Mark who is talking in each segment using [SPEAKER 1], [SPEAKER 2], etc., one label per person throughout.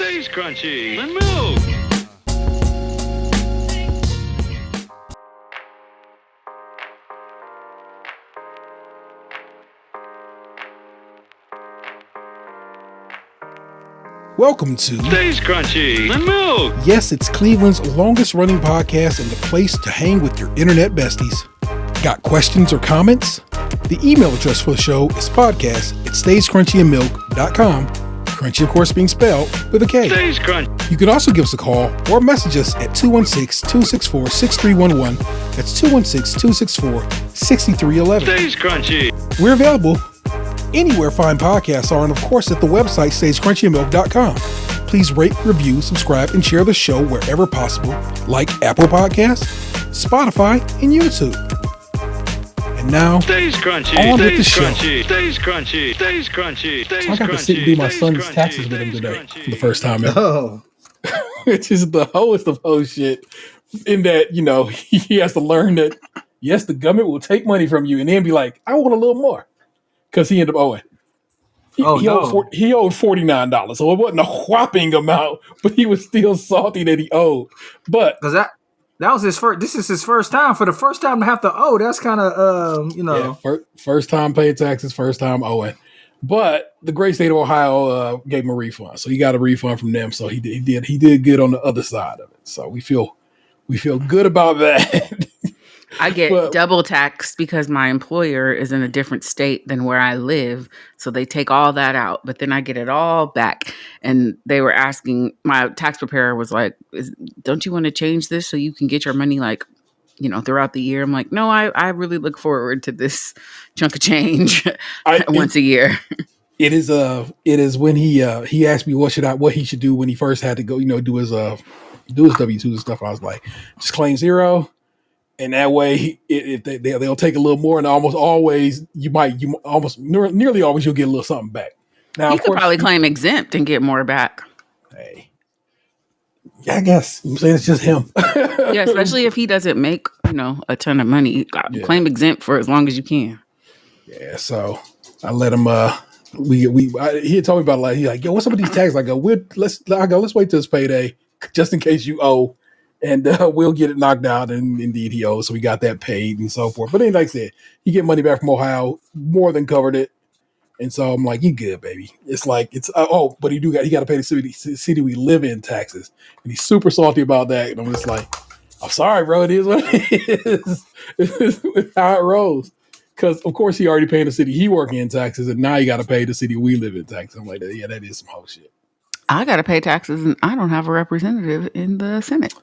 [SPEAKER 1] Stays crunchy and milk.
[SPEAKER 2] Welcome to
[SPEAKER 1] Stays crunchy and milk.
[SPEAKER 2] Yes, it's Cleveland's longest running podcast and the place to hang with your internet besties. Got questions or comments? The email address for the show is podcast@stayscrunchyandmilk.com. Crunchy, of course, being spelled with a K.
[SPEAKER 1] Stays crunchy.
[SPEAKER 2] You can also give us a call or message us at 216-264-6311. That's 216-264-6311.
[SPEAKER 1] Stays crunchy.
[SPEAKER 2] We're available anywhere fine podcasts are, and of course at the website stayscrunchyandmilk.com. Please rate, review, subscribe, and share the show wherever possible, like Apple Podcasts, Spotify, and YouTube. And now,
[SPEAKER 1] Stays crunchy.
[SPEAKER 2] on with the
[SPEAKER 1] Stays
[SPEAKER 2] show.
[SPEAKER 1] crunchy. Stays crunchy. Stays crunchy. Stays
[SPEAKER 2] So I got to sit and do my son's taxes with him today for the first time ever.
[SPEAKER 3] Oh,
[SPEAKER 2] Which is the hoest of host shit, in that, you know, he has to learn that, yes, the government will take money from you and then be like, I want a little more. Because he ended up owing. He owed $49. So it wasn't a whopping amount, but he was still salty that he owed. But
[SPEAKER 3] because that was his first. This is his first time. For the first time to have to owe, that's kind of
[SPEAKER 2] first time paying taxes, first time owing. But the great state of Ohio gave him a refund, so he got a refund from them. So he did good on the other side of it. So we feel good about that.
[SPEAKER 4] I get double taxed because my employer is in a different state than where I live. So they take all that out, but then I get it all back. And they were asking, my tax preparer was like, don't you want to change this so you can get your money throughout the year? I'm like, no, I really look forward to this chunk of change once a year.
[SPEAKER 2] It is when he asked me what he should do when he first had to go, do his W-2 and stuff. I was like, just claim zero. And that way, if they'll take a little more, and almost always nearly always you'll get a little something back. Now,
[SPEAKER 4] you could probably claim exempt and get more back.
[SPEAKER 2] Hey, I guess I'm saying it's just him.
[SPEAKER 4] Yeah, especially if he doesn't make a ton of money. Claim exempt for as long as you can.
[SPEAKER 2] Yeah, so I let him. He had told me about he's like, yo, what's up with these taxes? I go, let's wait till it's payday just in case you owe. And we'll get it knocked out, and indeed he owes, so we got that paid and so forth. But then, like I said, you get money back from Ohio, more than covered it, and so I'm like, you good, baby. It's like but he got to pay the city we live in taxes, and he's super salty about that. And I'm just like, I'm sorry, bro. It is what it is. It's how it rolls. Because of course he already paid the city he working in taxes, and now you got to pay the city we live in taxes. I'm like, yeah, that is some whole shit.
[SPEAKER 4] I got to pay taxes, and I don't have a representative in the Senate.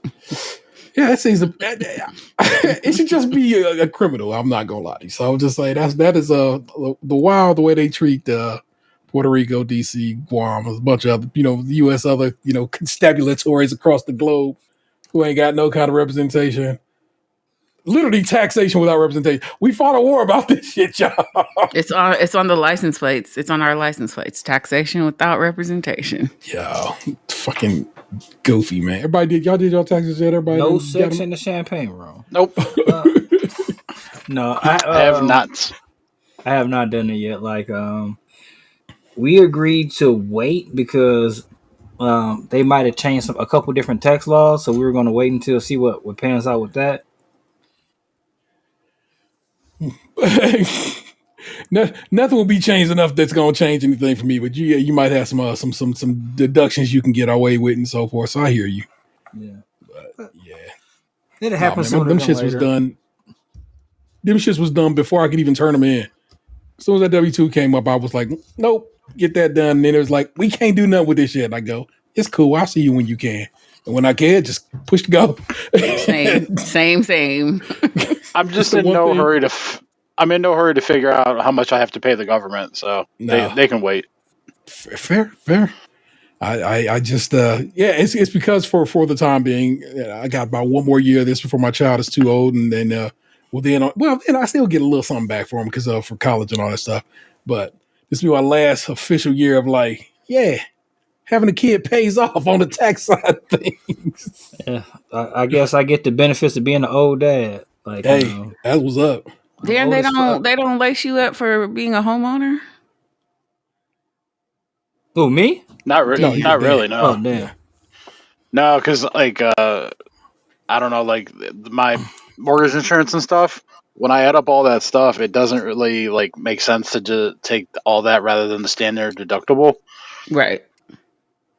[SPEAKER 2] Yeah, that seems it should just be a criminal. I'm not gonna lie to you. So I'm just like, that is the wild way they treat Puerto Rico, DC, Guam, a bunch of other, the U.S. other constabulatories across the globe who ain't got no kind of representation. Literally taxation without representation. We fought a war about this shit, y'all.
[SPEAKER 4] It's on the license plates. It's on our license plates. Taxation without representation.
[SPEAKER 2] Yo, fucking goofy, man. Everybody y'all did your taxes yet? Everybody?
[SPEAKER 3] No sex in the champagne room.
[SPEAKER 5] Nope.
[SPEAKER 3] No,
[SPEAKER 5] I have not.
[SPEAKER 3] I have not done it yet. We agreed to wait because they might have changed a couple different tax laws, so we were going to wait until see what pans out with that.
[SPEAKER 2] Nothing will be changed enough that's going to change anything for me. But you might have some deductions you can get away with and so forth. So I hear you.
[SPEAKER 3] Yeah,
[SPEAKER 2] but yeah,
[SPEAKER 3] it happens. Them
[SPEAKER 2] shits was done. Them shits was done before I could even turn them in. As soon as that W-2 came up, I was like, nope, get that done. And then it was like, we can't do nothing with this shit. And I go, it's cool. I'll see you when you can. And when I can, just push to go.
[SPEAKER 4] Same.
[SPEAKER 5] I'm just in no hurry to. I'm in no hurry to figure out how much I have to pay the government, so they can wait.
[SPEAKER 2] Fair. I just it's because for the time being, I got about one more year of this before my child is too old, and then then I still get a little something back for him because for college and all that stuff. But this will be my last official year of having a kid pays off on the tax side of things.
[SPEAKER 3] Yeah, I guess I get the benefits of being an old dad.
[SPEAKER 2] That was up.
[SPEAKER 4] Then they don't lace you up for being a homeowner.
[SPEAKER 3] Who, me?
[SPEAKER 5] Not
[SPEAKER 2] Dad.
[SPEAKER 5] really. No.
[SPEAKER 3] Oh, damn.
[SPEAKER 2] Yeah.
[SPEAKER 5] No, because like I don't know, like my mortgage insurance and stuff. When I add up all that stuff, it doesn't really like make sense to just take all that rather than the standard deductible.
[SPEAKER 4] Right.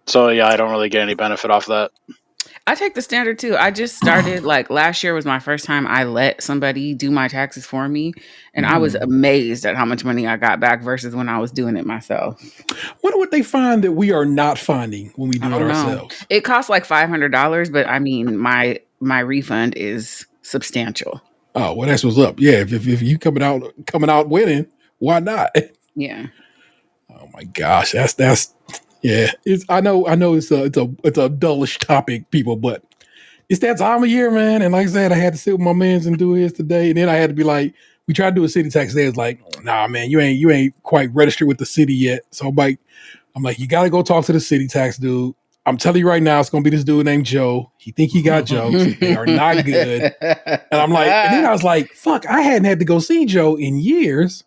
[SPEAKER 5] So yeah, I don't really get any benefit off that.
[SPEAKER 4] I take the standard too. I just started like last year was my first time I let somebody do my taxes for me. And I was amazed at how much money I got back versus when I was doing it myself.
[SPEAKER 2] Wonder what they find that we are not finding when we do it ourselves.
[SPEAKER 4] It costs like $500, but I mean my refund is substantial.
[SPEAKER 2] Oh, well, that's what's up. Yeah, if you coming out winning, why not?
[SPEAKER 4] Yeah.
[SPEAKER 2] Oh my gosh, that's yeah. I know it's a dullish topic, people, but it's that time of year, man. And like I said, I had to sit with my mans and do his today, and then I had to be like, we tried to do a city tax today. It's like, nah, man, you ain't quite registered with the city yet. So I'm like, you got to go talk to the city tax dude. I'm telling you right now, it's gonna be this dude named Joe. He think he got jokes. They are not good. And I'm like, and then I was like, fuck, I hadn't had to go see Joe in years.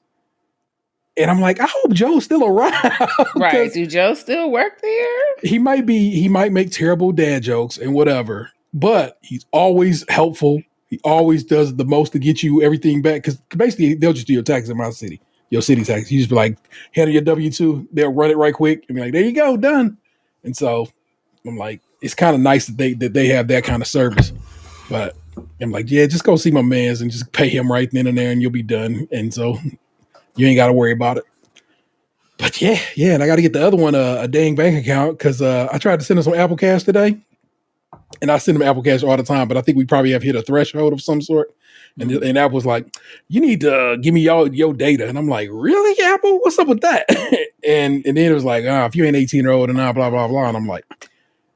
[SPEAKER 2] And I'm like, I hope Joe's still around.
[SPEAKER 4] Right. Do Joe still work there?
[SPEAKER 2] He might make terrible dad jokes and whatever, but he's always helpful. He always does the most to get you everything back. Because basically, they'll just do your taxes in my city, your city tax. You just be like, handle your W-2. They'll run it right quick and be like, there you go, done. And so I'm like, it's kind of nice that they have that kind of service. But I'm like, yeah, just go see my mans and just pay him right then and there, and you'll be done. And so you ain't got to worry about it. But yeah, and I got to get the other one a dang bank account because I tried to send him some Apple Cash today, and I send him Apple Cash all the time. But I think we probably have hit a threshold of some sort, and Apple's like, "You need to give me all your data," and I'm like, "Really, Apple? What's up with that?" and then it was like, if you ain't 18 or older, blah blah blah, and I'm like,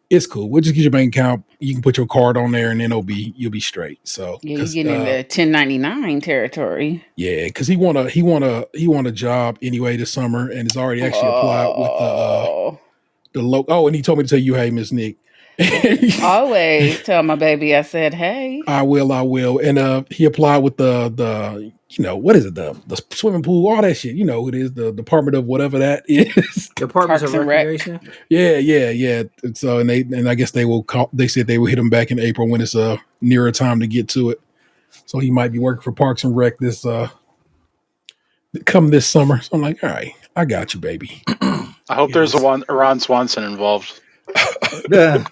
[SPEAKER 2] it's cool. We'll just get your bank account. You can put your card on there, and then you'll be straight. So
[SPEAKER 4] yeah, you get into 1099 territory.
[SPEAKER 2] Yeah, because he want a job anyway this summer, and has already actually applied with the local. Oh, and he told me to tell you, hey, Miss Nick.
[SPEAKER 4] Always tell my baby I said, hey.
[SPEAKER 2] I will. And he applied with the what is it, the swimming pool, all that shit. You know, it is the Department of whatever that is.
[SPEAKER 3] Department of Recreation.
[SPEAKER 2] Yeah. And so I guess they will call. They said they will hit him back in April when it's a nearer time to get to it. So he might be working for Parks and Rec this summer. So I'm like, all right, I got you, baby.
[SPEAKER 5] I hope there's a Ron Swanson involved.
[SPEAKER 3] Yeah.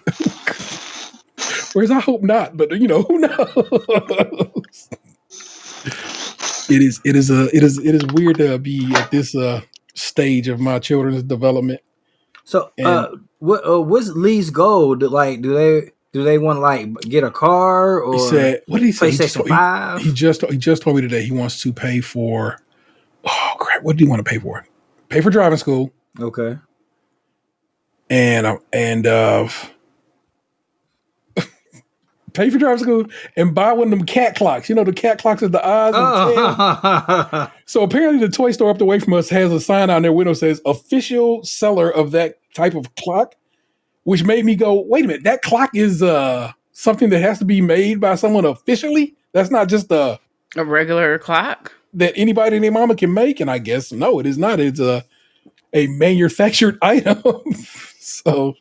[SPEAKER 2] Whereas I hope not, but who knows? It is weird to be at this stage of my children's development.
[SPEAKER 3] So, what's Lee's goal? Do they want to like get a car or?
[SPEAKER 2] He said, what did he say?
[SPEAKER 3] PlayStation 5?
[SPEAKER 2] He just told me today he wants to pay for. Oh crap! What do you want to pay for? Pay for driving school.
[SPEAKER 3] Okay.
[SPEAKER 2] And pay for driving school and buy one of them cat clocks. You know, the cat clocks with the eyes and tail. So apparently the toy store up the way from us has a sign on their window that says official seller of that type of clock, which made me go, wait a minute, that clock is something that has to be made by someone officially? That's not just a
[SPEAKER 4] regular clock
[SPEAKER 2] that anybody and their mama can make? And I guess, no, it is not. It's a manufactured item. So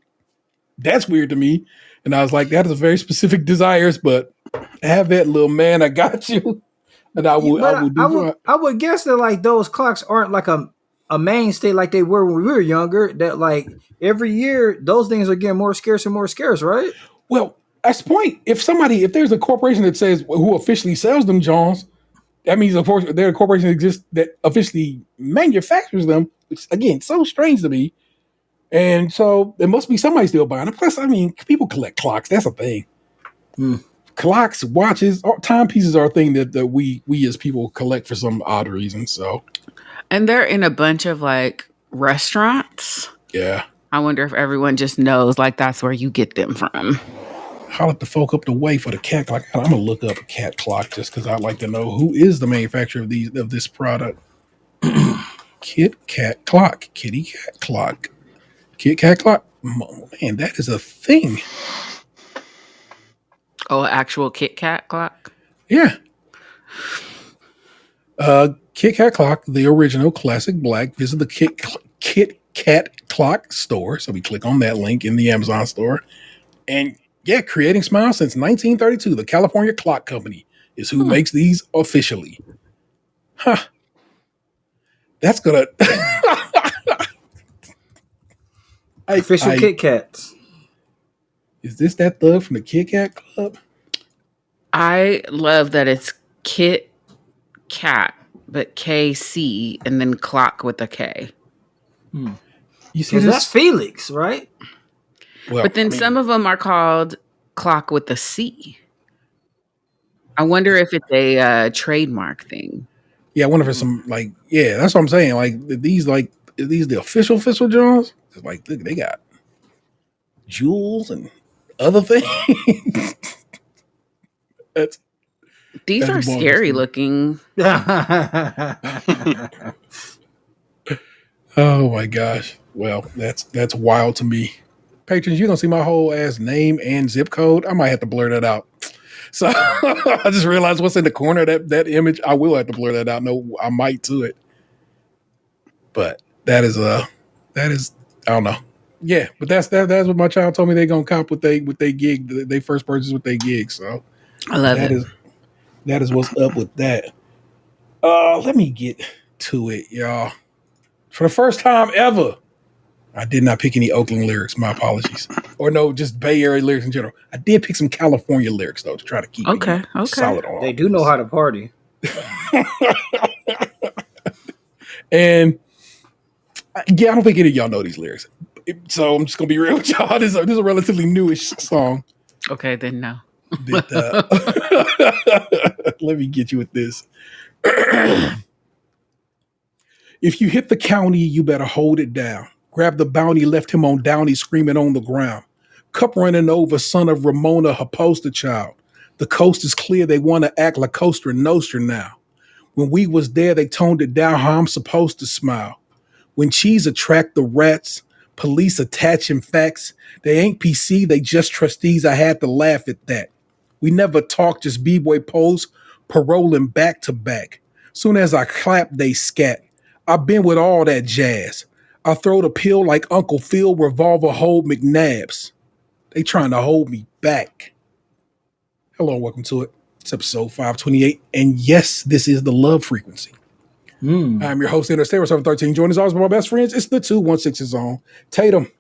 [SPEAKER 2] that's weird to me. And I was like, that is a very specific desires, but have that, little man. I got you. And I
[SPEAKER 3] would guess that like those clocks aren't like a mainstay like they were when we were younger. That like every year those things are getting more scarce and more scarce, right?
[SPEAKER 2] Well, that's the point. If there's a corporation that says who officially sells them, Johns, that means of course there a corporation exists that officially manufactures them, which again, so strange to me. And so there must be somebody still buying them. Plus, I mean, people collect clocks. That's a thing. Clocks, watches, timepieces are a thing that we as people collect for some odd reason. So,
[SPEAKER 4] and they're in a bunch of like restaurants.
[SPEAKER 2] Yeah.
[SPEAKER 4] I wonder if everyone just knows like that's where you get them from.
[SPEAKER 2] I'll let the folk up the way for the cat clock. I'm gonna look up a cat clock just because I'd like to know who is the manufacturer of this product. Kitty cat clock. Kit Kat clock? Man, that is a thing.
[SPEAKER 4] Oh, actual Kit Kat clock?
[SPEAKER 2] Yeah. Kit Kat clock, the original classic black. Visit the Kit Kat clock store. So we click on that link in the Amazon store. And yeah, creating smiles since 1932. The California Clock Company is who makes these officially. Huh. That's gonna
[SPEAKER 3] Official Kit Kats.
[SPEAKER 2] Is this that thug from the Kit Kat Club?
[SPEAKER 4] I love that it's Kit Kat, but KC and then clock with a K.
[SPEAKER 2] You see this?
[SPEAKER 3] That's Felix, right?
[SPEAKER 2] Well,
[SPEAKER 4] But then some of them are called clock with a C. I wonder if it's a trademark thing.
[SPEAKER 2] Yeah, I wonder if it's some that's what I'm saying. Are these the official Jones? It's like look, they got jewels and other things.
[SPEAKER 4] These are scary looking.
[SPEAKER 2] Oh my gosh. Well, that's wild to me. Patrons, you don't see my whole ass name and zip code. I might have to blur that out. So I just realized what's in the corner of that image. I will have to blur that out. No, I might to it. But that is I don't know. Yeah, but that's what my child told me they're gonna cop with they gig. They first purchase with they gig. So
[SPEAKER 4] I love it.
[SPEAKER 2] That is what's up with that. Let me get to it, y'all. For the first time ever, I did not pick any Oakland lyrics. My apologies. Or no, just Bay Area lyrics in general. I did pick some California lyrics though to try to keep
[SPEAKER 4] okay.
[SPEAKER 2] solid on.
[SPEAKER 3] They do know how to party.
[SPEAKER 2] And yeah, I don't think any of y'all know these lyrics. So I'm just gonna be real with y'all. This is a relatively newish song.
[SPEAKER 4] Okay, then no.
[SPEAKER 2] Let me get you with this. If you hit the county, you better hold it down. Grab the bounty, left him on Downey screaming on the ground. Cup running over, son of Ramona, her poster child. The coast is clear, they want to act like Costa Nostra now. When we was there, they toned it down how I'm supposed to smile. When cheese attract the rats, police attaching facts. They ain't PC, they just trustees. I had to laugh at that. We never talk, just b-boy pose, paroling back to back. Soon as I clap, they scat. I've been with all that jazz. I throw the pill like Uncle Phil, revolver hold McNabs. They trying to hold me back. Hello and welcome to it. It's episode 528. And yes, this is the love frequency. I'm your host, Interstate 713. Joined as always by my best friends. It's the 216 zone. Tatum.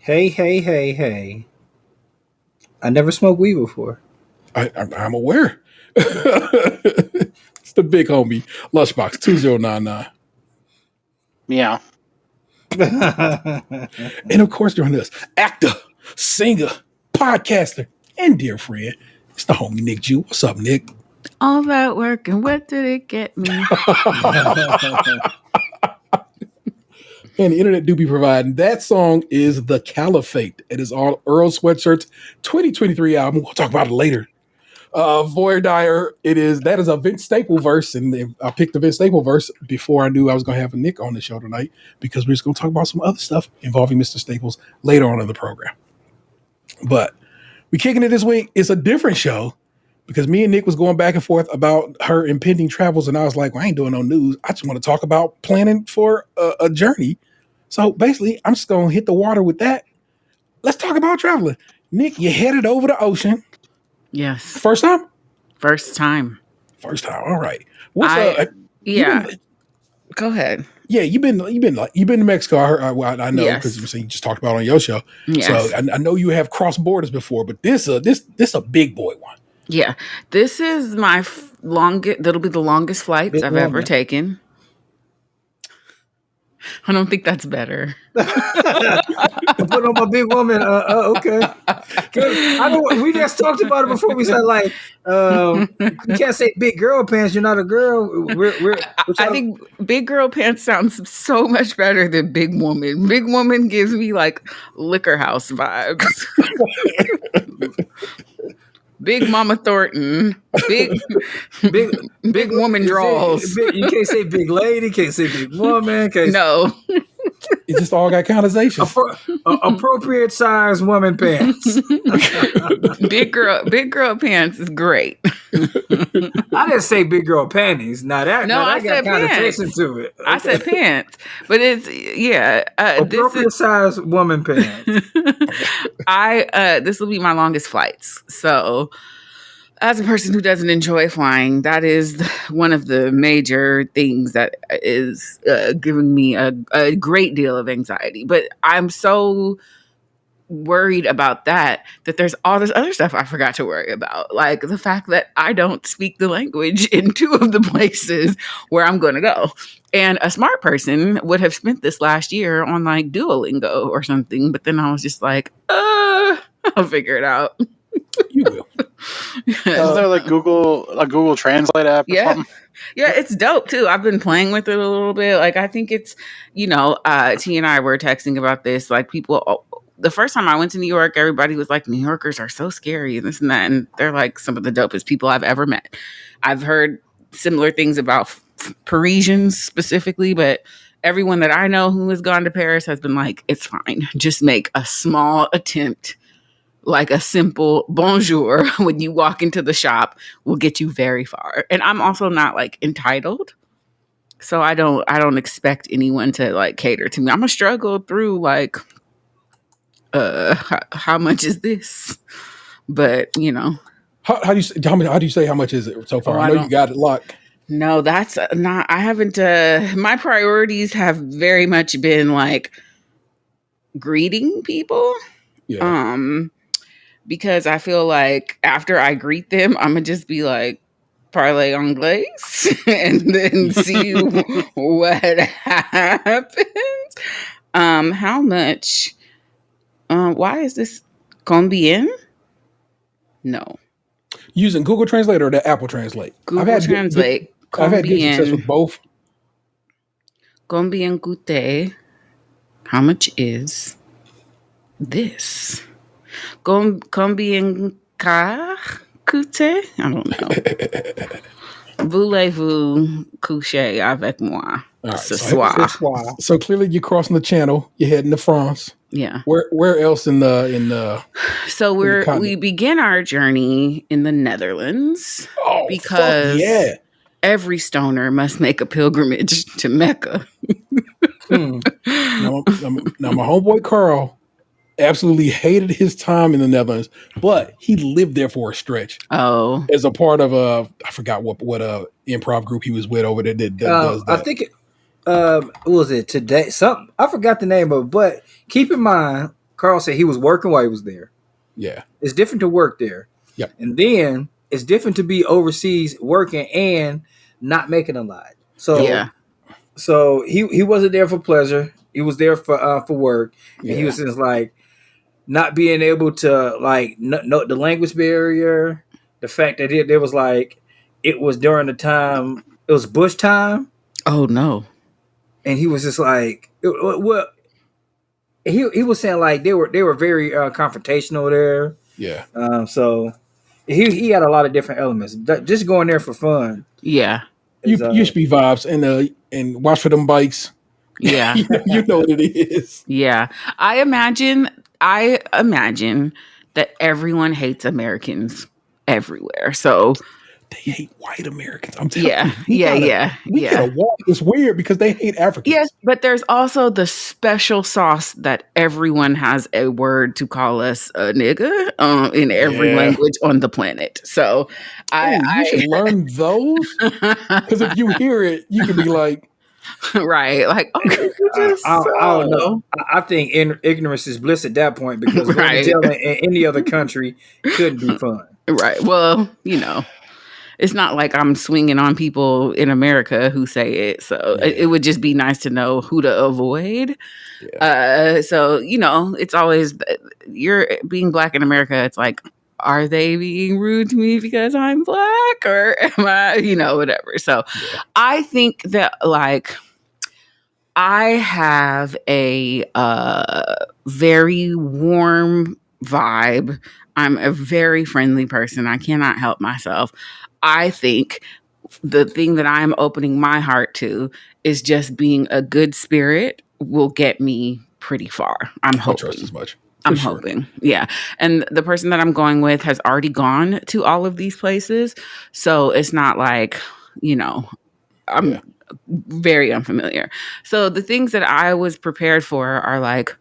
[SPEAKER 3] Hey. I never smoked weed before.
[SPEAKER 2] I'm aware. It's the big homie. Lushbox 2099.
[SPEAKER 5] Yeah.
[SPEAKER 2] And of course, joining us, actor, singer, podcaster, and dear friend, it's the homie NicJu. What's up, Nick?
[SPEAKER 4] All that work and what did it get me?
[SPEAKER 2] And the internet do be providing. That song is The Caliphate. It is on Earl Sweatshirt's 2023 album. We'll talk about it later. Void Dyer, that is a Vince Staple verse, and I picked the Vince Staple verse before I knew I was going to have a Nick on the show tonight because we're just going to talk about some other stuff involving Mr. Staples later on in the program. But we kicking it this week. It's a different show because me and Nick was going back and forth about her impending travels, and I was like, well, I ain't doing no news. I just want to talk about planning for a journey. So basically, I'm just going to hit the water with that. Let's talk about traveling. Nick, you headed over the ocean.
[SPEAKER 4] Yes.
[SPEAKER 2] First time?
[SPEAKER 4] First time.
[SPEAKER 2] All right.
[SPEAKER 4] Yeah. Go ahead.
[SPEAKER 2] Yeah, you've been to Mexico. I know because
[SPEAKER 4] Yes.
[SPEAKER 2] you just talked about it on your show.
[SPEAKER 4] Yes.
[SPEAKER 2] So I know you have crossed borders before, but this a big boy one.
[SPEAKER 4] Yeah. This is my longest. That'll be the longest flights I've ever taken. I don't think that's better.
[SPEAKER 3] Put on my big woman. Okay. We just talked about it before. We said you can't say big girl pants. You're not a girl.
[SPEAKER 4] I think big girl pants sounds so much better than big woman. Big woman gives me like Liquor House vibes. Big Mama Thornton, big woman draws.
[SPEAKER 3] You can't say big lady, can't say big woman.
[SPEAKER 4] No.
[SPEAKER 2] It just all got connotations.
[SPEAKER 3] Appropriate size woman pants.
[SPEAKER 4] Big girl pants is great.
[SPEAKER 3] I didn't say big girl panties. That
[SPEAKER 4] I
[SPEAKER 3] got
[SPEAKER 4] said
[SPEAKER 3] connotation
[SPEAKER 4] pants.
[SPEAKER 3] to it.
[SPEAKER 4] I said pants, but it's
[SPEAKER 3] appropriate size woman pants.
[SPEAKER 4] This will be my longest flights, so. As a person who doesn't enjoy flying, that is one of the major things that is giving me a great deal of anxiety. But I'm so worried about that there's all this other stuff I forgot to worry about. Like the fact that I don't speak the language in 2 of the places where I'm going to go. And a smart person would have spent this last year on like Duolingo or something. But then I was just like, I'll figure it out.
[SPEAKER 2] You will.
[SPEAKER 5] Is there like a Google Translate app or something?
[SPEAKER 4] Yeah, it's dope too. I've been playing with it a little bit. Like I think it's, T and I were texting about this. Like the first time I went to New York, everybody was like, New Yorkers are so scary and this and that. And they're like some of the dopest people I've ever met. I've heard similar things about Parisians specifically, but everyone that I know who has gone to Paris has been like, it's fine. Just make a small attempt. Like a simple bonjour when you walk into the shop will get you very far. And I'm also not like entitled. So I don't expect anyone to like cater to me. I'm gonna struggle through like how much is this? But
[SPEAKER 2] How do you say how much is it so far? I know you got it locked.
[SPEAKER 4] No, that's not. I haven't. My priorities have very much been like greeting people.
[SPEAKER 2] Yeah.
[SPEAKER 4] Because I feel like after I greet them, I'm gonna just be like, parlez anglais, and then see what happens. How much? Why is this combien? No.
[SPEAKER 2] Using Google Translate or the Apple Translate?
[SPEAKER 4] Google Translate.
[SPEAKER 2] I've had good success with both.
[SPEAKER 4] Combien coûte? How much is this? Combien coûte? I don't know. Voulez-vous coucher avec moi ce soir?
[SPEAKER 2] So clearly you're crossing the channel. You're heading to France.
[SPEAKER 4] Yeah.
[SPEAKER 2] Where else in the?
[SPEAKER 4] So we begin our journey in the Netherlands.
[SPEAKER 2] Oh,
[SPEAKER 4] because every stoner must make a pilgrimage to Mecca.
[SPEAKER 2] Now my homeboy Carl absolutely hated his time in the Netherlands, but he lived there for a stretch.
[SPEAKER 4] Oh,
[SPEAKER 2] as a part of I forgot what improv group he was with over there that does that.
[SPEAKER 3] I think what was it today? Something I forgot the name of, but keep in mind, Carl said he was working while he was there.
[SPEAKER 2] Yeah,
[SPEAKER 3] it's different to work there.
[SPEAKER 2] Yep.
[SPEAKER 3] And then it's different to be overseas working and not making a lot. So
[SPEAKER 4] yeah.
[SPEAKER 3] So he wasn't there for pleasure. He was there for work, and he was just like not being able to like know the language barrier. The fact that it was like it was during the time it was Bush time.
[SPEAKER 4] Oh no!
[SPEAKER 3] And he was just like, well, he was saying like they were very confrontational there.
[SPEAKER 2] Yeah.
[SPEAKER 3] So he had a lot of different elements. Just going there for fun.
[SPEAKER 4] Yeah.
[SPEAKER 2] You should be vibes and watch for them bikes.
[SPEAKER 4] Yeah.
[SPEAKER 2] You know what it is.
[SPEAKER 4] Yeah. I imagine that everyone hates Americans everywhere. So
[SPEAKER 2] they hate white Americans. I'm telling you.
[SPEAKER 4] We
[SPEAKER 2] gotta walk. It's weird because they hate Africans.
[SPEAKER 4] Yes, but there's also the special sauce that everyone has a word to call us a nigga in every language on the planet. So
[SPEAKER 2] you should learn those because if you hear it, you can be like,
[SPEAKER 4] right, like
[SPEAKER 3] I don't know. I think ignorance is bliss at that point because going to jail in any other country couldn't be fun.
[SPEAKER 4] Right. Well, it's not like I'm swinging on people in America who say it. So it would just be nice to know who to avoid. Yeah. So, it's always, you're being Black in America. It's like, are they being rude to me because I'm Black or am I, whatever. So I think that like, I have a very warm vibe. I'm a very friendly person. I cannot help myself. I think the thing that I'm opening my heart to is just being a good spirit will get me pretty far. I'm
[SPEAKER 2] I trust
[SPEAKER 4] hoping.
[SPEAKER 2] as much.
[SPEAKER 4] I'm
[SPEAKER 2] Sure.
[SPEAKER 4] hoping. Yeah. And the person that I'm going with has already gone to all of these places. So it's not like, I'm very unfamiliar. So the things that I was prepared for are like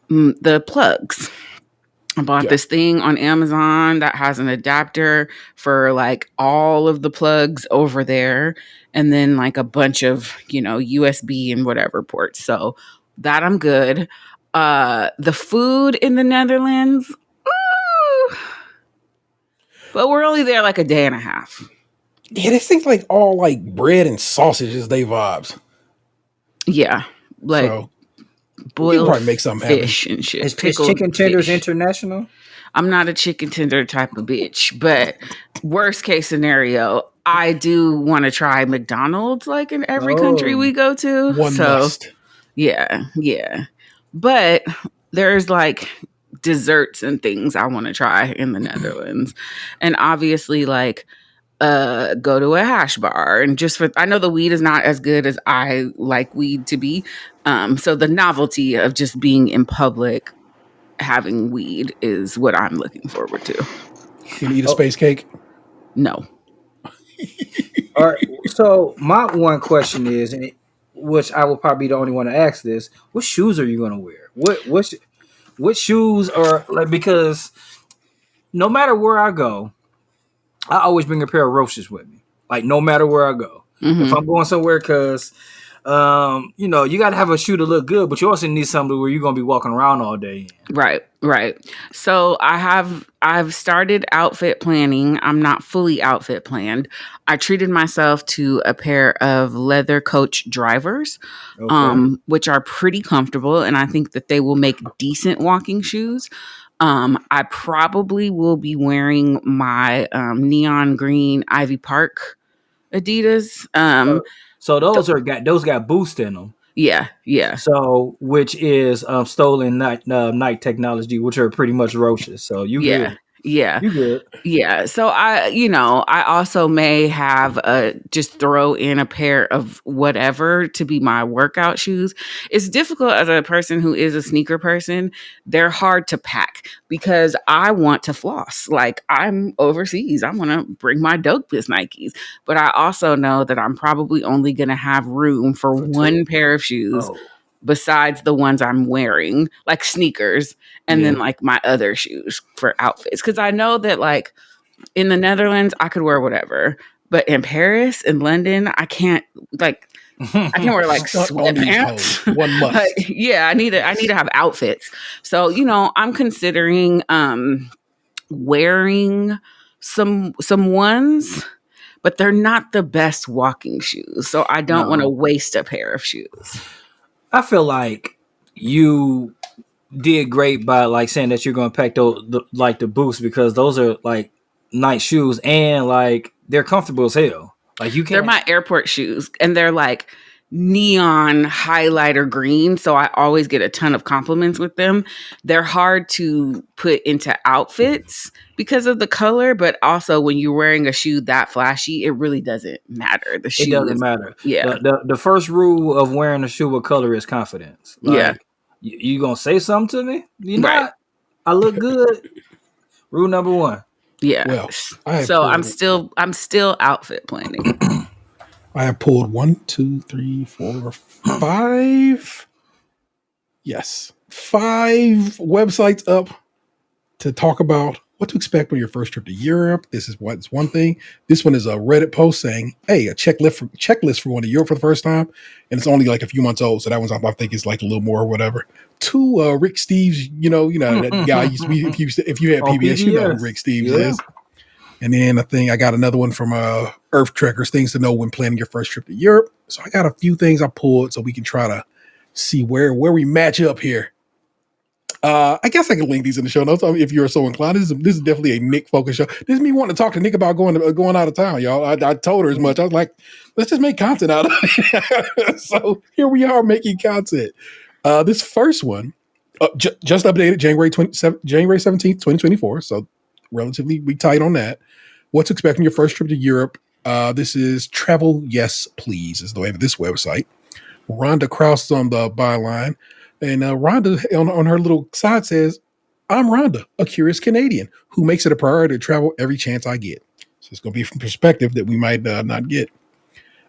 [SPEAKER 4] the plugs. I bought this thing on Amazon that has an adapter for like all of the plugs over there, and then like a bunch of, USB and whatever ports. So that I'm good. The food in the Netherlands, but we're only there like a day and a half.
[SPEAKER 2] Yeah, this thing's like all like bread and sausages, they vibes.
[SPEAKER 4] Yeah. Like
[SPEAKER 2] so
[SPEAKER 4] boiled
[SPEAKER 2] you can probably make something
[SPEAKER 4] fish
[SPEAKER 2] happen.
[SPEAKER 4] and shit.
[SPEAKER 3] Is
[SPEAKER 4] Pickled
[SPEAKER 3] chicken tenders
[SPEAKER 4] fish.
[SPEAKER 3] international?
[SPEAKER 4] I'm not a chicken tender type of bitch, but worst case scenario, I do want to try McDonald's like in every country we go to.
[SPEAKER 2] One must.
[SPEAKER 4] Yeah. But there's like desserts and things I want to try in the Netherlands. And obviously like go to a hash bar, and I know the weed is not as good as I like weed to be. So the novelty of just being in public having weed is what I'm looking forward to.
[SPEAKER 2] You gonna eat a space cake?
[SPEAKER 4] No.
[SPEAKER 3] All right. So my one question is, which I will probably be the only one to ask this: what shoes are you going to wear? What shoes are like? Because no matter where I go, I always bring a pair of roaches with me. Like no matter where I go, if I'm going somewhere, because you got to have a shoe to look good, but you also need something where you're going to be walking around all day.
[SPEAKER 4] Right. So I've started outfit planning. I'm not fully outfit planned. I treated myself to a pair of leather Coach drivers, which are pretty comfortable, and I think that they will make decent walking shoes. I probably will be wearing my neon green Ivy Park Adidas.
[SPEAKER 3] So those got Boost in them.
[SPEAKER 4] Yeah.
[SPEAKER 3] So which is stolen night technology, which are pretty much roaches. So you good.
[SPEAKER 4] Yeah.
[SPEAKER 3] You good.
[SPEAKER 4] Yeah. So I also may have just throw in a pair of whatever to be my workout shoes. It's difficult as a person who is a sneaker person. They're hard to pack because I want to floss. Like I'm overseas. I want to bring my Dope-Biz Nikes, but I also know that I'm probably only going to have room for one pair of shoes. Besides the ones I'm wearing, like sneakers, and then like my other shoes for outfits. Because I know that like in the Netherlands, I could wear whatever. But in Paris and London, I can't wear like sweatpants.
[SPEAKER 2] One must.
[SPEAKER 4] I need to have outfits. So, I'm considering wearing some ones, but they're not the best walking shoes. So I don't want to waste a pair of shoes.
[SPEAKER 3] I feel like you did great by like saying that you're going to pack the Boost, because those are like nice shoes and like they're comfortable as hell. Like
[SPEAKER 4] they're my airport shoes, and they're like neon highlighter green, so I always get a ton of compliments with them. They're hard to put into outfits because of the color, but also when you're wearing a shoe that flashy, it really doesn't matter. The shoe
[SPEAKER 3] doesn't matter.
[SPEAKER 4] Yeah.
[SPEAKER 3] The first rule of wearing a shoe with color is confidence. Like, you gonna say something to me? You're not. I look good. Rule number 1.
[SPEAKER 4] Yeah.
[SPEAKER 2] Well,
[SPEAKER 4] so I'm still outfit planning.
[SPEAKER 2] I have pulled 1, 2, 3, 4, 5. Yes, 5 websites up to talk about what to expect on your first trip to Europe. This is what's one thing. This one is a Reddit post saying, "Hey, a checklist for going to Europe for the first time," and it's only like a few months old. So that one's, I think, is like a little more or whatever. 2, Rick Steves. That guy used to be. If you had PBS, you know who Rick Steves is. And then I got another one from Earth Trekkers, things to know when planning your first trip to Europe. So I got a few things I pulled so we can try to see where we match up here. I guess I can link these in the show notes if you're so inclined. This is definitely a Nick focused show. This is me wanting to talk to Nick about going out of town, y'all. I told her as much. I was like, let's just make content out of it. So here we are making content. This first one just updated January 17th, 2024. So relatively we tight on that. What to expect on your first trip to Europe. This is Travel Yes Please is the name of this website. Rhonda Krause is on the byline. And Rhonda on her little side says, I'm Rhonda, a curious Canadian who makes it a priority to travel every chance I get. So it's going to be from perspective that we might not get.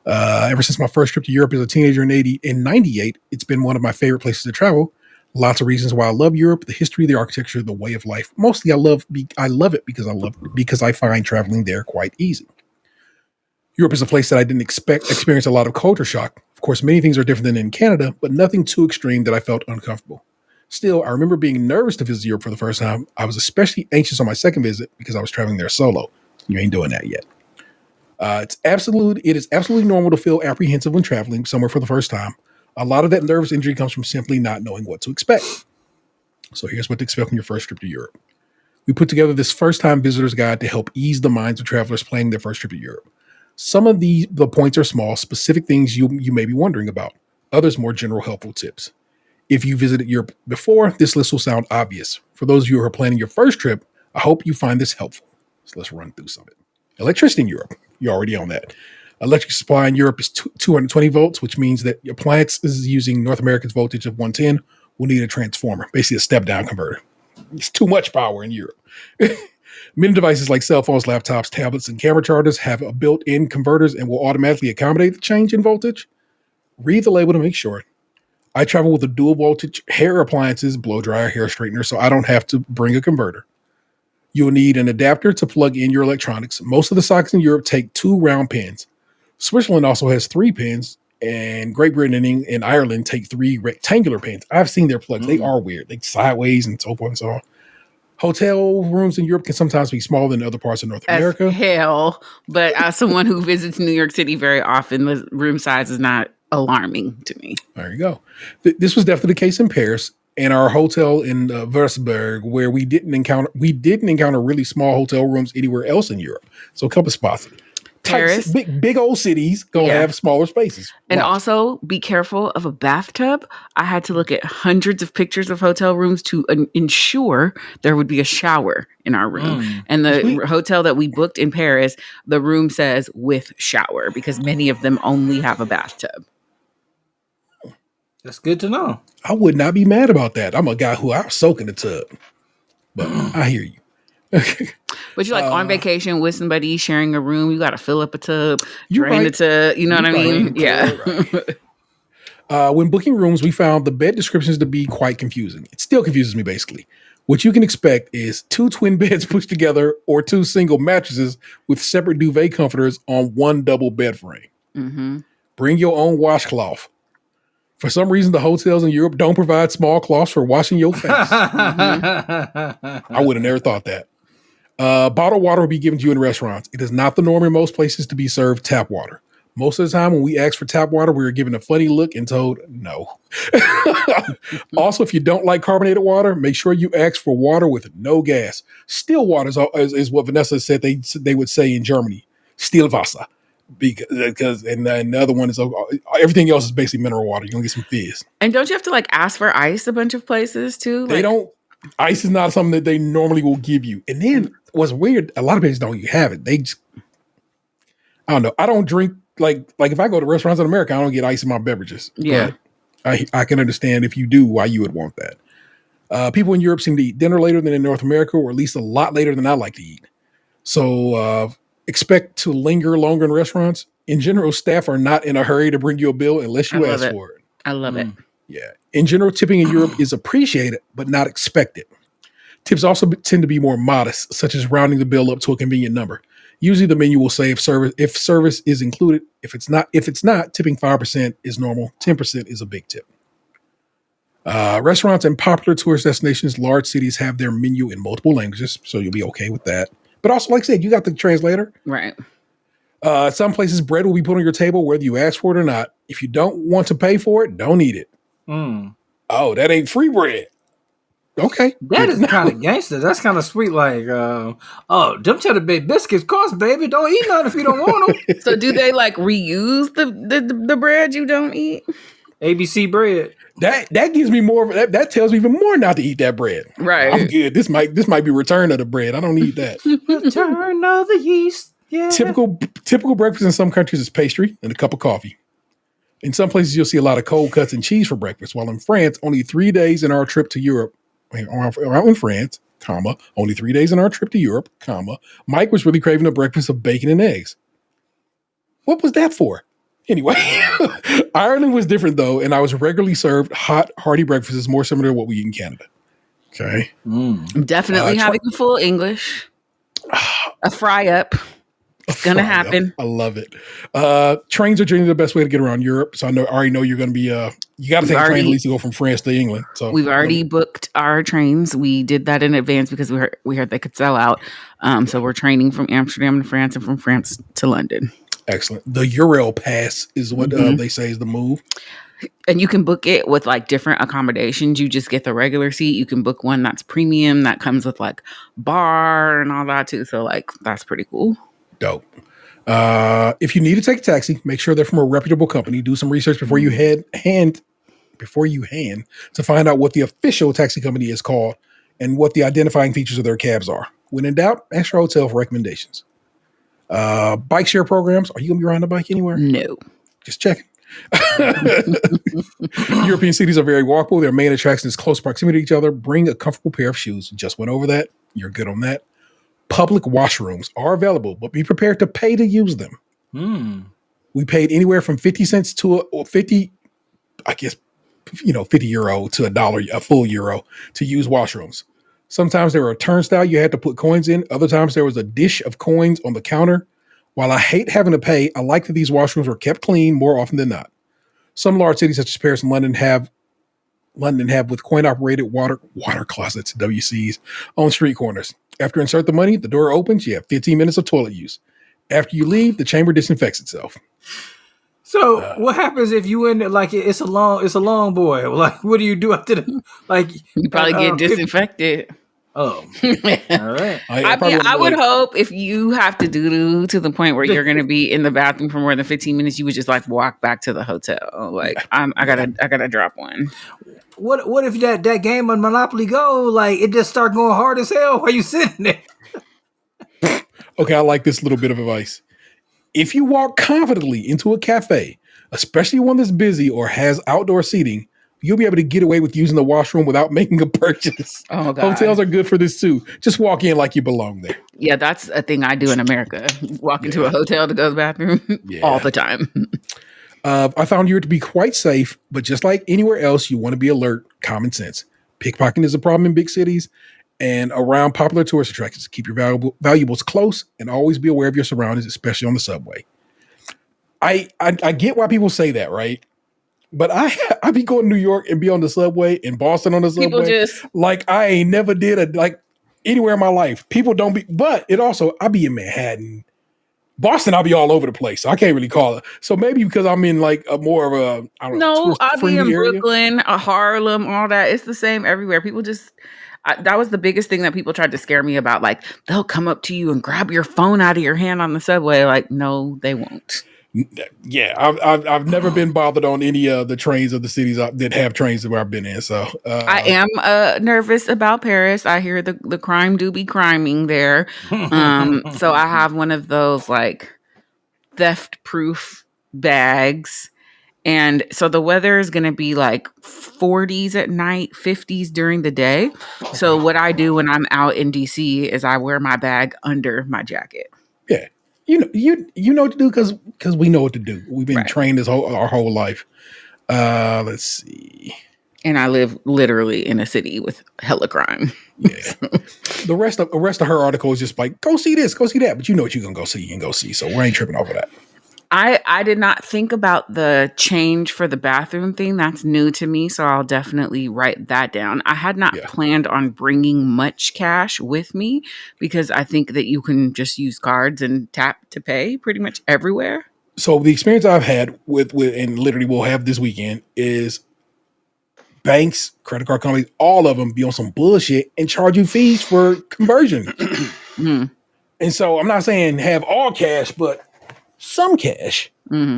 [SPEAKER 2] Ever since my first trip to Europe as a teenager in 98, it's been one of my favorite places to travel. Lots of reasons why I love Europe: the history, the architecture, the way of life. Mostly, I love it because I find traveling there quite easy. Europe is a place that I didn't experience a lot of culture shock. Of course, many things are different than in Canada, but nothing too extreme that I felt uncomfortable. Still, I remember being nervous to visit Europe for the first time. I was especially anxious on my second visit because I was traveling there solo. You ain't doing that yet. It is absolutely normal to feel apprehensive when traveling somewhere for the first time. A lot of that nervous injury comes from simply not knowing what to expect. So here's what to expect on your first trip to Europe. We put together this first-time visitor's guide to help ease the minds of travelers planning their first trip to Europe. Some of the points are small, specific things you may be wondering about. Others more general, helpful tips. If you visited Europe before, this list will sound obvious. For those of you who are planning your first trip, I hope you find this helpful. So let's run through some of it. Electricity in Europe. You're already on that. Electric supply in Europe is 220 volts, which means that your appliance is using North America's voltage of 110 will need a transformer, basically a step-down converter. It's too much power in Europe. Many devices like cell phones, laptops, tablets, and camera chargers have a built-in converters and will automatically accommodate the change in voltage. Read the label to make sure. I travel with a dual voltage hair appliances, blow dryer, hair straightener, so I don't have to bring a converter. You'll need an adapter to plug in your electronics. Most of the sockets in Europe take 2 round pins. Switzerland also has 3 pins, and Great Britain and Ireland take 3 rectangular pins. I've seen their plugs. They are weird. They sideways and so forth and so on. Hotel rooms in Europe can sometimes be smaller than other parts of North America.
[SPEAKER 4] Hell, but as someone who visits New York City very often, the room size is not alarming to me.
[SPEAKER 2] There you go. This was definitely the case in Paris and our hotel in Würzburg, where we didn't encounter really small hotel rooms anywhere else in Europe. So a couple spots.
[SPEAKER 4] Paris,
[SPEAKER 2] big old cities gonna have smaller spaces.
[SPEAKER 4] And also be careful of a bathtub. I had to look at hundreds of pictures of hotel rooms to ensure there would be a shower in our room. And the hotel that we booked in Paris, the room says with shower because many of them only have a bathtub.
[SPEAKER 3] That's good to know.
[SPEAKER 2] I would not be mad about that. I'm a guy who I soak in the tub, but I hear you.
[SPEAKER 4] But you're like on vacation with somebody sharing a room, you got to fill up a tub, drain the tub. You know what I mean? Yeah.
[SPEAKER 2] Right. When booking rooms, we found the bed descriptions to be quite confusing. It still confuses me, basically. What you can expect is 2 twin beds pushed together or 2 single mattresses with separate duvet comforters on 1 double bed frame. Mm-hmm. Bring your own washcloth. For some reason, the hotels in Europe don't provide small cloths for washing your face. I would have never thought that. Bottled water will be given to you in restaurants. It is not the norm in most places to be served tap water. Most of the time when we ask for tap water, we are given a funny look and told no. Also, if you don't like carbonated water, make sure you ask for water with no gas. Still water is what Vanessa said they would say in Germany. Stillwasser. Because and the other one is everything else is basically mineral water. You're gonna get some fizz.
[SPEAKER 4] And don't you have to like ask for ice a bunch of places too?
[SPEAKER 2] They don't. Ice is not something that they normally will give you. And then what's weird, a lot of places don't have it. They just, I don't know. I don't drink like if I go to restaurants in America, I don't get ice in my beverages.
[SPEAKER 4] Yeah,
[SPEAKER 2] but I can understand if you do why you would want that. People in Europe seem to eat dinner later than in North America, or at least a lot later than I like to eat. So expect to linger longer in restaurants. In general, staff are not in a hurry to bring you a bill unless you ask for it.
[SPEAKER 4] I love it.
[SPEAKER 2] Yeah. In general, tipping in Europe is appreciated, but not expected. Tips also tend to be more modest, such as rounding the bill up to a convenient number. Usually the menu will say if service is included. If it's not, tipping 5% is normal. 10% is a big tip. Restaurants and popular tourist destinations, large cities have their menu in multiple languages, so you'll be okay with that. But also, like I said, you got the translator.
[SPEAKER 4] Right.
[SPEAKER 2] Some places bread will be put on your table whether you ask for it or not. If you don't want to pay for it, don't eat it. Oh, that ain't free bread. Okay.
[SPEAKER 3] That is kind of gangster. That's kind of sweet. Like, them cheddar bay biscuits cost, baby. Don't eat none if you don't want them.
[SPEAKER 4] So do they like reuse the bread you don't eat?
[SPEAKER 3] ABC bread.
[SPEAKER 2] That gives me more. That tells me even more not to eat that bread.
[SPEAKER 4] Right.
[SPEAKER 2] I'm good. This might be return of the bread. I don't need that.
[SPEAKER 3] Return of the yeast. Yeah.
[SPEAKER 2] Typical breakfast in some countries is pastry and a cup of coffee. In some places, you'll see a lot of cold cuts and cheese for breakfast, while in France, only 3 days in our trip to Europe, in France, comma, only 3 days in our trip to Europe, comma, Mike was really craving a breakfast of bacon and eggs. What was that for? Anyway, Ireland was different, though, and I was regularly served hot, hearty breakfasts more similar to what we eat in Canada. Okay.
[SPEAKER 4] I'm definitely having a full English. A fry up. It's going to happen.
[SPEAKER 2] I love it. Trains are generally the best way to get around Europe. So I already know you're going to be, you got to take a train at least to go from France to England. So
[SPEAKER 4] we've already booked our trains. We did that in advance because we heard they could sell out. So we're training from Amsterdam to France and from France to London.
[SPEAKER 2] Excellent. The Euro Pass is what they say is the move.
[SPEAKER 4] And you can book it with like different accommodations. You just get the regular seat. You can book one that's premium that comes with like bar and all that too. So like that's pretty cool.
[SPEAKER 2] Dope. If you need to take a taxi, make sure they're from a reputable company. Do some research before you hand to find out what the official taxi company is called and what the identifying features of their cabs are. When in doubt, ask your hotel for recommendations. Bike share programs. Are you going to be riding a bike anywhere?
[SPEAKER 4] No.
[SPEAKER 2] Just checking. European cities are very walkable. Their main attraction is close proximity to each other. Bring a comfortable pair of shoes. Just went over that. You're good on that. Public washrooms are available, but be prepared to pay to use them. We paid anywhere from 50 cents to 50, I guess, 50 euro to $1, a full euro to use washrooms. Sometimes there were a turnstile you had to put coins in. Other times there was a dish of coins on the counter. While I hate having to pay, I like that these washrooms were kept clean more often than not. Some large cities such as Paris and London have with coin-operated water closets, WCs, on street corners. After you insert the money, the door opens, you have 15 minutes of toilet use. After you leave, the chamber disinfects itself.
[SPEAKER 3] So what happens if you end it like it's a long boy? Like, what do you do after the like?
[SPEAKER 4] You probably get disinfected.
[SPEAKER 3] Oh, all right.
[SPEAKER 4] I would hope if you have to do to the point where you're going to be in the bathroom for more than 15 minutes, you would just like walk back to the hotel. Like I gotta drop one.
[SPEAKER 3] What if that game on Monopoly Go, like it just start going hard as hell while you sitting there?
[SPEAKER 2] Okay, I like this little bit of advice. If you walk confidently into a cafe, especially one that's busy or has outdoor seating, you'll be able to get away with using the washroom without making a purchase.
[SPEAKER 4] Oh, God.
[SPEAKER 2] Hotels are good for this too. Just walk in like you belong there.
[SPEAKER 4] Yeah, that's a thing I do in America. Walk into a hotel to go to the bathroom all the time.
[SPEAKER 2] I found Europe to be quite safe, but just like anywhere else, you want to be alert, common sense. Pickpocketing is a problem in big cities and around popular tourist attractions. Keep your valuables close and always be aware of your surroundings, especially on the subway. I get why people say that, right? But I be going to New York and be on the subway in Boston on the subway.
[SPEAKER 4] People just
[SPEAKER 2] like I ain't never did anywhere in my life. People don't be, but it also, I be in Manhattan. Boston, I'll be all over the place. So I can't really call it. So maybe because I'm in like a more of a, I don't know.
[SPEAKER 4] No, I'll be in
[SPEAKER 2] area.
[SPEAKER 4] Brooklyn, Harlem, all that. It's the same everywhere. People just, that was the biggest thing that people tried to scare me about. Like they'll come up to you and grab your phone out of your hand on the subway. Like, no, they won't.
[SPEAKER 2] Yeah, I've never been bothered on any of the trains of the cities that have trains where I've been in. So
[SPEAKER 4] I am nervous about Paris. I hear the crime do be criming there. So I have one of those like theft proof bags. And so the weather is going to be like 40s at night, 50s during the day. So what I do when I'm out in DC is I wear my bag under my jacket.
[SPEAKER 2] Yeah. You know what to do because we know what to do. We've been trained our whole life. Let's see.
[SPEAKER 4] And I live literally in a city with hella crime.
[SPEAKER 2] Yeah. The rest of her article is just like, go see this, go see that. But you know what you're gonna go see, you can go see. So we ain't tripping over that.
[SPEAKER 4] I did not think about the change for the bathroom thing. That's new to me, so I'll definitely write that down. I had not planned on bringing much cash with me because I think that you can just use cards and tap to pay pretty much everywhere.
[SPEAKER 2] So the experience I've had with and literally we'll have this weekend is banks, credit card companies, all of them be on some bullshit and charge you fees for conversion. And so I'm not saying have all cash, but some cash.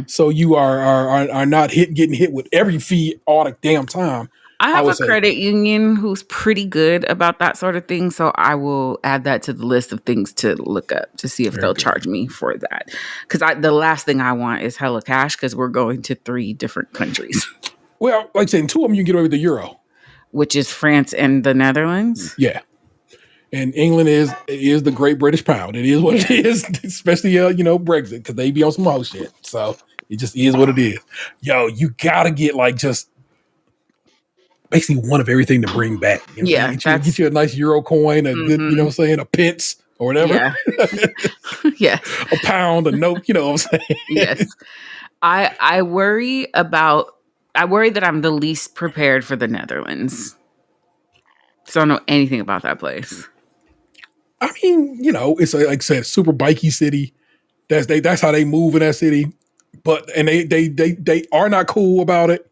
[SPEAKER 2] So you are not getting hit with every fee all the damn time.
[SPEAKER 4] I have
[SPEAKER 2] would
[SPEAKER 4] a
[SPEAKER 2] say.
[SPEAKER 4] credit union who's pretty good about that sort of thing. So I will add that to the list of things to look up to see if
[SPEAKER 2] Very
[SPEAKER 4] they'll
[SPEAKER 2] good.
[SPEAKER 4] charge me for that. Because the last thing I want is hella cash because we're going to 3 different countries,
[SPEAKER 2] Well, like I said, in 2 of them you can get away with the euro.
[SPEAKER 4] which is France and the Netherlands.
[SPEAKER 2] Yeah. And England is the Great British Pound. It is what it is, especially Brexit, because they be on some whole shit. So it just is what it is. Yo, you gotta get like just basically one of everything to bring back. You know what I'm saying? Get you a nice euro coin, a good, you know what I'm saying, a pence or whatever.
[SPEAKER 4] Yeah. Yes.
[SPEAKER 2] A pound, a note, you know what I'm saying?
[SPEAKER 4] Yes. I worry that I'm the least prepared for the Netherlands. So I don't know anything about that place.
[SPEAKER 2] I mean, it's like I said, super bikey city. That's how they move in that city. But they are not cool about it.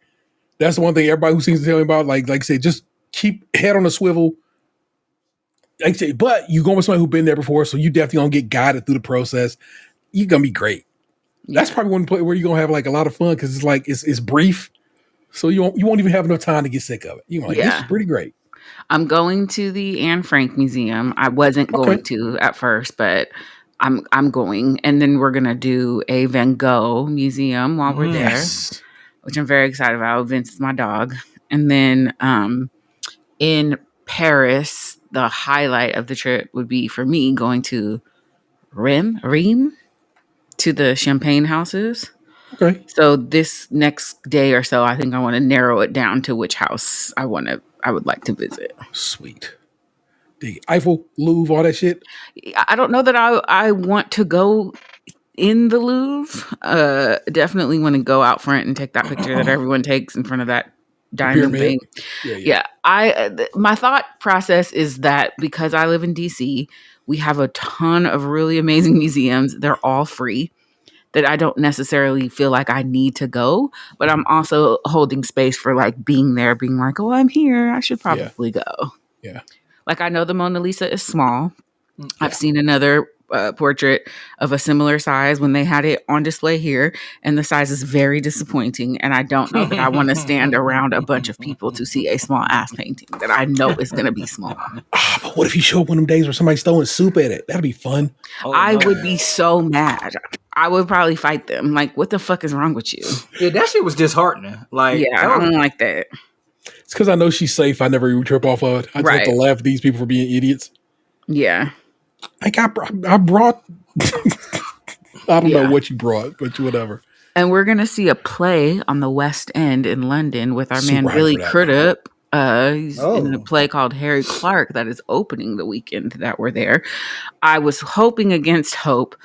[SPEAKER 2] That's the one thing everybody who seems to tell me about. Like I said, just keep head on a swivel. Like I say, but you going with somebody who's been there before, so you definitely gonna get guided through the process. You're gonna be great. Yeah. That's probably one place where you're gonna have like a lot of fun because it's like it's brief, so you won't even have enough time to get sick of it. You're like, this is pretty great.
[SPEAKER 4] I'm going to the Anne Frank Museum. I wasn't going to at first, but I'm going, and then we're gonna do a Van Gogh museum while we're there, which I'm very excited about. Vince is my dog, and then in Paris, the highlight of the trip would be for me going to Reims to the champagne houses.
[SPEAKER 2] Okay.
[SPEAKER 4] So this next day or so, I think I want to narrow it down to which house I would like to visit.
[SPEAKER 2] Sweet. The Eiffel, Louvre, all that shit.
[SPEAKER 4] I don't know that I want to go in the Louvre. Definitely want to go out front and take that picture that everyone takes in front of that diamond thing. Yeah. My thought process is that because I live in DC, we have a ton of really amazing museums. They're all free. That I don't necessarily feel like I need to go, but I'm also holding space for like being there, being like, oh, I'm here. I should probably go.
[SPEAKER 2] Yeah.
[SPEAKER 4] Like I know the Mona Lisa is small. I've seen another portrait of a similar size when they had it on display here, and the size is very disappointing. And I don't know that I want to stand around a bunch of people to see a small ass painting that I know is going to be small.
[SPEAKER 2] But what if you show up one of them days where somebody's throwing soup at it? That'd be fun.
[SPEAKER 4] I would be so mad. I would probably fight them. Like, what the fuck is wrong with you?
[SPEAKER 3] Yeah, that shit was disheartening. Like,
[SPEAKER 4] I don't like that.
[SPEAKER 2] It's because I know she's safe. I never even trip off of it. I just have to laugh at these people for being idiots.
[SPEAKER 4] Yeah.
[SPEAKER 2] Like I brought, I don't know what you brought, but whatever.
[SPEAKER 4] And we're going to see a play on the West End in London with our man, Billy Crudup. He's in a play called Harry Clark that is opening the weekend that we're there. I was hoping against hope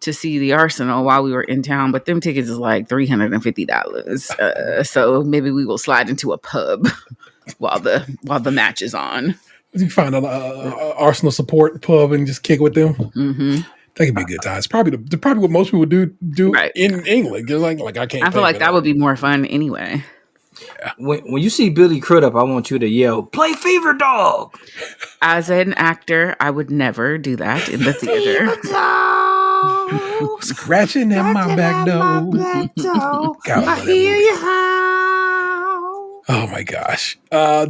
[SPEAKER 4] to see the Arsenal while we were in town, but them tickets is like $350. So maybe we will slide into a pub while the match is on.
[SPEAKER 2] You find an Arsenal support pub and just kick with them. Mm-hmm. That could be a good time. It's probably what most people do in England. Like I can't.
[SPEAKER 4] I feel like that would be more fun anyway.
[SPEAKER 3] Yeah. When you see Billy Crudup, I want you to yell, "Play Fever Dog!"
[SPEAKER 2] As an actor, I would never do that in the theater. Scratching at my back door. I hear you howl. Oh my gosh.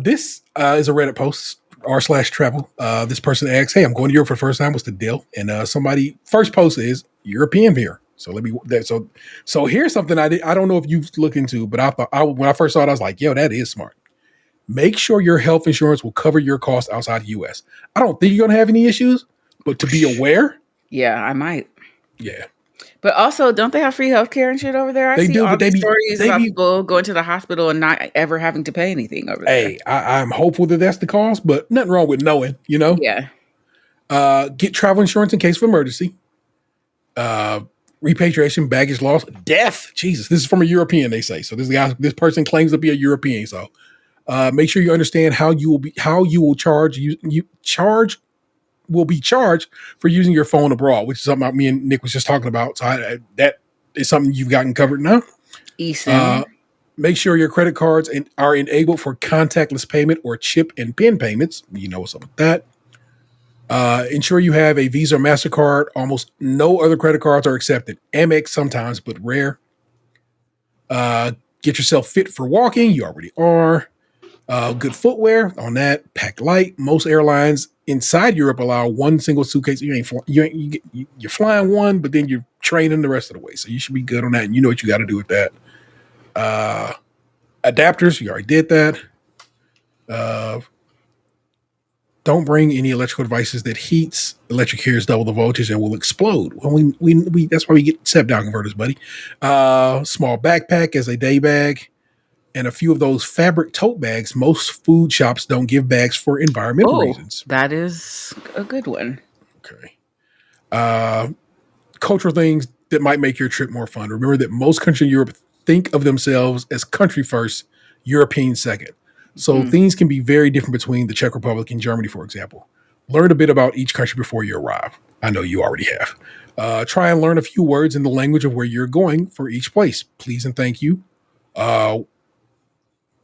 [SPEAKER 2] This is a Reddit post r/travel. This person asks, "Hey, I'm going to Europe for the first time. What's the deal?" And somebody first post is European beer. So so here's something I don't know if you've looked into, but I thought when I first saw it, I was like, yo, that is smart. Make sure your health insurance will cover your costs outside the US. I don't think you're gonna have any issues, but to be aware.
[SPEAKER 4] Yeah, I might.
[SPEAKER 2] Yeah.
[SPEAKER 4] But also, don't they have free healthcare and shit over there? I see all these stories about people going to the hospital and not ever having to pay anything over there.
[SPEAKER 2] Hey, I'm hopeful that that's the cause, but nothing wrong with knowing, you know?
[SPEAKER 4] Yeah.
[SPEAKER 2] Get travel insurance in case of emergency. Repatriation, baggage loss, death. Jesus, this is from a European, they say. So this person claims to be a European. So make sure you understand how you will will be charged for using your phone abroad, which is something me and Nick was just talking about. So that is something you've gotten covered now. Make sure your credit cards are enabled for contactless payment or chip and PIN payments. You know what's up with that. Ensure you have a Visa or MasterCard. Almost no other credit cards are accepted. Amex sometimes, but rare. Get yourself fit for walking. You already are. Good footwear on that. Pack light. Most airlines inside Europe allow one single suitcase. You're flying one, but then you're training the rest of the way. So you should be good on that. And you know what you got to do with that. Adapters. You already did that. Don't bring any electrical devices that heats. Electric carriers double the voltage and will explode. Well, we that's why we get step down converters, buddy. Small backpack as a day bag. And a few of those fabric tote bags. Most food shops don't give bags for environmental reasons.
[SPEAKER 4] That is a good one.
[SPEAKER 2] Okay. Cultural things that might make your trip more fun. Remember that most countries in Europe think of themselves as country first, European second. So things can be very different between the Czech Republic and Germany, for example. Learn a bit about each country before you arrive. I know you already have. Try and learn a few words in the language of where you're going for each place. Please and thank you.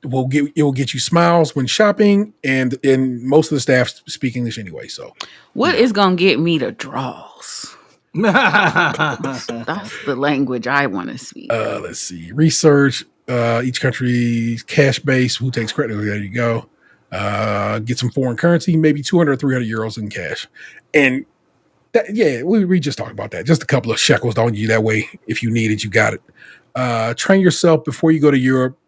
[SPEAKER 2] It will get you smiles when shopping, and most of the staff speak English anyway. So,
[SPEAKER 4] what is gonna get me the draws? That's the language I want to speak.
[SPEAKER 2] Let's see. Research each country's cash base. Who takes credit? There you go. Get some foreign currency, maybe 200 or 300 euros in cash, and that, we just talked about that. Just a couple of shekels on you. That way, if you need it, you got it. Train yourself before you go to Europe.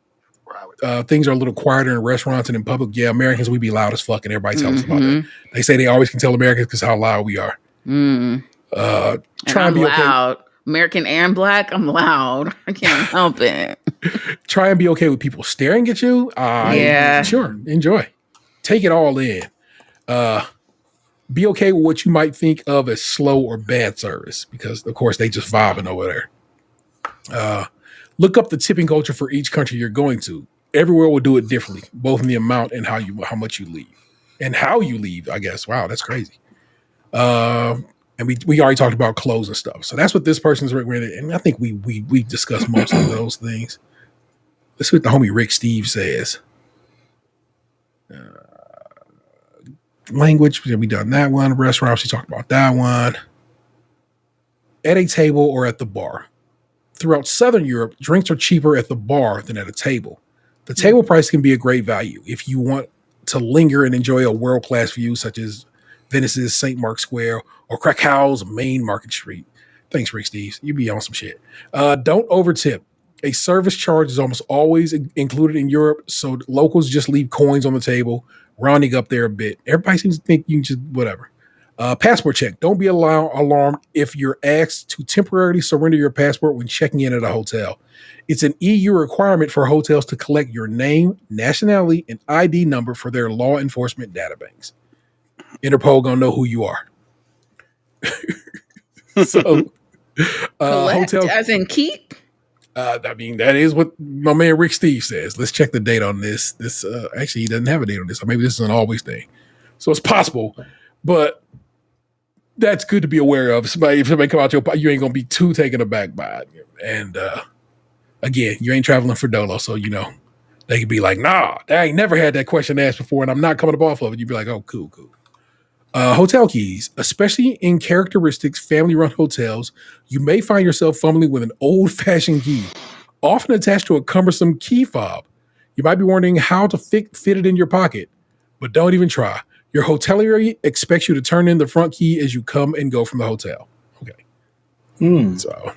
[SPEAKER 2] Things are a little quieter in restaurants and in public. Yeah, Americans, we be loud as fuck, and everybody tells us about that. They say they always can tell Americans because how loud we are. Try and be
[SPEAKER 4] loud. Okay. American and black, I'm loud. I can't help it.
[SPEAKER 2] Try and be okay with people staring at you. Sure, enjoy. Take it all in. Be okay with what you might think of as slow or bad service, because of course they just vibing over there. Look up the tipping culture for each country you're going to. Everywhere will do it differently, both in the amount and how much you leave, and how you leave. I guess. Wow, that's crazy. And we already talked about clothes and stuff. So that's what this person's recommended, and I think we discussed most of those things. Let's see what the homie Rick Steve says. Language, we done that one. Restaurants, we talked about that one. At a table or at the bar. Throughout Southern Europe, drinks are cheaper at the bar than at a table. The table price can be a great value if you want to linger and enjoy a world-class view such as Venice's St. Mark's Square or Krakow's Main Market Street. Thanks, Rick Steves. You be on some shit. Don't overtip. A service charge is almost always included in Europe, so locals just leave coins on the table, rounding up there a bit. Everybody seems to think you can just whatever. Passport check. Don't be alarmed if you're asked to temporarily surrender your passport when checking in at a hotel. It's an EU requirement for hotels to collect your name, nationality, and ID number for their law enforcement databanks. Interpol gonna know who you are. So,
[SPEAKER 4] hotel as in keep.
[SPEAKER 2] I mean, that is what my man Rick Steve says. Let's check the date on this. Actually, he doesn't have a date on this. So maybe this is an always thing. So it's possible, but that's good to be aware of. If somebody come out you ain't gonna be too taken aback by it. And again, you ain't traveling for Dolo, so you know they could be like, "Nah, I ain't never had that question asked before, and I'm not coming up off of it." You'd be like, "Oh, cool." Hotel keys, especially in characteristics family-run hotels, you may find yourself fumbling with an old-fashioned key, often attached to a cumbersome key fob. You might be wondering how to fit it in your pocket, but don't even try. Your hotelier expects you to turn in the front key as you come and go from the hotel. Okay. So,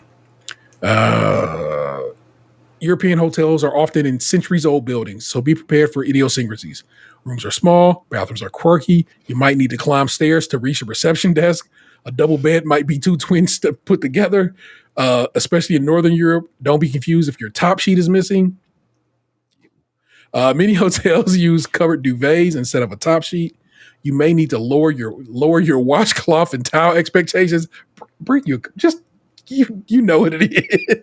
[SPEAKER 2] European hotels are often in centuries-old buildings, so be prepared for idiosyncrasies. Rooms are small, bathrooms are quirky. You might need to climb stairs to reach a reception desk. A double bed might be two twins to put together, especially in Northern Europe. Don't be confused if your top sheet is missing. Many hotels use covered duvets instead of a top sheet. You may need to lower your washcloth and towel expectations. Bring you know what it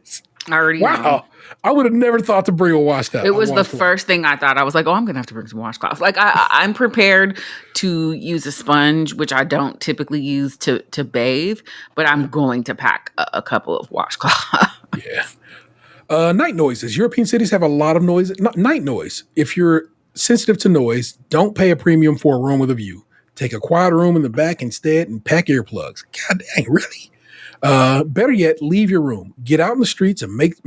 [SPEAKER 2] is.
[SPEAKER 4] I already know.
[SPEAKER 2] I would have never thought to bring a washcloth.
[SPEAKER 4] It was the first thing I thought. I was like, oh, I'm going to have to bring some washcloths. Like I'm prepared to use a sponge, which I don't typically use to bathe, but I'm going to pack a couple of washcloths.
[SPEAKER 2] Yeah. Night noises. European cities have a lot of noise. Night noise. If you're sensitive to noise, don't pay a premium for a room with a view. Take a quiet room in the back instead and pack earplugs. God dang, really? Better yet, leave your room. Get out in the streets and make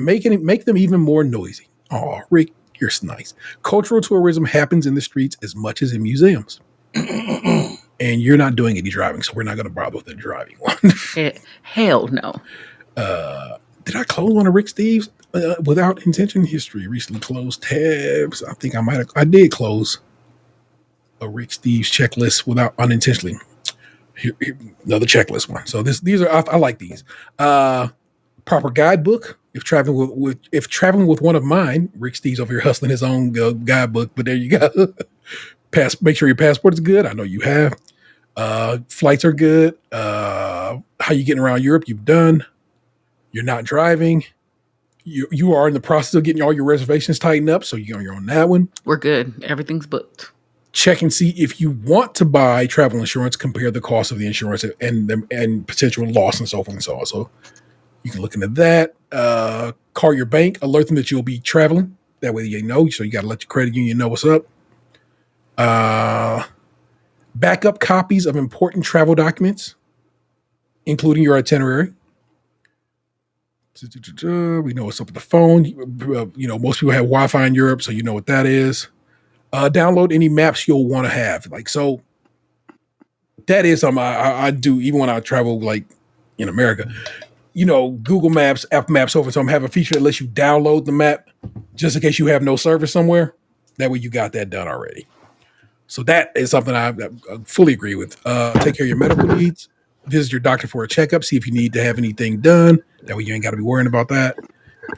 [SPEAKER 2] them even more noisy. Oh, Rick, here's nice. Cultural tourism happens in the streets as much as in museums. And you're not doing any driving, so we're not going to bother with the driving one.
[SPEAKER 4] Hell no.
[SPEAKER 2] Did I close one of Rick Steve's without intention? History recently closed tabs. I think I did close a Rick Steve's checklist without unintentionally. Here, another checklist one. So these are I like these. Proper guidebook. If traveling with one of mine, Rick Steve's over here hustling his own guidebook, but there you go. Make sure your passport is good. I know you have. Flights are good. How you getting around Europe? You've done. You're not driving. You are in the process of getting all your reservations tightened up, so you're on that one.
[SPEAKER 4] We're good. Everything's booked.
[SPEAKER 2] Check and see if you want to buy travel insurance. Compare the cost of the insurance and potential loss and so forth and so on. So you can look into that. Call your bank, alert them that you'll be traveling. That way they know. So you got to let your credit union know what's up. Backup copies of important travel documents, including your itinerary. We know what's up with the phone. Most people have Wi-Fi in Europe, so you know what that is. Download any maps you'll want to have. So that is something I do even when I travel like in America. Google Maps, Apple Maps over time have a feature that lets you download the map just in case you have no service somewhere. That way you got that done already. So that is something I fully agree with. Take care of your medical needs. Visit your doctor for a checkup. See if you need to have anything done. That way you ain't got to be worrying about that.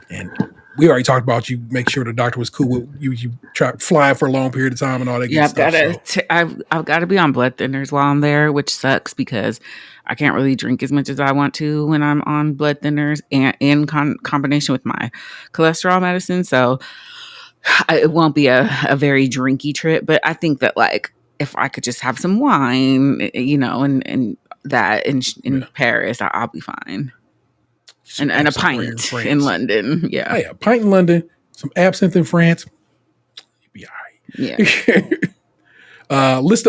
[SPEAKER 2] And we already talked about you make sure the doctor was cool with you. You try flying for a long period of time and all that.
[SPEAKER 4] Yeah,
[SPEAKER 2] good stuff.
[SPEAKER 4] I've got to be on blood thinners while I'm there, which sucks because I can't really drink as much as I want to when I'm on blood thinners and in combination with my cholesterol medicine. So it won't be a very drinky trip, but I think that like if I could just have some wine, and that in Paris, I'll be fine. And a pint in London. Yeah.
[SPEAKER 2] Oh, yeah. A pint in London, some absinthe in France. You'll be all right. Yeah.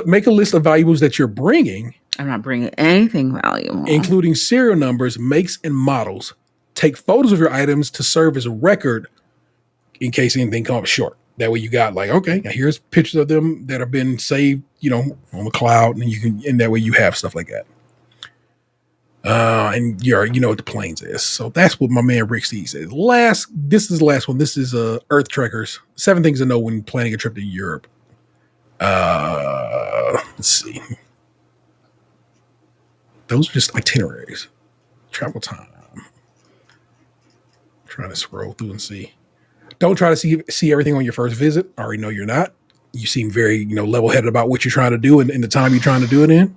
[SPEAKER 2] Make a list of valuables that you're bringing.
[SPEAKER 4] I'm not bringing anything valuable.
[SPEAKER 2] Including serial numbers, makes, and models. Take photos of your items to serve as a record in case anything comes short. That way you got like, okay, now here's pictures of them that have been saved, on the cloud, and that way you have stuff like that. And you know what the planes is. So that's what my man Rick Steve says. This is the last one. This is Earth Trekkers. 7 things to know when planning a trip to Europe. Let's see. Those are just itineraries. Travel time. Trying to scroll through and see. Don't try to see everything on your first visit. I already know you're not. You seem very, level-headed about what you're trying to do and the time you're trying to do it in.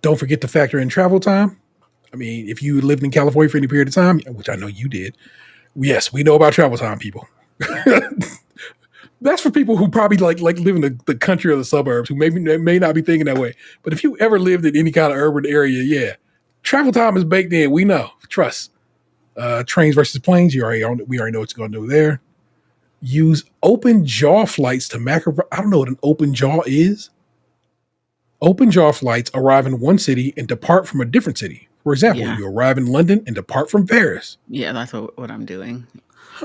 [SPEAKER 2] Don't forget to factor in travel time. I mean, if you lived in California for any period of time, which I know you did, yes, we know about travel time, people. That's for people who probably like live in the country or the suburbs, who may not be thinking that way. But if you ever lived in any kind of urban area, yeah, travel time is baked in. We know. Trust. Trains versus planes. We already know what you're going to do there. Use open jaw flights to I don't know what an open jaw is. Open jaw flights arrive in one city and depart from a different city. For example, you arrive in London and depart from Paris.
[SPEAKER 4] Yeah, that's what I'm doing.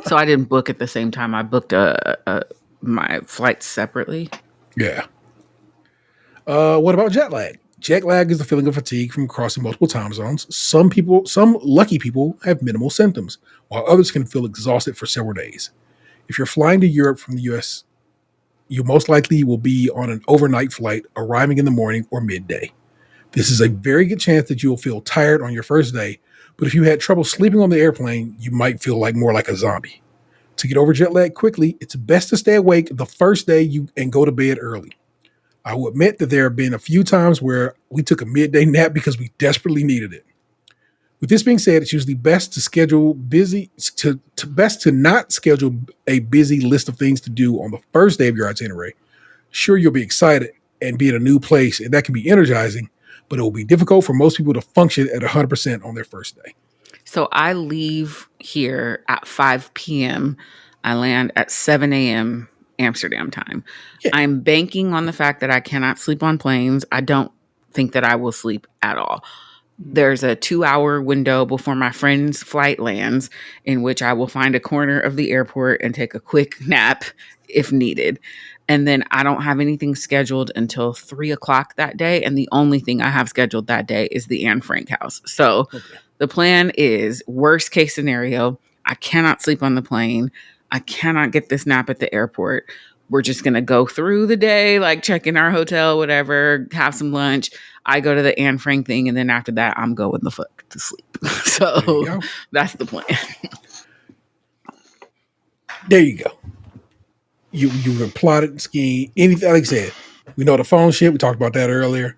[SPEAKER 4] So I didn't book at the same time. I booked my flights separately.
[SPEAKER 2] Yeah. What about jet lag? Jet lag is the feeling of fatigue from crossing multiple time zones. Some lucky people have minimal symptoms, while others can feel exhausted for several days. If you're flying to Europe from the U.S., you most likely will be on an overnight flight, arriving in the morning or midday. This is a very good chance that you will feel tired on your first day, but if you had trouble sleeping on the airplane, you might feel more like a zombie. To get over jet lag quickly, it's best to stay awake the first day and go to bed early. I will admit that there have been a few times where we took a midday nap because we desperately needed it. With this being said, it's usually best to not schedule a busy list of things to do on the first day of your itinerary. Sure, you'll be excited and be in a new place, and that can be energizing, but it will be difficult for most people to function at 100% on their first day.
[SPEAKER 4] So I leave here at 5 p.m. I land at 7 a.m. Amsterdam time. Yeah. I'm banking on the fact that I cannot sleep on planes. I don't think that I will sleep at all. There's a 2-hour window before my friend's flight lands in which I will find a corner of the airport and take a quick nap if needed. And then I don't have anything scheduled until 3 o'clock that day. And the only thing I have scheduled that day is the Anne Frank house. So the plan is, worst case scenario, I cannot sleep on the plane. I cannot get this nap at the airport. We're just going to go through the day, like check in our hotel, whatever, have some lunch. I go to the Anne Frank thing. And then after that, I'm going the fuck to sleep. So that's the plan.
[SPEAKER 2] There you go. You've plotted and schemed. Anything, like I said, we know the phone shit. We talked about that earlier.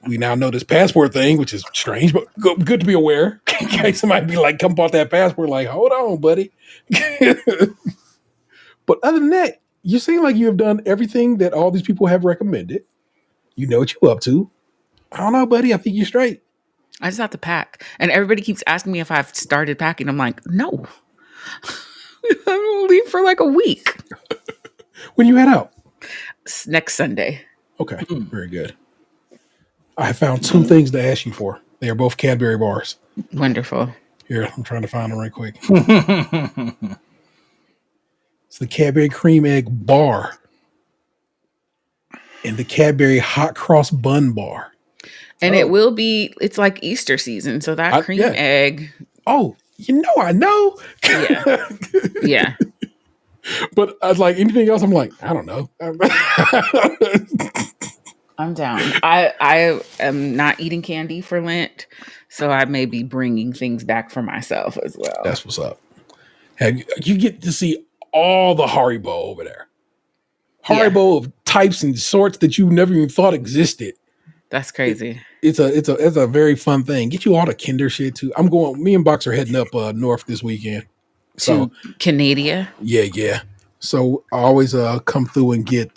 [SPEAKER 2] We now know this passport thing, which is strange, but good to be aware. In case somebody be like, come bought that passport, like, hold on, buddy. But other than that, you seem like you have done everything that all these people have recommended. You know what you're up to. I don't know, buddy. I think you're straight.
[SPEAKER 4] I just have to pack. And everybody keeps asking me if I've started packing. I'm like, no. I'm going to leave for like a week.
[SPEAKER 2] When you head out?
[SPEAKER 4] Next Sunday.
[SPEAKER 2] Okay, very good. I have found two things to ask you for. They are both Cadbury bars.
[SPEAKER 4] Wonderful.
[SPEAKER 2] Here, I'm trying to find them right quick. It's the Cadbury Cream Egg Bar and the Cadbury Hot Cross Bun Bar.
[SPEAKER 4] And it's like Easter season. So that cream egg.
[SPEAKER 2] Oh, I know.
[SPEAKER 4] Yeah. Yeah.
[SPEAKER 2] But like anything else, I'm like, I don't know.
[SPEAKER 4] I'm down. I am not eating candy for Lent, so I may be bringing things back for myself as well.
[SPEAKER 2] That's what's up. You get to see all the Haribo over there. Haribo of types and sorts that you never even thought existed.
[SPEAKER 4] That's crazy.
[SPEAKER 2] It's a very fun thing. Get you all the Kinder shit too. Me and Box are heading up north this weekend. So
[SPEAKER 4] to Canada.
[SPEAKER 2] Yeah. So I always come through and get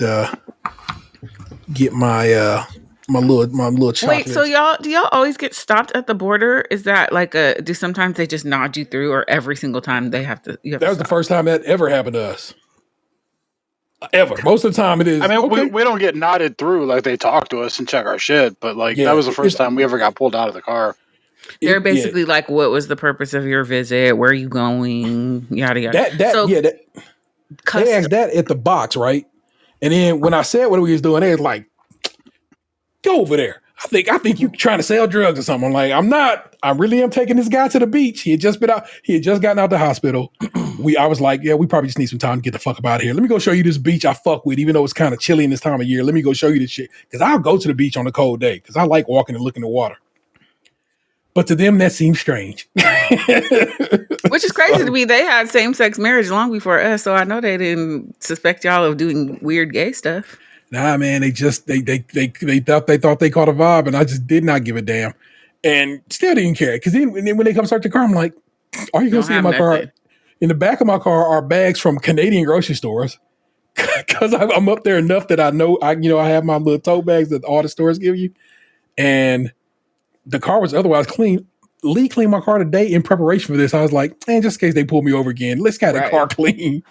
[SPEAKER 2] my my little chocolate.
[SPEAKER 4] Wait, so do y'all always get stopped at the border? Is that like do sometimes they just nod you through, or every single time they have to? That
[SPEAKER 2] was the first time that ever happened to us. Ever. Most of the time it is.
[SPEAKER 5] I mean, we don't get nodded through, like they talk to us and check our shit, but like that was the first time we ever got pulled out of the car.
[SPEAKER 4] They're basically like, what was the purpose of your visit? Where are you going? Yada yada.
[SPEAKER 2] They asked that at the box, right? And then when I said what we was doing, they was like, go over there. I think you trying to sell drugs or something. I'm like, I'm not. I really am taking this guy to the beach. He had just been out. He had just gotten out the hospital. I was like, we probably just need some time to get the fuck up out of here. Let me go show you this beach I fuck with, even though it's kind of chilly in this time of year. Let me go show you this shit. Because I'll go to the beach on a cold day because I like walking and looking at the water. But to them, that seems strange.
[SPEAKER 4] Which is crazy to me. They had same-sex marriage long before us, so I know they didn't suspect y'all of doing weird gay stuff.
[SPEAKER 2] Nah, man, they thought they caught a vibe, and I just did not give a damn, and still didn't care. Because then when they come start the car, I'm like, "Are you gonna see in my car? In the back of my car are bags from Canadian grocery stores." Because I'm up there enough that I know I have my little tote bags that all the stores give you, and the car was otherwise clean. Lee cleaned my car today in preparation for this. I was like, just in case they pull me over again, let's get the car clean.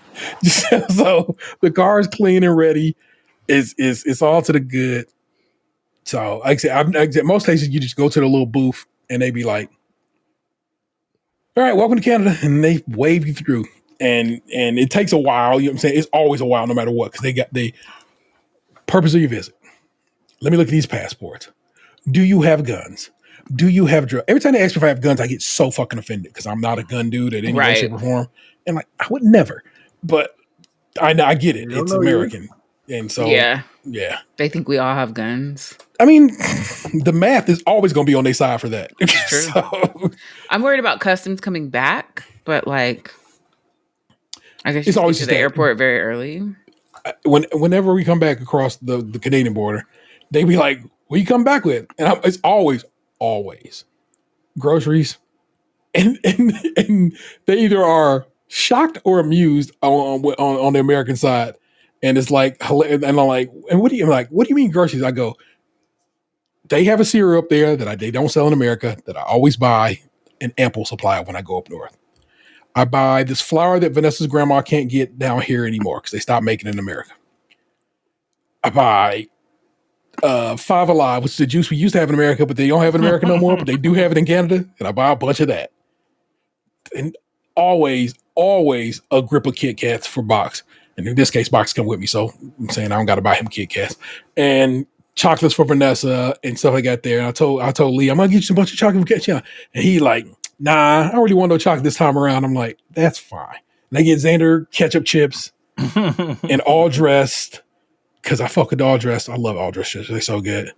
[SPEAKER 2] So the car is clean and ready. It's all to the good. So like I said, most places you just go to the little booth and they be like, all right, welcome to Canada. And they wave you through. And it takes a while. You know what I'm saying? It's always a while no matter what, because they got the purpose of your visit. Let me look at these passports. Do you have guns? Do you have drugs? Every time they ask me if I have guns, I get so fucking offended because I'm not a gun dude at any way, shape, or form. And like, I would never. But I get it. It's American. And so, yeah.
[SPEAKER 4] They think we all have guns.
[SPEAKER 2] I mean, the math is always going to be on their side for that.
[SPEAKER 4] True. So, I'm worried about customs coming back, but like, I guess it's always to the airport very early.
[SPEAKER 2] Whenever we come back across the Canadian border, they be like, what you come back with? And it's always groceries. And they either are shocked or amused on the American side. And it's like, and I'm like, and what do you mean groceries? I go, they have a cereal up there that they don't sell in America that I always buy an ample supply of when I go up north. I buy this flour that Vanessa's grandma can't get down here anymore because they stopped making it in America. I buy Five Alive, which is the juice we used to have in America, but they don't have it in America no more, but they do have it in Canada, and I buy a bunch of that. And always a grip of Kit Kats for Box. And in this case, Box come with me, so I'm saying I don't got to buy him Kit Kats. And chocolates for Vanessa and stuff like that there. And I told Lee, I'm going to get you a bunch of chocolate for Kit. And he like, nah, I don't really want no chocolate this time around. I'm like, that's fine. And I get Xander ketchup chips and all dressed, because I fuck with all dressed. I love all dressed chips. They're so good.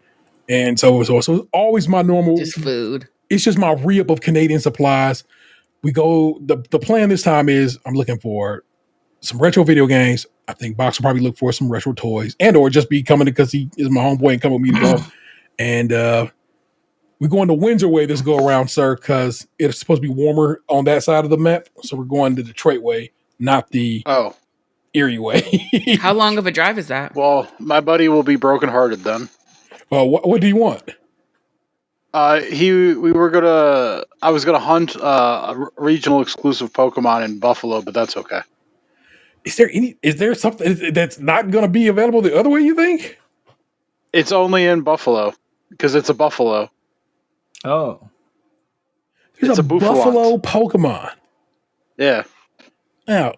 [SPEAKER 2] And so it's always my normal.
[SPEAKER 4] Just food.
[SPEAKER 2] It's just my re-up of Canadian supplies. We go, the plan this time is I'm looking for some retro video games. I think Box will probably look for some retro toys and or just be coming because he is my homeboy and come with me to go. And we're going the Windsor way this go around, sir, because it's supposed to be warmer on that side of the map. So we're going the Detroit way, not the Erie way.
[SPEAKER 4] How long of a drive is that?
[SPEAKER 5] Well, my buddy will be brokenhearted then.
[SPEAKER 2] What do you want?
[SPEAKER 5] I was gonna hunt a regional exclusive Pokemon in Buffalo, but that's okay.
[SPEAKER 2] Is there something that's not going to be available the other way, you think?
[SPEAKER 5] It's only in Buffalo because it's a buffalo.
[SPEAKER 3] Oh.
[SPEAKER 2] It's a buffalo Pokemon.
[SPEAKER 5] Yeah.
[SPEAKER 2] Now,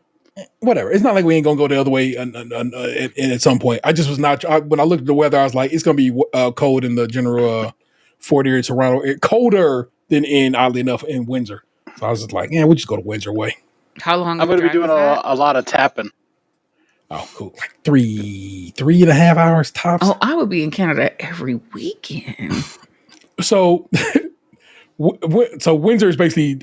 [SPEAKER 2] whatever. It's not like we ain't going to go the other way and at some point. I just was not, when I looked at the weather, I was like, it's going to be cold in the general Fort Erie, Toronto. Colder than oddly enough, in Windsor. So I was just like, yeah, we'll just go to Windsor way.
[SPEAKER 4] How long?
[SPEAKER 5] I'm going to be doing a lot of tapping.
[SPEAKER 2] Oh, cool. Like 3.5 hours tops.
[SPEAKER 4] Oh, I would be in Canada every weekend.
[SPEAKER 2] So, so Windsor is basically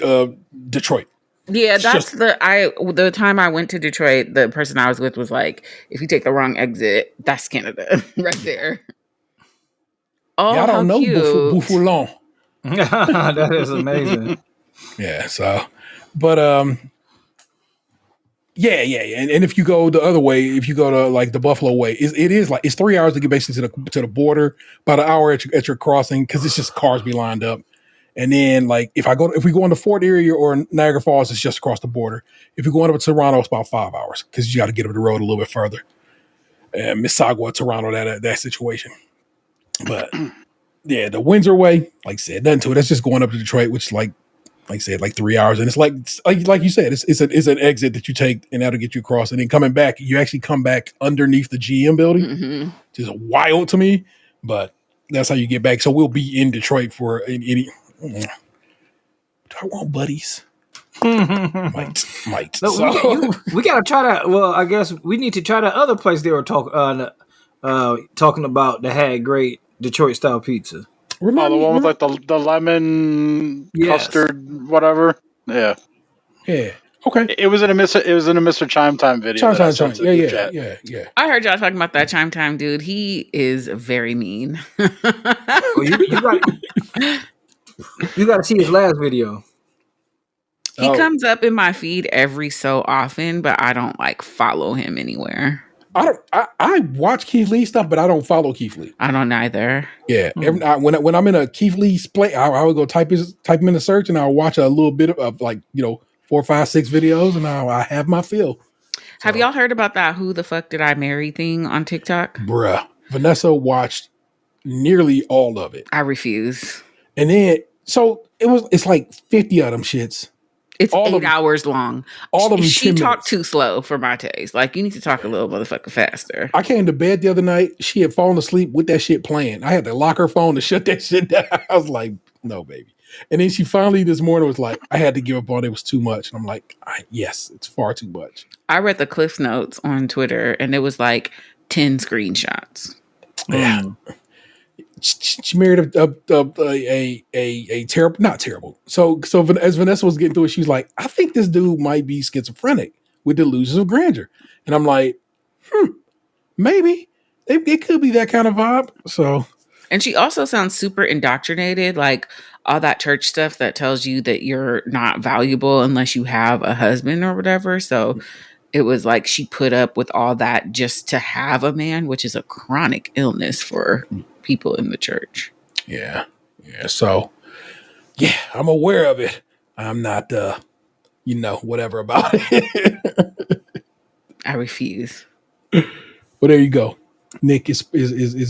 [SPEAKER 2] Detroit.
[SPEAKER 4] Yeah, that's the time I went to Detroit, the person I was with was like, if you take the wrong exit, that's Canada right there. Oh,
[SPEAKER 2] yeah, I don't know Buffalo.
[SPEAKER 3] That is amazing.
[SPEAKER 2] Yeah, so, but yeah. And if you go the other way, if you go to like the Buffalo way, it is like it's 3 hours to get basically to the border, about an hour at your crossing, because it's just cars be lined up. And then like if we go into Fort Erie or Niagara Falls, it's just across the border. If you're going up to Toronto, it's about 5 hours because you got to get up the road a little bit further. And Mississauga, Toronto, that situation. But yeah, the Windsor way, like I said, nothing to it. That's just going up to Detroit, which like I said, like 3 hours, and it's like you said, it's an exit that you take, and that'll get you across. And then coming back, you actually come back underneath the GM building, which is wild to me, but that's how you get back. So we'll be in Detroit for any. Do I want buddies? Might.
[SPEAKER 3] No,
[SPEAKER 2] So.
[SPEAKER 3] we gotta try that. Well, I guess we need to try that other place they were talking about that had great Detroit style pizza.
[SPEAKER 5] The one with like the lemon custard, whatever. Yeah.
[SPEAKER 2] Okay.
[SPEAKER 5] It was in a Mr. Chime Time video.
[SPEAKER 2] Chime. Yeah.
[SPEAKER 4] I heard y'all talking about that Chime Time dude. He is very mean.
[SPEAKER 3] Well, you got to see his last video.
[SPEAKER 4] He comes up in my feed every so often, but I don't like follow him anywhere.
[SPEAKER 2] I watch Keith Lee stuff, but I don't follow Keith Lee.
[SPEAKER 4] I don't either.
[SPEAKER 2] Yeah. When I'm in a Keith Lee play, I would go type him in the search, and I'll watch a little bit of like 4, 5, 6 videos, and I have my fill.
[SPEAKER 4] Have y'all heard about that "Who the fuck did I marry" thing on TikTok?
[SPEAKER 2] Bruh, Vanessa watched nearly all of it.
[SPEAKER 4] I refuse.
[SPEAKER 2] And then it's like 50 of them shits.
[SPEAKER 4] It's all 8 hours long.
[SPEAKER 2] All of them.
[SPEAKER 4] She talked too slow for my taste. Like, you need to talk a little motherfucker faster.
[SPEAKER 2] I came to bed the other night. She had fallen asleep with that shit playing. I had to lock her phone to shut that shit down. I was like, no, baby. And then she finally this morning was like, I had to give up on it. It was too much. And I'm like, yes, it's far too much.
[SPEAKER 4] I read the Cliff Notes on Twitter, and it was like 10 screenshots.
[SPEAKER 2] Yeah. She married a terrible, not terrible. So as Vanessa was getting through it, she was like, I think this dude might be schizophrenic with delusions of grandeur. And I'm like, maybe. It could be that kind of vibe. So,
[SPEAKER 4] and she also sounds super indoctrinated, like all that church stuff that tells you that you're not valuable unless you have a husband or whatever. So it was like she put up with all that just to have a man, which is a chronic illness for people in the church.
[SPEAKER 2] Yeah. So, yeah, I'm aware of it. I'm not, whatever about it.
[SPEAKER 4] I refuse.
[SPEAKER 2] Well, there you go. Nick is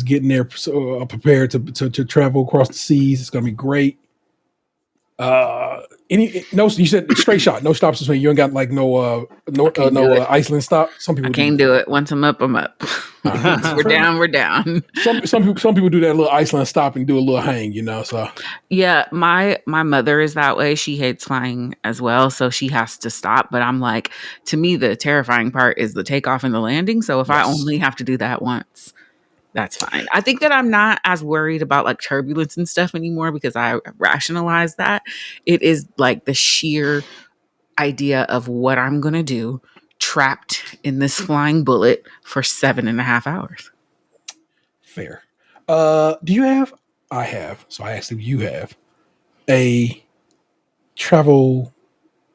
[SPEAKER 2] getting there, prepared to travel across the seas. It's going to be great. You said straight shot, no stops between. You ain't got like no Iceland stop. Some people
[SPEAKER 4] I can't do it. Once I'm up, I'm up. We're down. We're down.
[SPEAKER 2] Some people do that little Iceland stop and do a little hang, So
[SPEAKER 4] yeah, my mother is that way. She hates flying as well, so she has to stop. But I'm like, to me, the terrifying part is the takeoff and the landing. So if I only have to do that once, that's fine. I think that I'm not as worried about like turbulence and stuff anymore because I rationalize that. It is like the sheer idea of what I'm going to do trapped in this flying bullet for 7.5 hours.
[SPEAKER 2] Fair. Do you have? I have. So I asked if you have a travel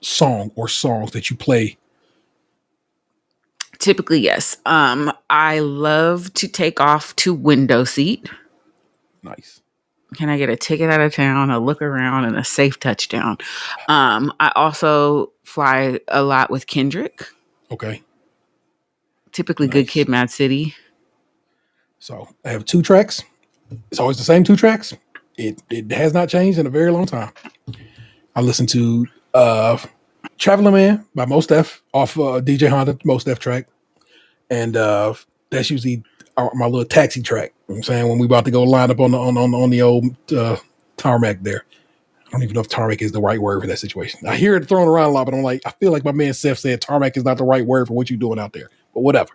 [SPEAKER 2] song or songs that you play.
[SPEAKER 4] Typically, yes. I love to take off to window seat.
[SPEAKER 2] Nice.
[SPEAKER 4] Can I get a ticket out of town, a look around, and a safe touchdown? I also fly a lot with Kendrick.
[SPEAKER 2] Okay.
[SPEAKER 4] Typically, nice. Good Kid, Mad City.
[SPEAKER 2] So I have 2 tracks. It's always the same 2 tracks. It has not changed in a very long time. I listen to Traveling Man by Mos Def off DJ Honda Mos Def track. And that's usually my little taxi track. You know what I'm saying, when we about to go line up on the old tarmac there. I don't even know if tarmac is the right word for that situation. I hear it thrown around a lot, but I'm like, I feel like my man Seth said tarmac is not the right word for what you're doing out there. But whatever.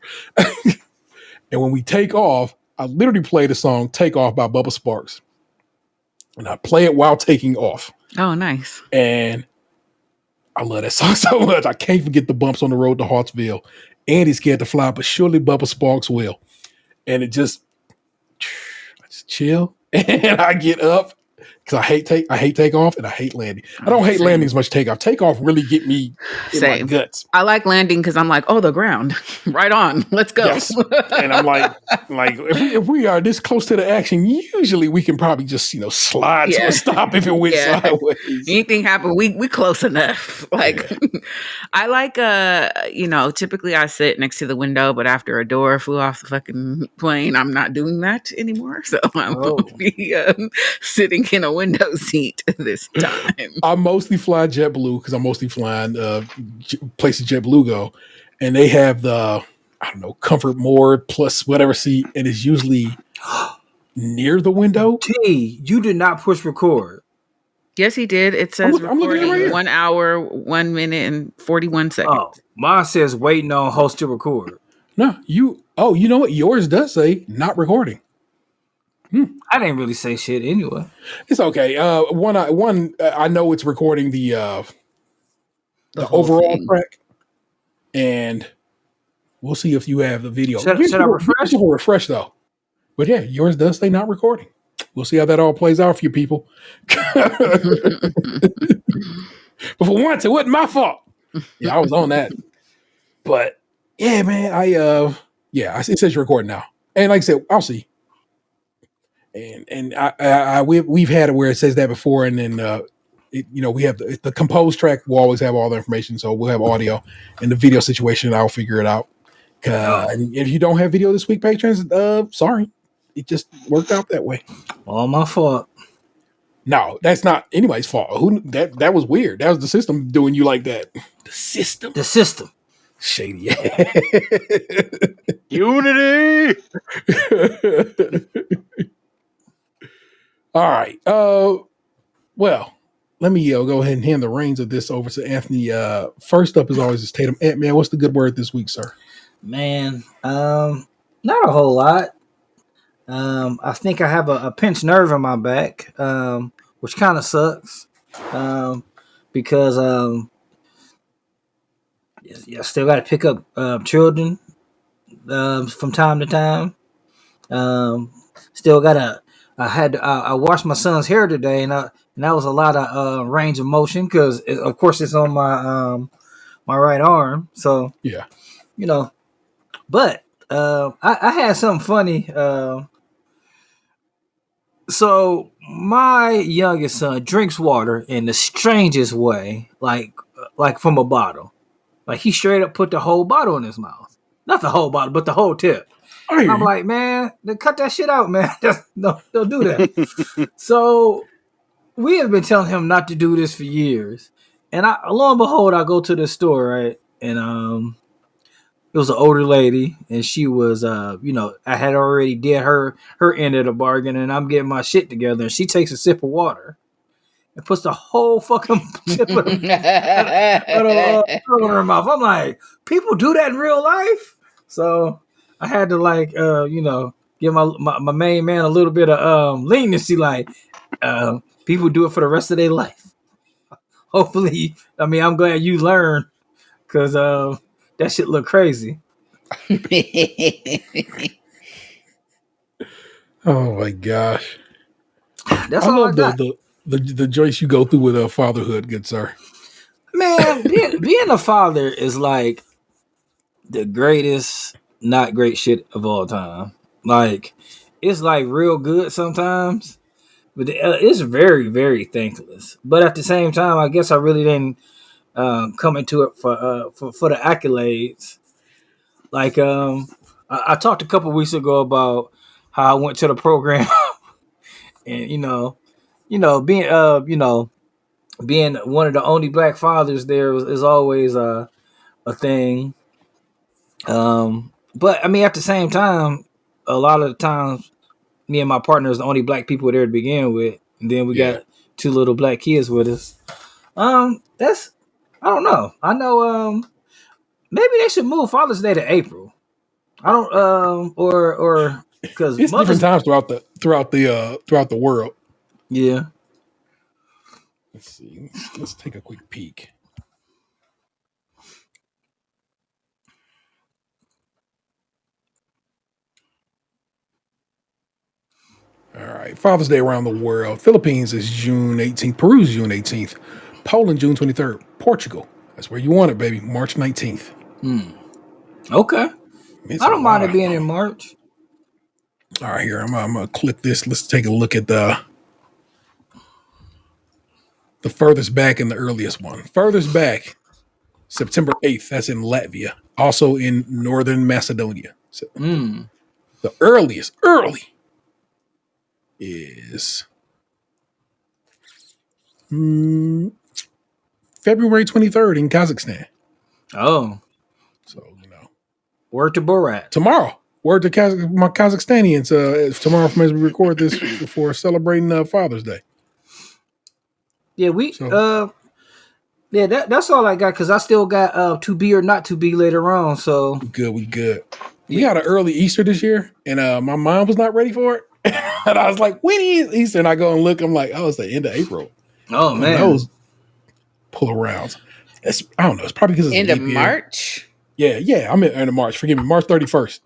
[SPEAKER 2] And when we take off, I literally play the song Take Off by Bubba Sparks. And I play it while taking off.
[SPEAKER 4] Oh, nice.
[SPEAKER 2] And I love that song so much. I can't forget the bumps on the road to Hartsville. Andy's scared to fly, but surely Bubba Sparks will. And I just chill. And I get up. Because I hate takeoff and I hate landing. I don't hate landing as much as takeoff. Takeoff really get me in my guts.
[SPEAKER 4] I like landing because I'm like, oh, the ground. Right on. Let's go. Yes.
[SPEAKER 2] And I'm like if we are this close to the action, usually we can probably just, slide to a stop if it went sideways.
[SPEAKER 4] Anything happen, we close enough. I like, typically I sit next to the window, but after a door flew off the fucking plane, I'm not doing that anymore. So I'm going to be sitting in a window seat this time.
[SPEAKER 2] I mostly fly JetBlue because I'm mostly flying places JetBlue go, and they have the comfort more plus whatever seat, and it's usually near the window.
[SPEAKER 3] T, you did not push record.
[SPEAKER 4] Yes, he did. It says recording right 1 hour, 1 minute, and 41 seconds.
[SPEAKER 3] Oh, mine says waiting on host to record.
[SPEAKER 2] No, you know what? Yours does say not recording.
[SPEAKER 3] I didn't really say shit anyway.
[SPEAKER 2] It's okay. I know it's recording the overall track, and we'll see if you have the video.
[SPEAKER 3] Should I refresh?
[SPEAKER 2] Refresh though. But yeah, yours does say not recording. We'll see how that all plays out for you people. But for once, it wasn't my fault. Yeah, I was on that. But yeah, man, it says you're recording now, and like I said, I'll see. And we've had it where it says that before, and then we have the composed track. We'll always have all the information, so we'll have audio. And the video situation, I'll figure it out. And if you don't have video this week, patrons, sorry, it just worked out that way.
[SPEAKER 3] All my fault.
[SPEAKER 2] No, that's not anybody's fault. That was weird. That was the system doing you like that. The system. Shady.
[SPEAKER 5] Unity.
[SPEAKER 2] All right. Well, let me go ahead and hand the reins of this over to Anthony. First up, as always, is Tatum. Man, what's the good word this week, sir?
[SPEAKER 3] Man, not a whole lot. I think I have a pinched nerve in my back, which kind of sucks. Because I still got to pick up children from time to time. Still got to. I washed my son's hair today, and that was a lot of range of motion because, of course, it's on my my right arm. So
[SPEAKER 2] yeah,
[SPEAKER 3] But I had something funny. So my youngest son drinks water in the strangest way, like from a bottle. Like he straight up put the whole bottle in his mouth. Not the whole bottle, but the whole tip. And I'm like, man, then cut that shit out, man. Don't do that. So we have been telling him not to do this for years. And lo and behold, I go to the store, right? And it was an older lady, and she was, I had already did her end of the bargain, and I'm getting my shit together. And she takes a sip of water and puts the whole fucking sip of in her mouth. I'm like, people do that in real life? So I had to give my main man a little bit of leniency, people do it for the rest of their life. Hopefully, I'm glad you learned, because that shit look crazy.
[SPEAKER 2] Oh my gosh.
[SPEAKER 3] That's all I got.
[SPEAKER 2] The joys you go through with fatherhood, good sir.
[SPEAKER 3] Man, being a father is like the greatest not great shit of all time. Like, it's like real good sometimes, but it's very, very thankless. But at the same time, I guess I really didn't come into it for the accolades. Like, I talked a couple weeks ago about how I went to the program, and being one of the only black fathers there is always a thing. But at the same time, a lot of the times, me and my partner is the only black people there to begin with, and then we got 2 little black kids with us. That's, I don't know. I know. Maybe they should move Father's Day to April. I don't. Or because
[SPEAKER 2] it's different times throughout the world.
[SPEAKER 3] Yeah.
[SPEAKER 2] Let's see. Let's take a quick peek. All right. Father's Day around the world. Philippines is June 18th. Peru is June 18th. Poland, June 23rd. Portugal. That's where you want it, baby. March 19th.
[SPEAKER 3] Okay. I don't mind it being in March.
[SPEAKER 2] All right, here. I'm going to click this. Let's take a look at the furthest back and the earliest one. Furthest back, September 8th. That's in Latvia. Also in Northern Macedonia. So the earliest is February 23rd in Kazakhstan.
[SPEAKER 3] Oh.
[SPEAKER 2] So,
[SPEAKER 3] word to Borat.
[SPEAKER 2] Tomorrow. Word to my Kazakhstanians. Tomorrow, as we record this for celebrating Father's Day.
[SPEAKER 3] Yeah, that's all I got, because I still got to be or not to be later on. So
[SPEAKER 2] we good. We had an early Easter this year, and my mom was not ready for it. And I was like, when is Easter? And I go and look, I'm like, oh, it's the end of April.
[SPEAKER 3] Oh, man.
[SPEAKER 2] Those pull arounds. I don't know. It's probably because it's
[SPEAKER 4] end of March.
[SPEAKER 2] Yeah. I'm in March. Forgive me, March 31st.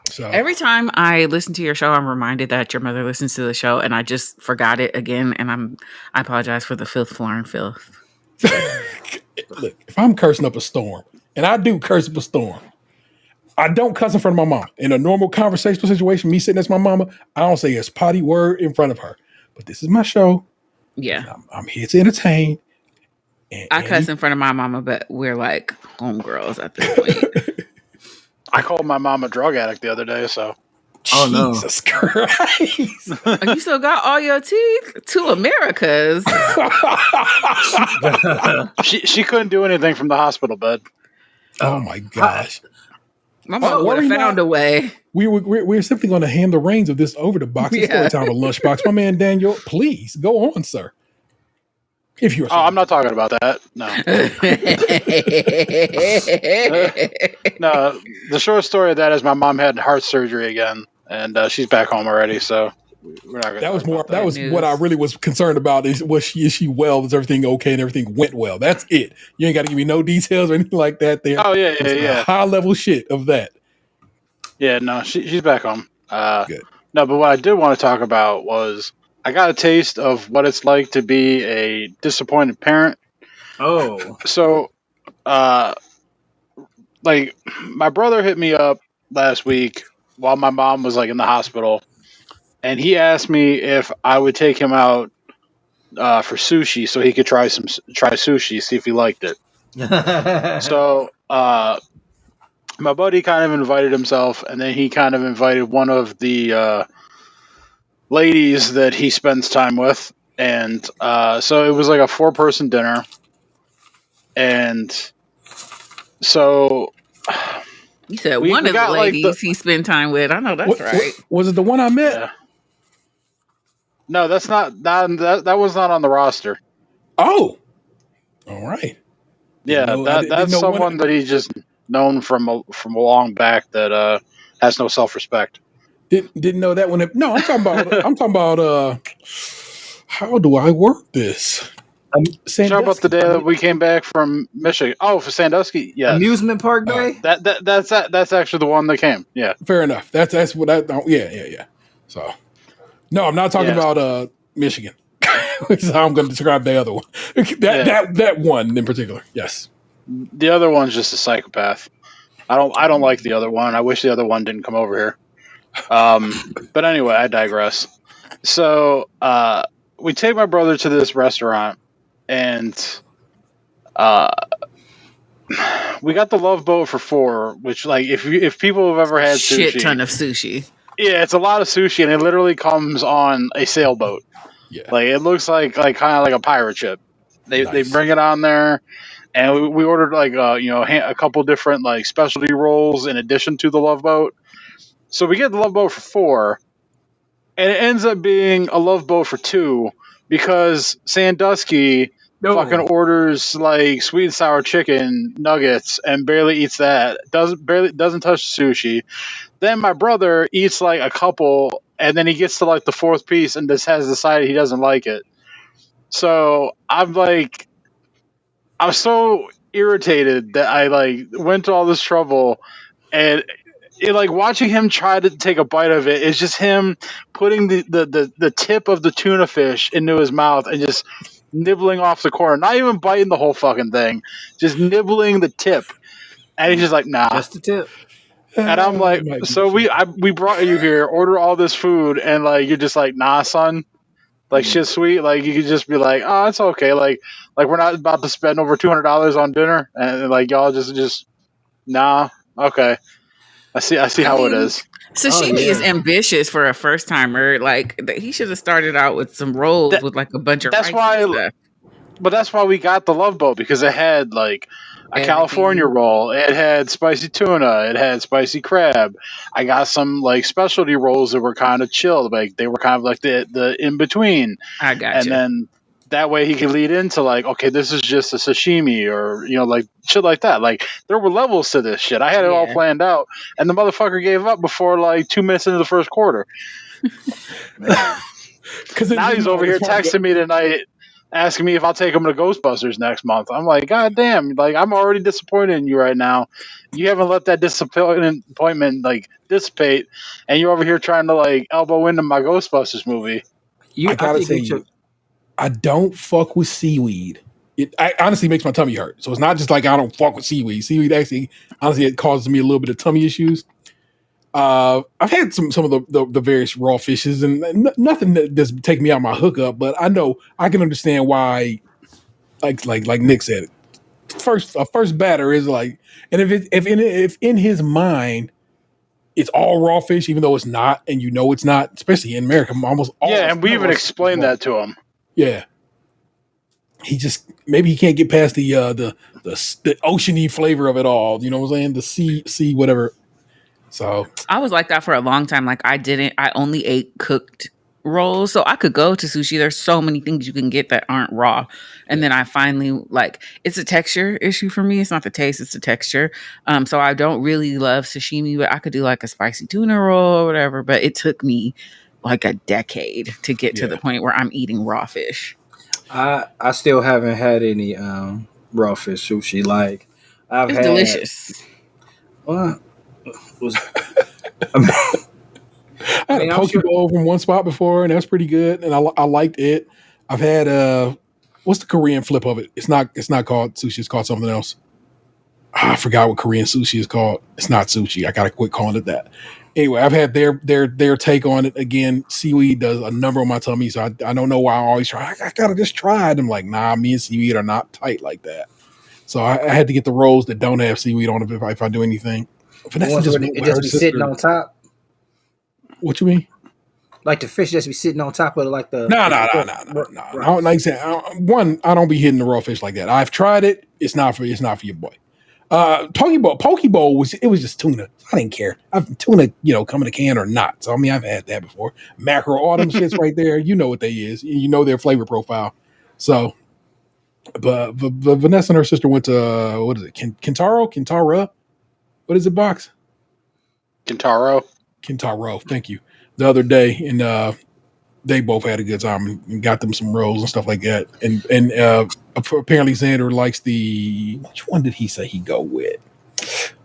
[SPEAKER 2] So
[SPEAKER 4] every time I listen to your show, I'm reminded that your mother listens to the show, and I just forgot it again. And I apologize for the filth, Lauren filth.
[SPEAKER 2] Look, if I'm cursing up a storm, and I do curse up a storm, I don't cuss in front of my mom. In a normal conversational situation, me sitting as my mama, I don't say a potty word in front of her. But this is my show.
[SPEAKER 4] Yeah,
[SPEAKER 2] I'm here to entertain.
[SPEAKER 4] I cuss in front of my mama, but we're like homegirls at this point.
[SPEAKER 5] I called my mom a drug addict the other day, so.
[SPEAKER 3] Oh, no.
[SPEAKER 2] Jesus Christ.
[SPEAKER 4] You still got all your teeth? To Americas.
[SPEAKER 5] She couldn't do anything from the hospital bed.
[SPEAKER 2] Oh, my gosh.
[SPEAKER 4] My mom would have found a way.
[SPEAKER 2] We're simply going to hand the reins of this over to Boxing Story Time with Lunchbox. My man Daniel, please go on, sir. If you're
[SPEAKER 5] I'm not talking about that. No. No. The short story of that is my mom had heart surgery again, and she's back home already. So we're not. That was more.
[SPEAKER 2] That was what I really was concerned about. Is she well? Is everything okay? And everything went well. That's it. You ain't got to give me no details or anything like that. There.
[SPEAKER 5] Oh yeah.
[SPEAKER 2] High level shit of that.
[SPEAKER 5] Yeah. No. She's back home.
[SPEAKER 2] Good.
[SPEAKER 5] No, but what I did want to talk about was I got a taste of what it's like to be a disappointed parent.
[SPEAKER 3] Oh.
[SPEAKER 5] So, like, my brother hit me up last week while my mom was, like, in the hospital, and he asked me if I would take him out for sushi so he could try sushi, see if he liked it. So, my buddy kind of invited himself, and then he kind of invited one of the ladies that he spends time with, and so it was like a 4-person dinner, and so
[SPEAKER 4] You said
[SPEAKER 5] we
[SPEAKER 4] one of the
[SPEAKER 5] got like
[SPEAKER 4] ladies he spent time with. I know that's right.
[SPEAKER 2] Was it the one I met?
[SPEAKER 5] Yeah. No, that's not that was not on the roster.
[SPEAKER 2] Oh, all right.
[SPEAKER 5] Yeah, that's someone that he's just known from a long back that has no self-respect.
[SPEAKER 2] Didn't know that one. No, I'm talking about. How do I work this?
[SPEAKER 5] Talk about the day that we came back from Michigan. Oh, for Sandusky, yes.
[SPEAKER 3] Amusement park day.
[SPEAKER 5] That's actually the one that came. Yeah,
[SPEAKER 2] fair enough. That's what I. Yeah. So, no, I'm not talking about Michigan. Which is how I'm going to describe the other one. That one in particular. Yes.
[SPEAKER 5] The other one's just a psychopath. I don't like the other one. I wish the other one didn't come over here. But anyway, I digress. So we take my brother to this restaurant, and we got the Love Boat for $4, which, like, if people have ever had sushi,
[SPEAKER 4] shit ton of sushi.
[SPEAKER 5] Yeah, it's a lot of sushi, and it literally comes on a sailboat.
[SPEAKER 2] Yeah,
[SPEAKER 5] like it looks like kind of like a pirate ship. They bring it on there, and we ordered like a couple different like specialty rolls in addition to the Love Boat. So we get the Love Boat for $4, and it ends up being a Love Boat for $2 because Sandusky fucking orders like sweet and sour chicken nuggets and barely eats that. Doesn't touch sushi. Then my brother eats like a couple, and then he gets to like the 4th piece and just has decided he doesn't like it. So I'm so irritated that I like went to all this trouble, and like watching him try to take a bite of it is just him putting the tip of the tuna fish into his mouth and just nibbling off the corner, not even biting the whole fucking thing, just nibbling the tip. And he's just like, nah.
[SPEAKER 3] Just the tip.
[SPEAKER 5] And I'm like, so we brought you here, order all this food, and like you're just like, nah, son. Like shit's sweet. Like you could just be like, oh, it's okay. Like we're not about to spend over $200 on dinner, and like y'all just nah, okay. I see how it is.
[SPEAKER 4] Sashimi is ambitious for a first timer. Like he should have started out with some rolls with like a bunch of.
[SPEAKER 5] That's why. But that's why we got the Love Boat, because it had like a California roll, it had spicy tuna, it had spicy crab. I got some like specialty rolls that were kind of chilled, like they were kind of like the in between.
[SPEAKER 4] I got
[SPEAKER 5] and then that way he could lead into like, okay, this is just a sashimi, or like shit like that. Like there were levels to this shit. I had it all planned out, and the motherfucker gave up before like 2 minutes into the first quarter. Because now he's over here texting me tonight, asking me if I'll take him to Ghostbusters next month. I'm like, God damn, like I'm already disappointed in you right now. You haven't let that disappointment like dissipate, and you're over here trying to like elbow into my Ghostbusters movie.
[SPEAKER 2] I gotta say, I don't fuck with seaweed. It honestly makes my tummy hurt. So it's not just like I don't fuck with seaweed. Seaweed actually, honestly, it causes me a little bit of tummy issues. I've had some of the various raw fishes, and nothing that does take me out my hookup. But I know I can understand why, like Nick said, a first batter is like, and if in his mind it's all raw fish, even though it's not, and it's not, especially in America, almost all.
[SPEAKER 5] Yeah, and we even explained that to him.
[SPEAKER 2] Yeah, he just maybe he can't get past the oceany flavor of it all. You know what I'm saying? The sea whatever. So
[SPEAKER 4] I was like that for a long time. Like I only ate cooked rolls, so I could go to sushi. There's so many things you can get that aren't raw, and then I finally like it's a texture issue for me. It's not the taste; it's the texture. So I don't really love sashimi, but I could do like a spicy tuna roll or whatever. But it took me like a decade to get to the point where I'm eating raw fish.
[SPEAKER 3] I still haven't had any raw fish sushi. Like
[SPEAKER 4] it's delicious.
[SPEAKER 3] What? Was
[SPEAKER 2] I had a poke bowl from one spot before, and that's pretty good, and I liked it. I've had what's the Korean flip of it? It's not called sushi. It's called something else. I forgot what Korean sushi is called. It's not sushi. I gotta quit calling it that. Anyway, I've had their take on it. Again, seaweed does a number on my tummy, so I don't know why I always try. I gotta just try it. I'm like, nah, me and seaweed are not tight like that. So I had to get the rolls that don't have seaweed on it if I do anything.
[SPEAKER 3] The
[SPEAKER 2] Vanessa
[SPEAKER 3] ones
[SPEAKER 2] just
[SPEAKER 3] where
[SPEAKER 2] went
[SPEAKER 3] it
[SPEAKER 2] with her
[SPEAKER 3] just be sitting
[SPEAKER 2] sister.
[SPEAKER 3] on top.
[SPEAKER 2] What you mean?
[SPEAKER 3] Like the fish just be sitting on top of like the
[SPEAKER 2] No.
[SPEAKER 3] right.
[SPEAKER 2] Like I said, I don't be hitting the raw fish like that. I've tried it. It's not for your boy. Poke bowl was just tuna. I didn't care. Tuna, come in a can or not. So I mean, I've had that before. Mackerel, all them shits right there. You know what they is. You know their flavor profile. So, but Vanessa and her sister went to what is it? Kintara. What is it? Box
[SPEAKER 5] Kintaro.
[SPEAKER 2] Thank you. The other day, and they both had a good time and got them some rolls and stuff like that. And apparently Xander likes which one did he say he go with?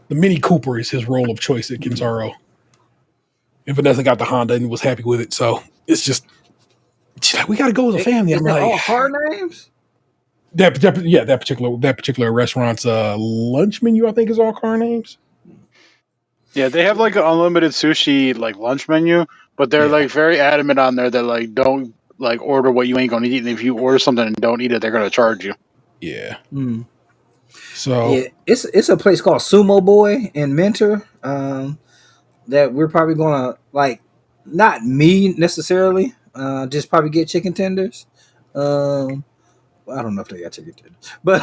[SPEAKER 2] The Mini Cooper is his roll of choice at Kintaro. And Vanessa got the Honda and was happy with it. So it's just, she's like, we got to go as a family.
[SPEAKER 3] Is
[SPEAKER 2] I'm
[SPEAKER 3] that
[SPEAKER 2] like,
[SPEAKER 3] all car names?
[SPEAKER 2] that particular restaurant's lunch menu, I think, is all car names.
[SPEAKER 5] Yeah, they have like an unlimited sushi like lunch menu, but they're like very adamant on there that like don't like order what you ain't gonna eat, and if you order something and don't eat it, they're gonna charge you.
[SPEAKER 2] Yeah.
[SPEAKER 3] Mm.
[SPEAKER 2] So
[SPEAKER 3] yeah, it's a place called Sumo Boy in Mentor that we're probably gonna like. Not me necessarily. Just probably get chicken tenders. I don't know if they got chicken tenders, but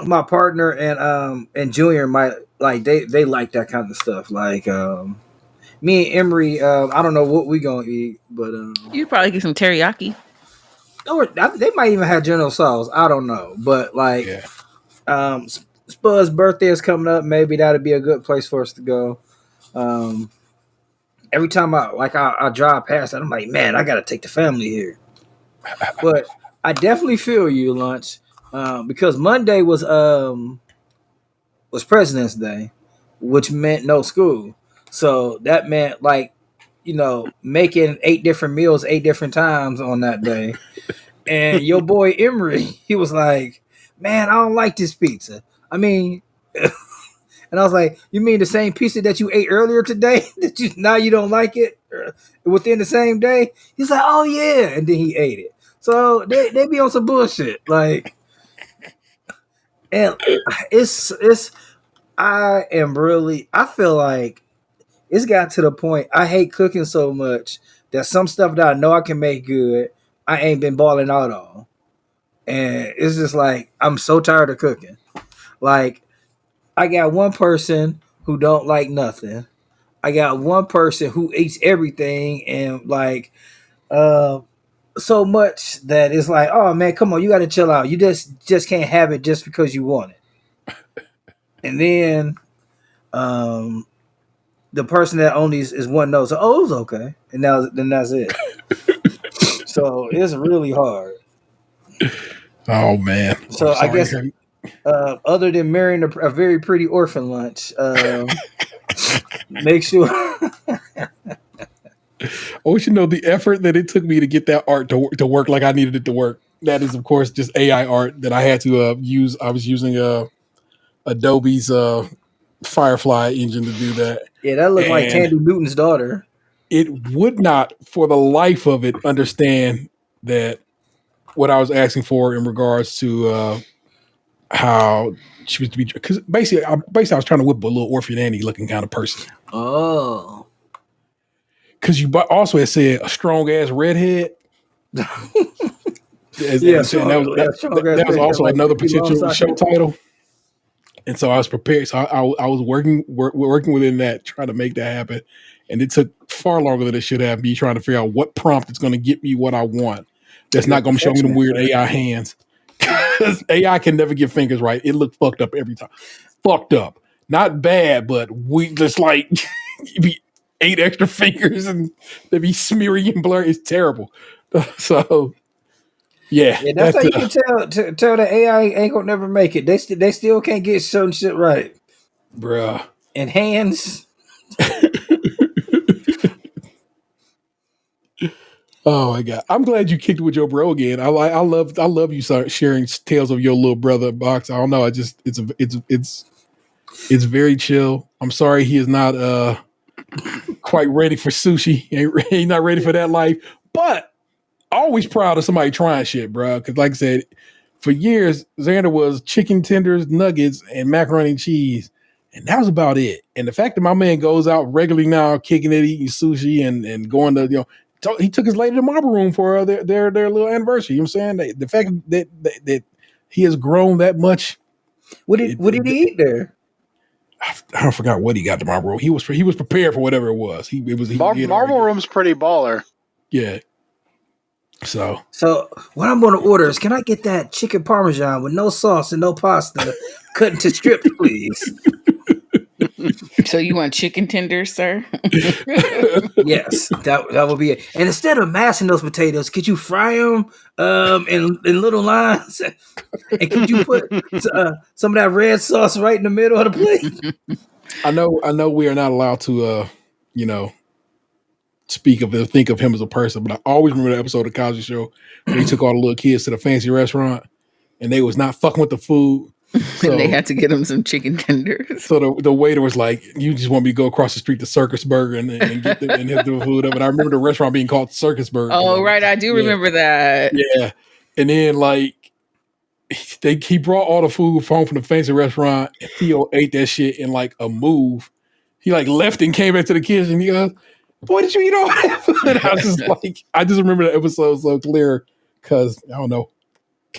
[SPEAKER 3] my partner and Junior might like they like that kind of stuff. Like me and Emery, I don't know what we gonna eat, but
[SPEAKER 4] You probably get some teriyaki.
[SPEAKER 3] or they might even have General Tso's. I don't know, but like
[SPEAKER 2] yeah.
[SPEAKER 3] Spud's birthday is coming up. Maybe that'd be a good place for us to go. Every time I drive past it, I'm like, man, I gotta take the family here. But I definitely feel you, Lunch, because Monday was President's Day, which meant no school. So that meant making 8 different meals 8 different times on that day. And your boy Emery, he was like, man, I don't like this pizza. I mean, and I was like, you mean the same pizza that you ate earlier today that you don't like it within the same day? He's like, oh yeah. And then he ate it. So they be on some bullshit. Like, and I feel like it's got to the point I hate cooking so much that some stuff that I know I can make good, I ain't been balling out on. And it's just like I'm so tired of cooking. Like I got one person who don't like nothing. I got one person who eats everything and so much that it's like, oh man, come on, you gotta chill out. You just can't have it just because you want it. And then the person that only is one knows, oh, it was okay. And then that's it. So it's really hard.
[SPEAKER 2] Oh man.
[SPEAKER 3] So I guess other than marrying a very pretty orphan Lunch, make sure.
[SPEAKER 2] I want you to know the effort that it took me to get that art to work like I needed it to work. That is, of course, just AI art that I had to use. I was using Adobe's Firefly engine to do that.
[SPEAKER 3] Yeah, that looked like Tandy Newton's daughter.
[SPEAKER 2] It would not, for the life of it, understand that what I was asking for in regards to how she was to be. Because basically, I was trying to whip a little orphan Annie looking kind of person.
[SPEAKER 3] Oh.
[SPEAKER 2] Because you also had said a strong ass redhead.
[SPEAKER 3] Yeah,
[SPEAKER 2] that was also another potential show title. And so I was prepared. So I was working within that, trying to make that happen. And it took far longer than it should have, me trying to figure out what prompt is going to get me what I want. That's not going to show me them weird AI hands. Because AI can never get fingers right. It looked fucked up every time. Fucked up. Not bad, but we just like be 8 extra fingers and they be smeary and blurry. It's terrible. So yeah,
[SPEAKER 3] that's how you can tell the AI ain't gonna never make it. They still can't get certain shit right,
[SPEAKER 2] bruh.
[SPEAKER 3] And hands.
[SPEAKER 2] Oh my god! I'm glad you kicked with your bro again. I love you sharing tales of your little brother Box. I don't know. It's very chill. I'm sorry he is not quite ready for sushi. He's not ready for that life. But always proud of somebody trying shit, bro. Because like I said, for years, Xander was chicken tenders, nuggets, and macaroni and cheese. And that was about it. And the fact that my man goes out regularly now, kicking it, eating sushi, and going to, he took his lady to Marble Room for their little anniversary. You know what I'm saying? The fact that he has grown that much.
[SPEAKER 3] What did he eat there?
[SPEAKER 2] I forgot what he got to Marble Room. He was prepared for whatever it was.
[SPEAKER 5] Marble Room's pretty baller.
[SPEAKER 2] Yeah. So
[SPEAKER 3] what I'm going to order is, can I get that chicken parmesan with no sauce and no pasta, cut into strips, please?
[SPEAKER 4] So you want chicken tenders, sir?
[SPEAKER 3] Yes, that would be it. And instead of mashing those potatoes, could you fry them in little lines? And could you put some of that red sauce right in the middle of the plate?
[SPEAKER 2] I know we are not allowed to think of him as a person, but I always remember the episode of Cosby Show where he took all the little kids to the fancy restaurant and they was not fucking with the food. So,
[SPEAKER 4] and they had to get him some chicken tenders.
[SPEAKER 2] So the waiter was like, "You just want me to go across the street to Circus Burger and get them and hit the food up." And I remember the restaurant being called Circus Burger.
[SPEAKER 4] Oh, right, I do remember that.
[SPEAKER 2] Yeah, and then he brought all the food home from the fancy restaurant. And Theo ate that shit in like a move. He left and came back to the kitchen. He goes, "Boy, did you eat all that food?" And I just remember the episode so clear because I don't know.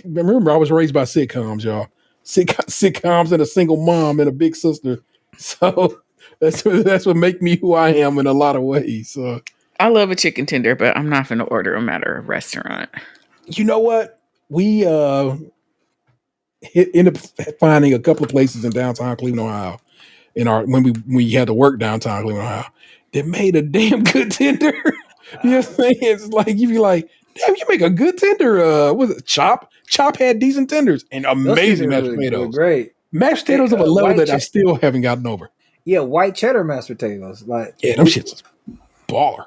[SPEAKER 2] Remember, I was raised by sitcoms, y'all. Sitcoms and a single mom and a big sister. So that's what make me who I am in a lot of ways. So
[SPEAKER 4] I love a chicken tender, but I'm not going to order them at a restaurant.
[SPEAKER 2] You know what? We ended up finding a couple of places in downtown Cleveland, Ohio. When we had to work downtown Cleveland, Ohio, that made a damn good tender. You know what I'm saying? It's like you'd be like, damn, you make a good tender. Was it Chop? Chop had decent tenders and amazing mashed potatoes.
[SPEAKER 3] Great
[SPEAKER 2] Mashed potatoes of a level that I still haven't gotten over.
[SPEAKER 3] Yeah, white cheddar mashed potatoes.
[SPEAKER 2] Them shits baller.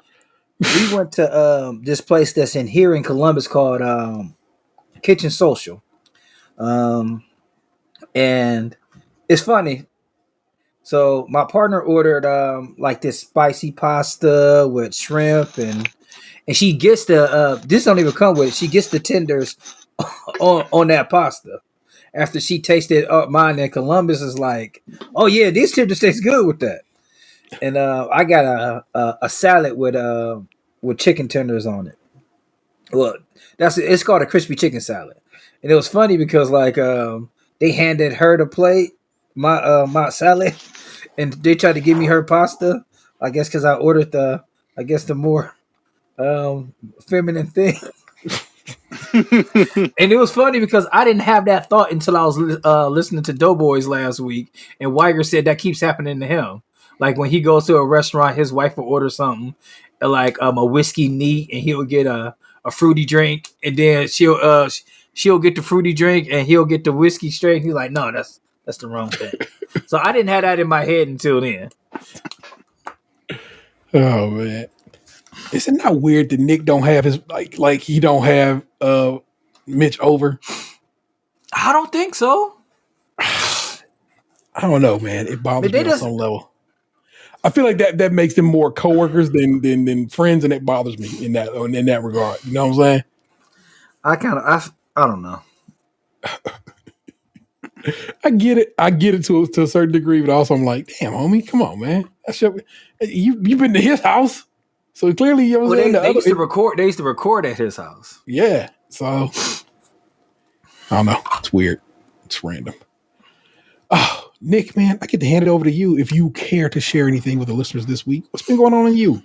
[SPEAKER 3] We went to this place that's in here in Columbus called Kitchen Social. And it's funny. So my partner ordered this spicy pasta with shrimp and she gets the this don't even come with it. She gets the tenders on that pasta. After she tasted mine in Columbus is like, oh yeah, these tenders taste good with that. And I got a salad with chicken tenders on it. Well, it's called a crispy chicken salad. And it was funny because they handed her the plate, my salad, and they tried to give me her pasta. I guess because I ordered the more feminine thing. And it was funny because I didn't have that thought until I was listening to Doughboys last week, and Weiger said that keeps happening to him. Like when he goes to a restaurant, his wife will order something like a whiskey neat, and he'll get a fruity drink, and then she'll get the fruity drink, and he'll get the whiskey straight. He's like, no, that's the wrong thing. So I didn't have that in my head until then.
[SPEAKER 2] Oh man. Is it not weird that Nick don't have his like he don't have Mitch over?
[SPEAKER 3] I don't think so.
[SPEAKER 2] I don't know, man. It bothers me on some level. I feel like that makes them more coworkers than friends, and it bothers me in that regard. You know what I'm saying?
[SPEAKER 3] I don't know.
[SPEAKER 2] I get it to a certain degree, but also I'm like, damn, homie, come on, man. You've been to his house. So clearly, you know what I'm saying?
[SPEAKER 3] They used to record at his house.
[SPEAKER 2] Yeah. So I don't know. It's weird. It's random. Oh, Nick, man, I get to hand it over to you if you care to share anything with the listeners this week. What's been going on in you?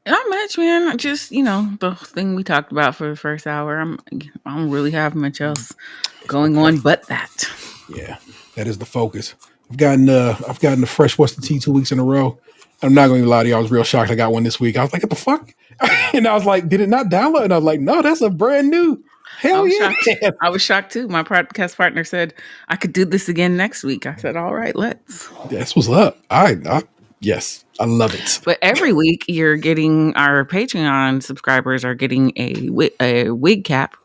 [SPEAKER 4] Not much, man. Just the thing we talked about for the first hour. I don't really have much else going on but that.
[SPEAKER 2] Yeah, that is the focus. I've gotten the fresh What's the Tea 2 weeks in a row. I'm not going to lie to you. I was real shocked I got one this week. I was like, what the fuck? And I was like, did it not download? And I was like, no, that's a brand new. Hell yeah.
[SPEAKER 4] I was shocked too. My podcast partner said I could do this again next week. I said, all right, let's.
[SPEAKER 2] That's what's up. Yes, I love it.
[SPEAKER 4] But every week you're getting, our Patreon subscribers are getting a wig cap.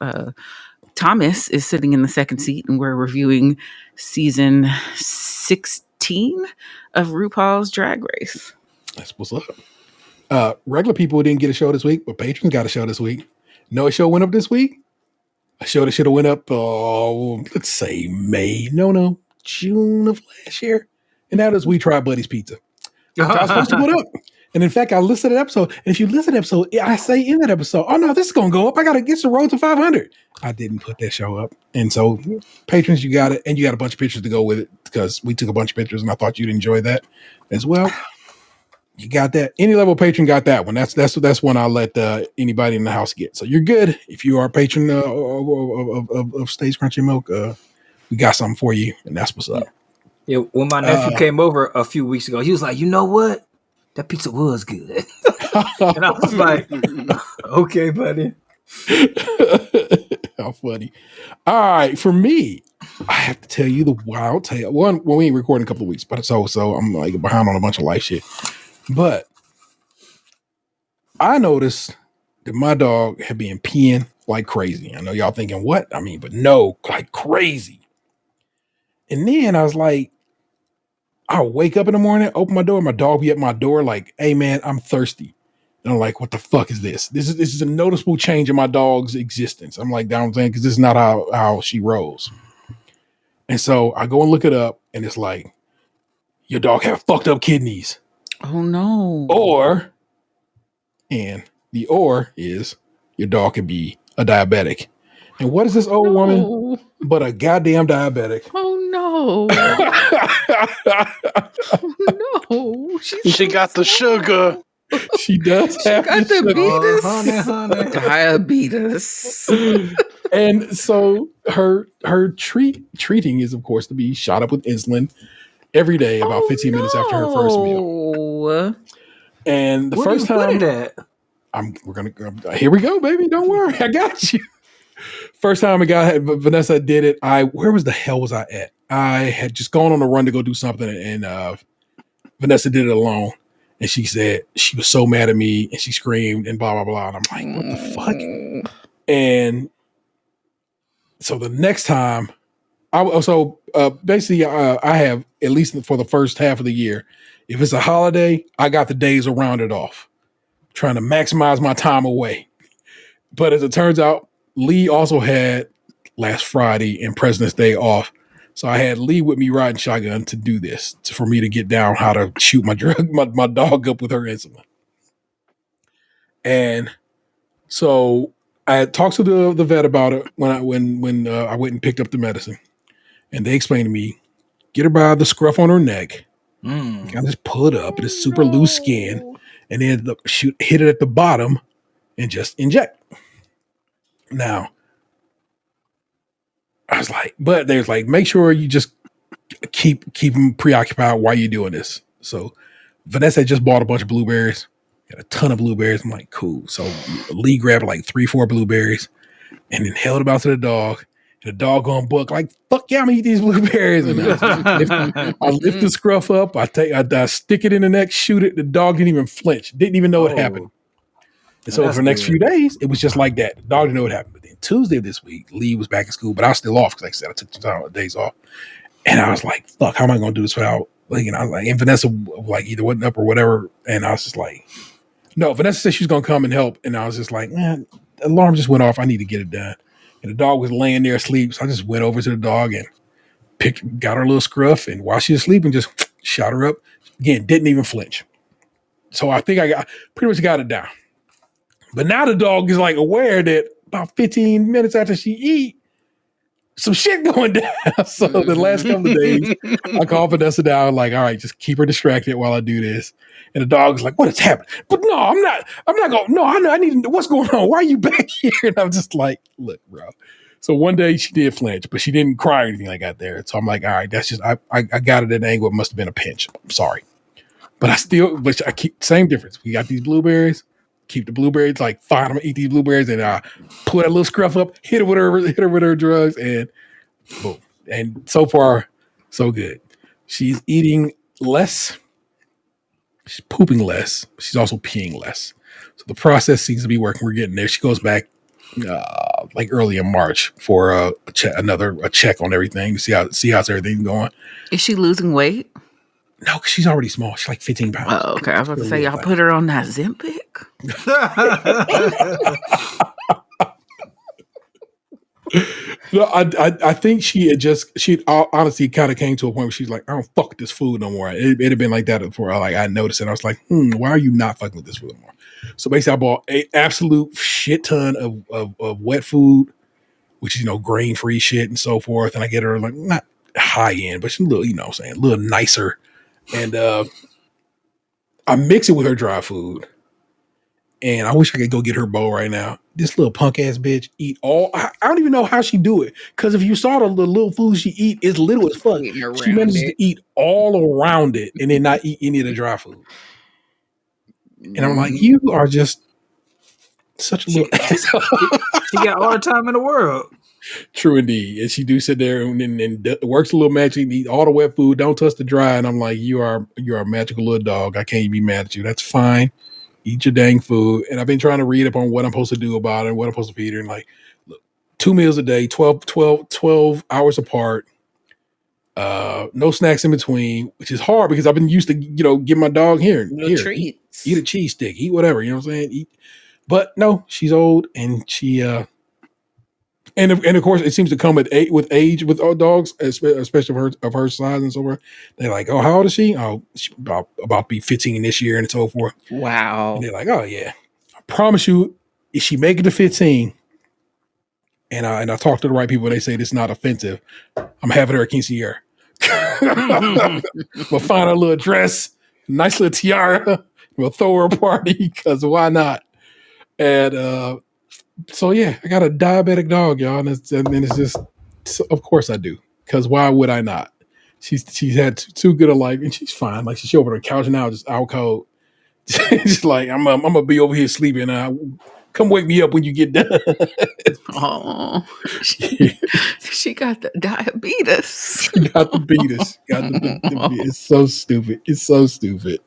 [SPEAKER 4] Thomas is sitting in the second seat and we're reviewing season 16 of RuPaul's Drag Race.
[SPEAKER 2] That's what's up. Regular people didn't get a show this week, but patrons got a show this week. Know a show went up this week? I showed it should have went up, let's say June of last year. And that is We Try Buddy's Pizza. Which I was supposed to put up. And in fact, I listened to that episode. And if you listen to that episode, I say in that episode, oh no, this is going to go up. I got to get the road to 500. I didn't put that show up. And so patrons, you got it. And you got a bunch of pictures to go with it because we took a bunch of pictures and I thought you'd enjoy that as well. You got that. Any level patron got that one. That's one I'll let anybody in the house get. So you're good. If you are a patron of Stage Crunchy Milk, we got something for you. And that's what's up.
[SPEAKER 3] Yeah, when my nephew came over a few weeks ago, he was like, you know what? That pizza was good. And I was like, okay, buddy.
[SPEAKER 2] How funny. All right, for me, I have to tell you the wild tale. One, well, we ain't recording a couple of weeks, but so I'm like behind on a bunch of life shit. But I noticed that my dog had been peeing like crazy. I know y'all thinking, what? I mean, but no, like crazy. And then I was like, I'll wake up in the morning, open my door, my dog be at my door like, hey man, I'm thirsty. And I'm like, what the fuck is this? This is a noticeable change in my dog's existence. I'm like, down saying, because this is not how she rolls. And so I go and look it up, and it's like, your dog have fucked up kidneys.
[SPEAKER 4] Oh no.
[SPEAKER 2] And the is your dog could be a diabetic. And what is this old woman but a goddamn diabetic?
[SPEAKER 4] Oh no. Oh no.
[SPEAKER 5] She got the sugar.
[SPEAKER 2] She does have
[SPEAKER 4] got
[SPEAKER 2] the
[SPEAKER 4] diabetes.
[SPEAKER 2] And so her treating is, of course, to be shot up with insulin every day about 15 minutes after her first meal. And the first time here we go, baby. Don't worry. I got you. First time Vanessa did it, where was the hell was I at? I had just gone on a run to go do something, and Vanessa did it alone. And she said she was so mad at me, and she screamed and blah, blah, blah. And I'm like, what the fuck? And so the next time, I have, at least for the first half of the year, if it's a holiday, I got the days around it off, trying to maximize my time away. But as it turns out, Lee also had last Friday and President's Day off. So I had Lee with me riding shotgun to do this, for me to get down how to shoot my dog up with her insulin. And so I had talked to the vet about it when I went and picked up the medicine. And they explained to me, get her by the scruff on her neck. Kind of just pull it up. It's super loose skin. And then hit it at the bottom and just inject. Now, I was like, but there's like, make sure you just keep them preoccupied while you're doing this. So Vanessa had just bought a bunch of blueberries, got a ton of blueberries. I'm like, cool. So Lee grabbed like 3-4 blueberries and then held them out to the dog. And the dog on book, like, fuck yeah, I'm gonna eat these blueberries. And I lift the scruff up, I stick it in the neck, shoot it. The dog didn't even flinch, didn't even know what happened. And so for the next few days, it was just like that. The dog didn't know what happened. But then Tuesday of this week, Lee was back in school, but I was still off because, like I said, I took some days off. And I was like, fuck, how am I going to do this without, like, and I was like, and Vanessa, like, either wasn't up or whatever. And I was just like, no, Vanessa said she was going to come and help. And I was just like, man, the alarm just went off. I need to get it done. And the dog was laying there asleep. So I just went over to the dog and got her little scruff. And while she was sleeping, just shot her up. Again, didn't even flinch. So I think I pretty much got it down. But now the dog is like aware that about 15 minutes after she eat, some shit going down. So the last couple of days, I called Vanessa down, like, all right, just keep her distracted while I do this. And the dog was like, what is happening? But no, I'm not going, no, I need to know what's going on. Why are you back here? And I'm just like, look, bro. So one day she did flinch, but she didn't cry or anything like that there. So I'm like, all right, that's just, I got it at an angle. It must have been a pinch. I'm sorry. But I keep, same difference. We got these blueberries. Keep the blueberries, like, fine, I'm gonna eat these blueberries, and pull that little scruff up, hit her with her drugs, and boom. And so far, so good. She's eating less, she's pooping less, she's also peeing less. So the process seems to be working. We're getting there. She goes back like early in March for a check on everything to see how's everything going.
[SPEAKER 4] Is she losing weight?
[SPEAKER 2] No, because she's already small. She's like 15 pounds.
[SPEAKER 4] Oh, okay. I was about to say, y'all put her on that Zempic?
[SPEAKER 2] No, I think she honestly kind of came to a point where she's like, I don't fuck with this food no more. It had been like that before. Like I noticed it. I was like, why are you not fucking with this food anymore? So basically, I bought an absolute shit ton of wet food, which is grain free shit and so forth. And I get her like not high end, but she's a little, what I'm saying, a little nicer. And I mix it with her dry food. And I wish I could go get her bowl right now. This little punk ass bitch eat all. I don't even know how she do it. Because if you saw the little food she eat, it's little as fuck. She manages to eat all around it and then not eat any of the dry food. And I'm like, you are just such a little asshole.
[SPEAKER 3] She got all the time in the world.
[SPEAKER 2] True indeed. And she do sit there and works a little magic and eat all the wet food. Don't touch the dry. And I'm like, you are a magical little dog. I can't even be mad at you. That's fine. Eat your dang food. And I've been trying to read up on what I'm supposed to do about it and what I'm supposed to feed her. And like, look, 2 meals a day, 12 hours apart. No snacks in between, which is hard because I've been used to, give my dog here,
[SPEAKER 4] treats.
[SPEAKER 2] Eat a cheese stick, eat whatever, you know what I'm saying? But no, she's old and she, and of course it seems to come with age with all dogs, especially of her size and so forth. They're like, oh, how old is she? Oh, she's about to be 15 this year and so forth.
[SPEAKER 4] Wow.
[SPEAKER 2] And they're like, oh yeah, I promise you, if she make it to 15, and I talk to the right people, and they say this is not offensive, I'm having her a quinceañera. We'll find her a little dress, nice little tiara. We'll throw her a party because why not? And so yeah, I got a diabetic dog, y'all, and it's just, so of course I do, because why would I not? She's had too good a life, and she's fine. Like she's over the couch now, just out cold. She's like, I'm gonna be over here sleeping. Come wake me up when you get done.
[SPEAKER 4] Oh, she got the diabetes.
[SPEAKER 2] She got the beaters. It's so stupid. It's so stupid.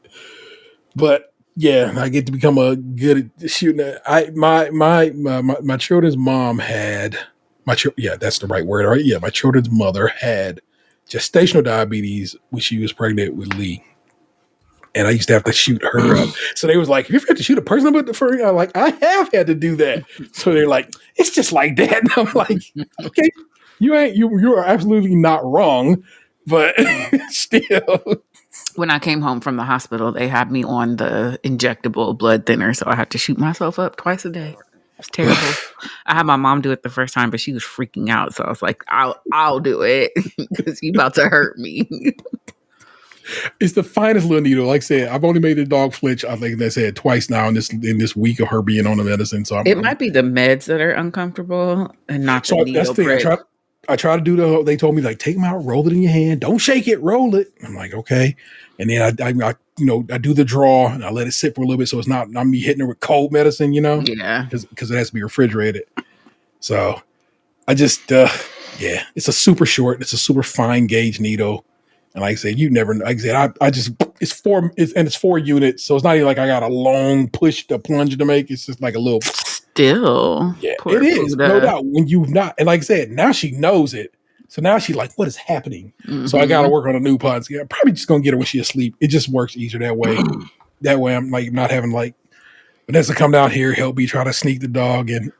[SPEAKER 2] But yeah, I get to become a good shooting. My children's mom had that's the right word, right? Yeah, my children's mother had gestational diabetes when she was pregnant with Lee. And I used to have to shoot her up. So they was like, you ever had to shoot a person up for her? I'm like, I have had to do that. So they're like, it's just like that. And I'm like, okay, you are absolutely not wrong, but still.
[SPEAKER 4] When I came home from the hospital, they had me on the injectable blood thinner, so I had to shoot myself up twice a day. It's terrible. I had my mom do it the first time, but she was freaking out. So I was like, I'll do it because you about to hurt me.
[SPEAKER 2] It's the finest little needle. Like I said, I've only made the dog flinch, I think they said twice now in this week of her being on the medicine. So
[SPEAKER 4] it might be the meds that are uncomfortable and not the needle. That's the thing.
[SPEAKER 2] I try to do they told me like, take them out, roll it in your hand. Don't shake it, roll it. I'm like, okay. And then I do the draw and I let it sit for a little bit. So it's not me hitting her with cold medicine,
[SPEAKER 4] Yeah.
[SPEAKER 2] Because it has to be refrigerated. So I just, it's a super short, it's a super fine gauge needle. And like I said, it's 4 units. So it's not even like I got a long plunge to make. It's just like a little.
[SPEAKER 4] Still.
[SPEAKER 2] Yeah, it is. No doubt. When you've not, and like I said, now she knows it. So now she's like, what is happening? Mm-hmm. So I got to work on a new pod. I'm probably just going to get her when she's asleep. It just works easier that way. That way I'm like not having like Vanessa come down here, help me try to sneak the dog, and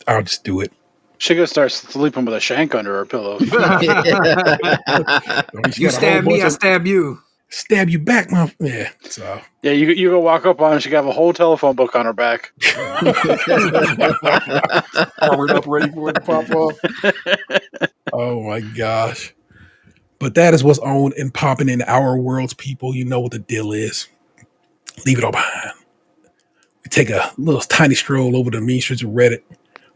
[SPEAKER 2] I'll just do it.
[SPEAKER 5] She could start sleeping with a shank under her pillow.
[SPEAKER 3] You stab me, I stab you.
[SPEAKER 2] Stab you back, man. Yeah. So
[SPEAKER 5] yeah, you go walk up on her, she got a whole telephone book on her back.
[SPEAKER 2] Armored up, ready for it to pop off. Oh my gosh. But that is what's on and popping in our worlds, people. You know what the deal is. Leave it all behind. We take a little tiny stroll over the mean streets of Reddit,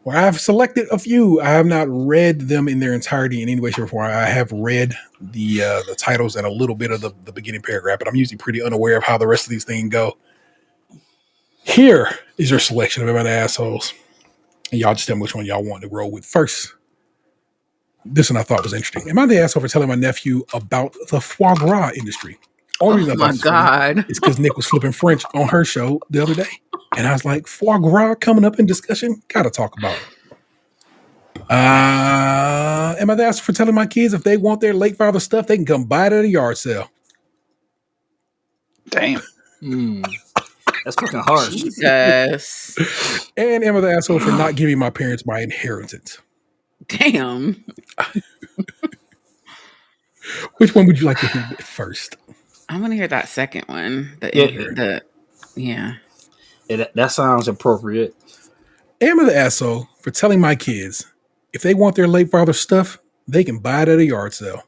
[SPEAKER 2] where I've selected a few. I have not read them in their entirety in any way, shape, or form. I have read the titles and a little bit of the beginning paragraph, but I'm usually pretty unaware of how the rest of these things go. Here is your selection of Am I the Assholes. And y'all just tell me which one y'all want to roll with first. This one I thought was interesting. Am I the asshole for telling my nephew about the foie gras industry? Only reason I thought it's because Nick was flipping French on her show the other day. And I was like, foie gras coming up in discussion? Gotta talk about it. Am I the asshole for telling my kids if they want their late father stuff, they can come buy it at a yard sale?
[SPEAKER 5] Damn.
[SPEAKER 3] That's fucking harsh.
[SPEAKER 4] Jesus.
[SPEAKER 2] And am I the asshole for not giving my parents my inheritance?
[SPEAKER 4] Damn.
[SPEAKER 2] Which one would you like to hear first?
[SPEAKER 4] I want to hear that second one. Yeah.
[SPEAKER 3] That sounds appropriate.
[SPEAKER 2] Am I the asshole for telling my kids if they want their late father's stuff, they can buy it at a yard sale?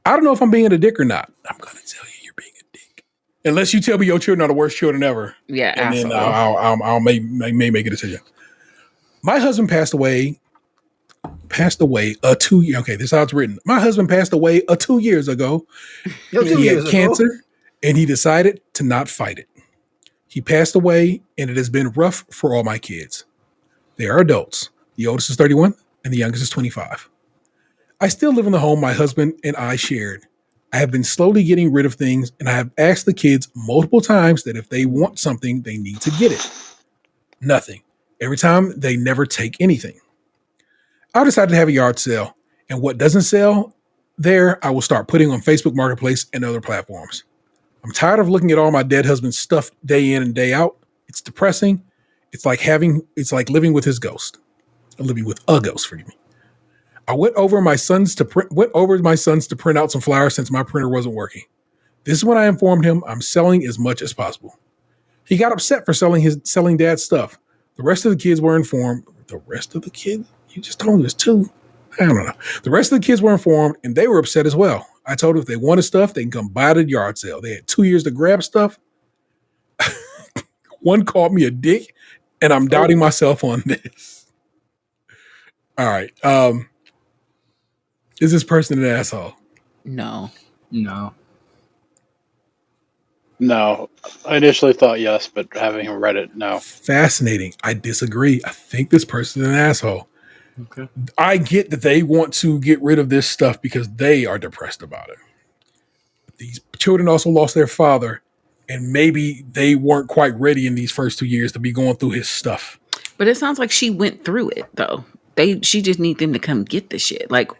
[SPEAKER 2] I don't know if I'm being a dick or not. I'm going to tell you you're being a dick. Unless you tell me your children are the worst children ever.
[SPEAKER 4] Yeah,
[SPEAKER 2] and
[SPEAKER 4] asshole.
[SPEAKER 2] then I'll may make a decision. My husband passed away 2 years. Okay, this is how it's written. My husband passed away 2 years ago. He had cancer, and he decided to not fight it. He passed away, and it has been rough for all my kids. They are adults. The oldest is 31, and the youngest is 25. I still live in the home my husband and I shared. I have been slowly getting rid of things, and I have asked the kids multiple times that if they want something, they need to get it. Nothing. Every time, they never take anything. I decided to have a yard sale, and what doesn't sell there, I will start putting on Facebook Marketplace and other platforms. I'm tired of looking at all my dead husband's stuff day in and day out. It's depressing. It's like living with his ghost. Living with a ghost, forgive me. I went over my sons to print out some flyers since my printer wasn't working. This is when I informed him I'm selling as much as possible. He got upset for selling dad's stuff. The rest of the kids were informed. The rest of the kids? You just told me there's two. I don't know. The rest of the kids were informed, and they were upset as well. I told them if they wanted stuff, they can come buy it at the yard sale. They had 2 years to grab stuff. One called me a dick, and I'm doubting myself on this. All right. Is this person an asshole?
[SPEAKER 4] No.
[SPEAKER 5] I initially thought yes, but having read it, no.
[SPEAKER 2] Fascinating. I disagree. I think this person is an asshole.
[SPEAKER 3] Okay.
[SPEAKER 2] I get that they want to get rid of this stuff because they are depressed about it. These children also lost their father, and maybe they weren't quite ready in these first 2 years to be going through his stuff.
[SPEAKER 4] But it sounds like she went through it, though. She just need them to come get the shit. Like,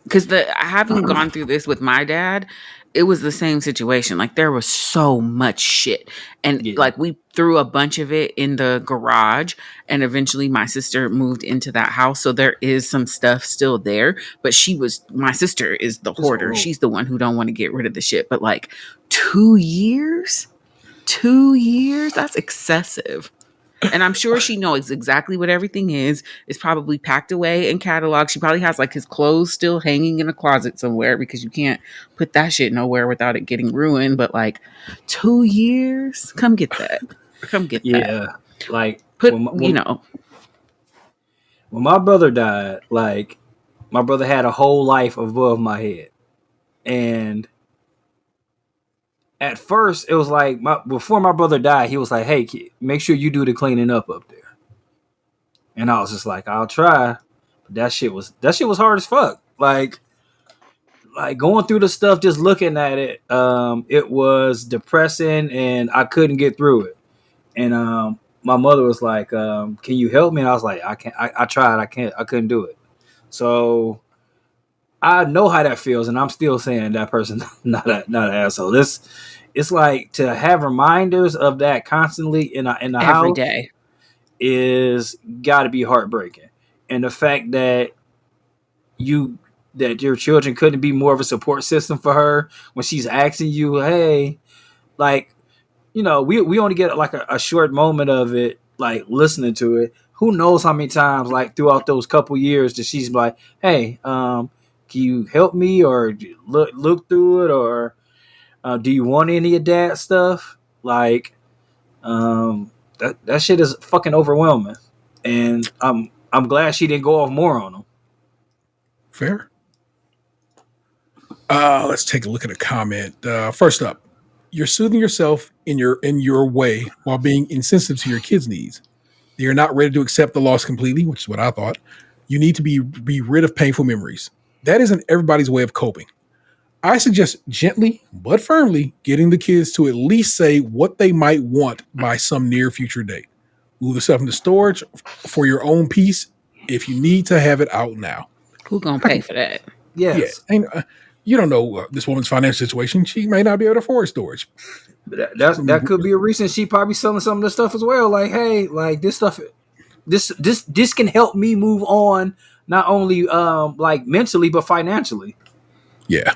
[SPEAKER 4] because having gone through this with my dad, it was the same situation. Like, there was so much shit. And like, we threw a bunch of it in the garage, and eventually my sister moved into that house. So there is some stuff still there, but my sister is the hoarder. She's the one who don't want to get rid of the shit. But like 2 years, that's excessive. And I'm sure she knows exactly what everything is. It's probably packed away in catalog. She probably has like his clothes still hanging in a closet somewhere because you can't put that shit nowhere without it getting ruined. But like 2 years, come get that. That.
[SPEAKER 3] Yeah. Like
[SPEAKER 4] when
[SPEAKER 3] my brother died, like my brother had a whole life above my head. And at first, it was like before my brother died, he was like, "Hey, kid, make sure you do the cleaning up there." And I was just like, "I'll try," but that shit was hard as fuck. Like going through the stuff, just looking at it, it was depressing, and I couldn't get through it. And my mother was like, "Can you help me?" And I was like, "I can't. I tried. I can't. I couldn't do it." So I know how that feels, and I'm still saying that person not an asshole. It's like to have reminders of that constantly in the
[SPEAKER 4] every
[SPEAKER 3] house every
[SPEAKER 4] day
[SPEAKER 3] is got to be heartbreaking. And the fact that your children couldn't be more of a support system for her when she's asking you, "Hey," like, we only get like a short moment of it, like listening to it. Who knows how many times, like throughout those couple years, that she's like, "Hey, can you help me, or look through it, or do you want any of that stuff?" Like, that shit is fucking overwhelming, and I'm glad she didn't go off more on them.
[SPEAKER 2] Fair. Let's take a look at a comment. First up, you're soothing yourself in your way while being insensitive to your kids' needs. They are not ready to accept the loss completely, which is what I thought. You need to be rid of painful memories. That isn't everybody's way of coping. I suggest gently but firmly getting the kids to at least say what they might want by some near future date. Move the stuff into storage for your own peace if you need to have it out now.
[SPEAKER 4] Who gonna pay for that?
[SPEAKER 3] Yes.
[SPEAKER 2] Yeah, and you don't know this woman's financial situation. She may not be able to afford storage.
[SPEAKER 3] That could be a reason she probably selling some of the stuff as well. Like, hey, like this stuff this can help me move on, not only like mentally but financially.
[SPEAKER 2] Yeah.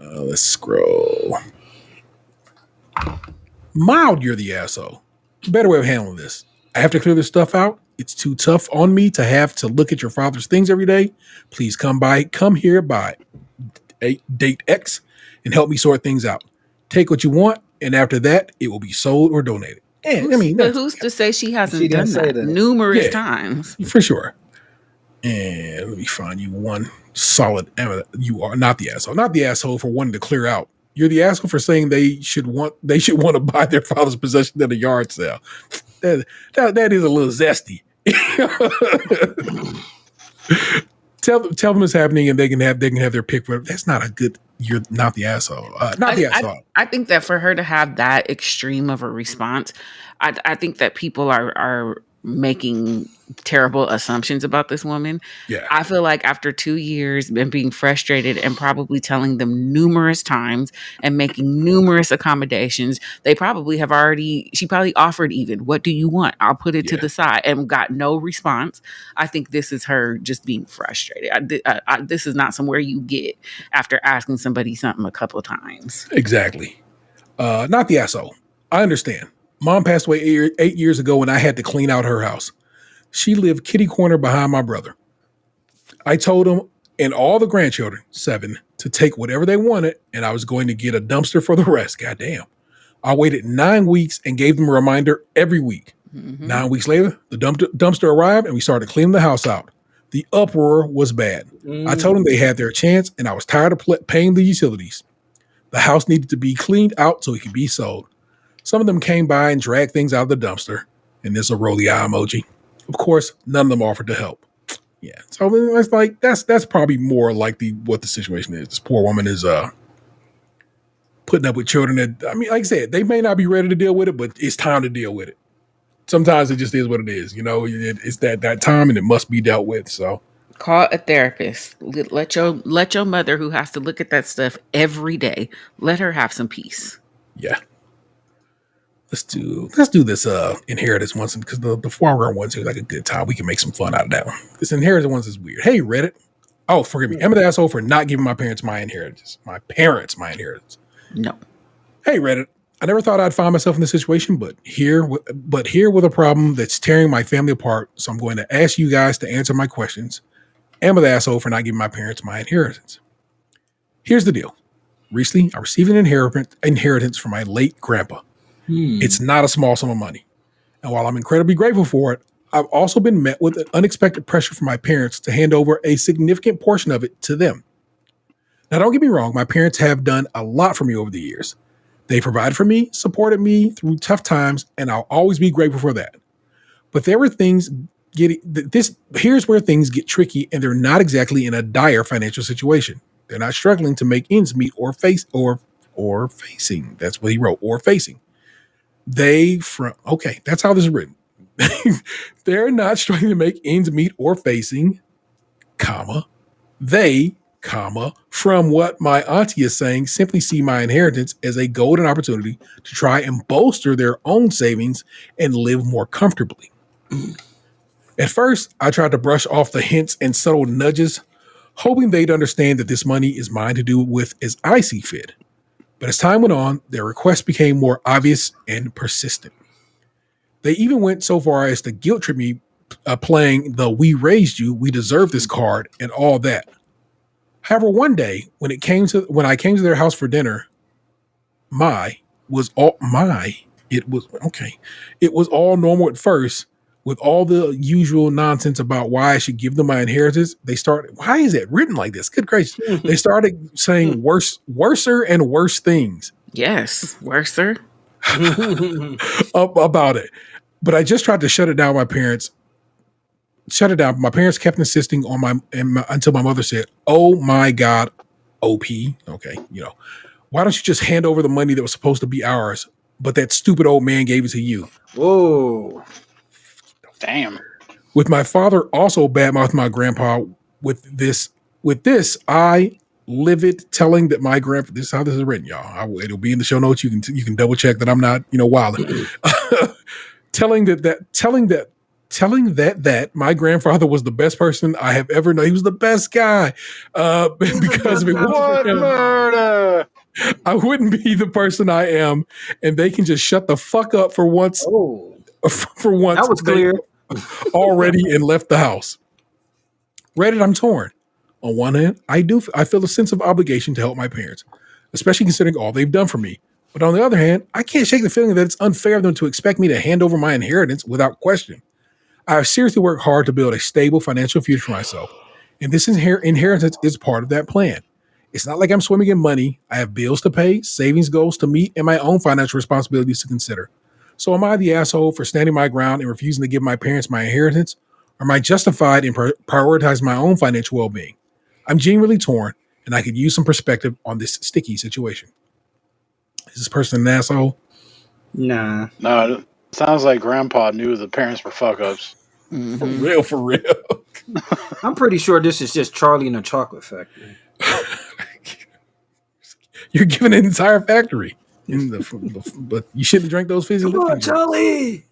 [SPEAKER 2] Let's scroll. Mild, you're the asshole. Better way of handling this. I have to clear this stuff out. It's too tough on me to have to look at your father's things every day. Please come here by date X and help me sort things out. Take what you want, and after that, it will be sold or donated. And
[SPEAKER 4] but who's to say she hasn't done that numerous times?
[SPEAKER 2] For sure. And let me find you one solid. You are not the asshole. Not the asshole for wanting to clear out. You're the asshole for saying they should want to buy their father's possession at a yard sale. That is a little zesty. Tell them it's happening, and they can have their pick. That's not a good. You're not the asshole. Not the asshole.
[SPEAKER 4] I think that for her to have that extreme of a response, I think that people are making terrible assumptions about this woman.
[SPEAKER 2] Yeah.
[SPEAKER 4] I feel like after 2 years and being frustrated and probably telling them numerous times and making numerous accommodations, she probably offered even, what do you want? I'll put it to the side, and got no response. I think this is her just being frustrated. This is not somewhere you get after asking somebody something a couple of times.
[SPEAKER 2] Exactly. Not the asshole. I understand. Mom passed away 8 years ago and I had to clean out her house. She lived kitty corner behind my brother. I told him and all the grandchildren, 7, to take whatever they wanted, and I was going to get a dumpster for the rest. Goddamn. I waited 9 weeks and gave them a reminder every week. Mm-hmm. 9 weeks later, the dumpster arrived and we started cleaning the house out. The uproar was bad. I told them they had their chance and I was tired of paying the utilities. The house needed to be cleaned out so it could be sold. Some of them came by and dragged things out of the dumpster, and there's a rolly eye emoji. Of course, none of them offered to help. Yeah, so it's like that's probably more like what the situation is. This poor woman is putting up with children that, like I said, they may not be ready to deal with it, but it's time to deal with it. Sometimes it just is what it is. It's that time, and it must be dealt with. So
[SPEAKER 4] call a therapist. Let your mother, who has to look at that stuff every day, let her have some peace.
[SPEAKER 2] Yeah. Let's do this inheritance ones, because the foreign one seems like a good time. We can make some fun out of that one. This inheritance ones is weird. Hey, Reddit. Oh, forgive me. Am I the asshole for not giving my parents my inheritance? My parents my inheritance.
[SPEAKER 4] No.
[SPEAKER 2] Hey, Reddit. I never thought I'd find myself in this situation, but here with a problem that's tearing my family apart. So I'm going to ask you guys to answer my questions. Am I the asshole for not giving my parents my inheritance? Here's the deal. Recently, I received an inheritance from my late grandpa. It's not a small sum of money. And while I'm incredibly grateful for it, I've also been met with an unexpected pressure from my parents to hand over a significant portion of it to them. Now, don't get me wrong. My parents have done a lot for me over the years. They provided for me, supported me through tough times, and I'll always be grateful for that. But here's where things get tricky, and they're not exactly in a dire financial situation. They're not struggling to make ends meet or facing. That's what he wrote, or facing. That's how this is written. They're not struggling to make ends meet or facing, from what my auntie is saying, simply see my inheritance as a golden opportunity to try and bolster their own savings and live more comfortably. At first, I tried to brush off the hints and subtle nudges, hoping they'd understand that this money is mine to do with as I see fit. But as time went on, their requests became more obvious and persistent. They even went so far as to guilt trip me, playing the "We raised you, we deserve this" card and all that. However, one day when I came to their house for dinner, it was all normal at first, with all the usual nonsense about why I should give them my inheritance. They started, why is it written like this? Good gracious. They started saying worser and worse things.
[SPEAKER 4] Yes, worser.
[SPEAKER 2] About it. But I just tried to shut it down. My parents kept insisting on until my mother said, "Oh my God, OP. Okay, why don't you just hand over the money that was supposed to be ours, but that stupid old man gave it to you?"
[SPEAKER 3] Whoa.
[SPEAKER 5] Damn.
[SPEAKER 2] With my father also badmouthed my grandpa with this, I livid telling that my grandpa, this is how this is written, y'all. It'll be in the show notes. You can double check that I'm not, wilding. telling that telling that my grandfather was the best person I have ever known. He was the best guy. Because if it wasn't for him,
[SPEAKER 5] murder?
[SPEAKER 2] I wouldn't be the person I am. And they can just shut the fuck up for once.
[SPEAKER 3] Oh,
[SPEAKER 2] For once,
[SPEAKER 3] that was clear.
[SPEAKER 2] Already and left the house. Reddit, I'm torn. On one hand, I feel a sense of obligation to help my parents, especially considering all they've done for me. But on the other hand, I can't shake the feeling that it's unfair of them to expect me to hand over my inheritance without question. I have seriously worked hard to build a stable financial future for myself, and this inheritance is part of that plan. It's not like I'm swimming in money. I have bills to pay, savings goals to meet, and my own financial responsibilities to consider. So am I the asshole for standing my ground and refusing to give my parents my inheritance? Or am I justified in prioritizing my own financial well-being? I'm genuinely torn, and I could use some perspective on this sticky situation. Is this person an asshole?
[SPEAKER 3] Nah.
[SPEAKER 5] No, it sounds like Grandpa knew the parents were fuck-ups.
[SPEAKER 2] Mm-hmm. For real.
[SPEAKER 3] I'm pretty sure this is just Charlie in a chocolate factory.
[SPEAKER 2] You're giving an entire factory. But you shouldn't drink those fizzy
[SPEAKER 3] Come on,
[SPEAKER 2] liquid
[SPEAKER 3] Charlie!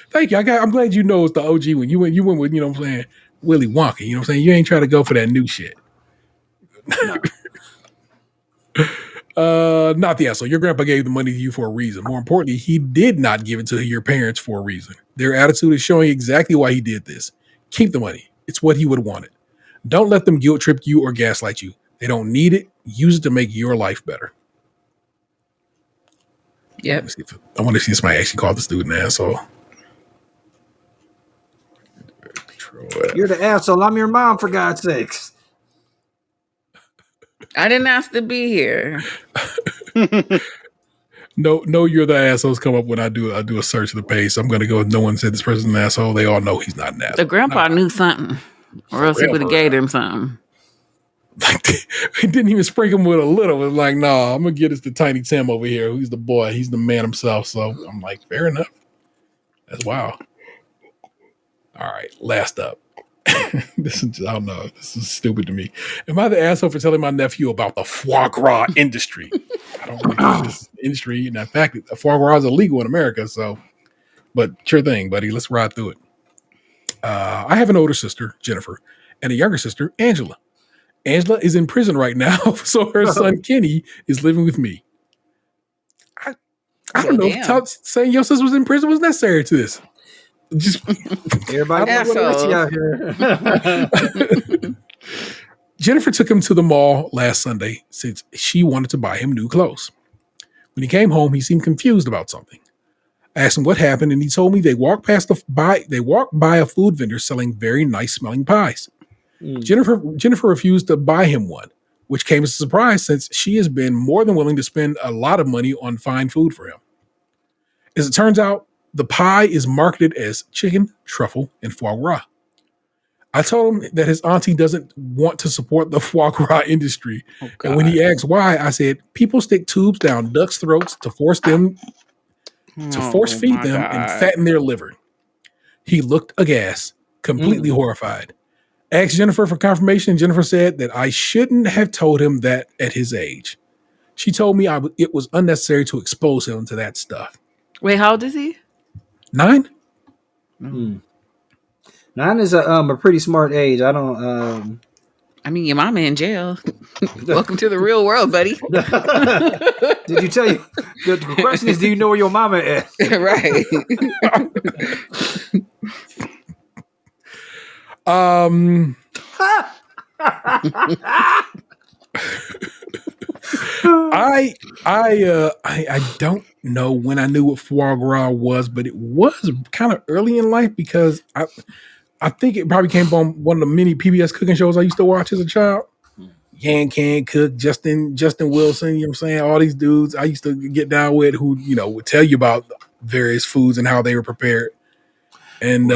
[SPEAKER 2] Thank you. I'm glad you know it's the OG when you went with, you know what I'm saying, Willy Wonka. You know what I'm saying? You ain't trying to go for that new shit. Not the asshole. Your grandpa gave the money to you for a reason. More importantly, he did not give it to your parents for a reason. Their attitude is showing exactly why he did this. Keep the money. It's what he would have wanted. Don't let them guilt trip you or gaslight you. They don't need it. Use it to make your life better.
[SPEAKER 4] Yep.
[SPEAKER 2] I want to see if somebody actually called this dude an asshole.
[SPEAKER 3] You're the asshole. I'm your mom, for God's sakes.
[SPEAKER 4] I didn't ask to be here.
[SPEAKER 2] No, you're the assholes come up when I do a search of the page. So I'm going to go with no one said this person's an asshole. They all know he's not an asshole.
[SPEAKER 4] The grandpa knew something, or else he would have gave him something.
[SPEAKER 2] Like he didn't even sprinkle him with a little. It was like, nah, I'm going to get us to Tiny Tim over here. He's the boy. He's the man himself. So I'm like, fair enough. That's wild. All right, last up. This is, I don't know. This is stupid to me. Am I the asshole for telling my nephew about the foie gras industry? I don't really know this industry. And in fact, foie gras is illegal in America. So, but sure thing, buddy. Let's ride through it. I have an older sister, Jennifer, and a younger sister, Angela. Angela is in prison right now, so her son Kenny is living with me. I don't know if saying your sister was in prison was necessary to this. Just
[SPEAKER 3] everybody out here.
[SPEAKER 2] Jennifer took him to the mall last Sunday since she wanted to buy him new clothes. When he came home, he seemed confused about something. I asked him what happened, and he told me they walked by a food vendor selling very nice smelling pies. Jennifer refused to buy him one, which came as a surprise since she has been more than willing to spend a lot of money on fine food for him. As it turns out, the pie is marketed as chicken, truffle, and foie gras. I told him that his auntie doesn't want to support the foie gras industry. And when he asked why, I said, people stick tubes down ducks' throats to force feed them and fatten their liver. He looked aghast, completely horrified. Asked Jennifer for confirmation, and Jennifer said that I shouldn't have told him that at his age. She told me it was unnecessary to expose him to that stuff.
[SPEAKER 4] Wait, how old is he?
[SPEAKER 2] 9?
[SPEAKER 3] 9 is a pretty smart age. I don't.
[SPEAKER 4] I mean, your mama in jail. Welcome to the real world, buddy.
[SPEAKER 3] Did you tell you? The question is, do you know where your mama is?
[SPEAKER 4] Right.
[SPEAKER 2] I don't know when I knew what foie gras was, but it was kind of early in life because I think it probably came from one of the many PBS cooking shows I used to watch as a child. Yan Can Cook, Justin Wilson, you know what I'm saying? All these dudes I used to get down with who, would tell you about various foods and how they were prepared. And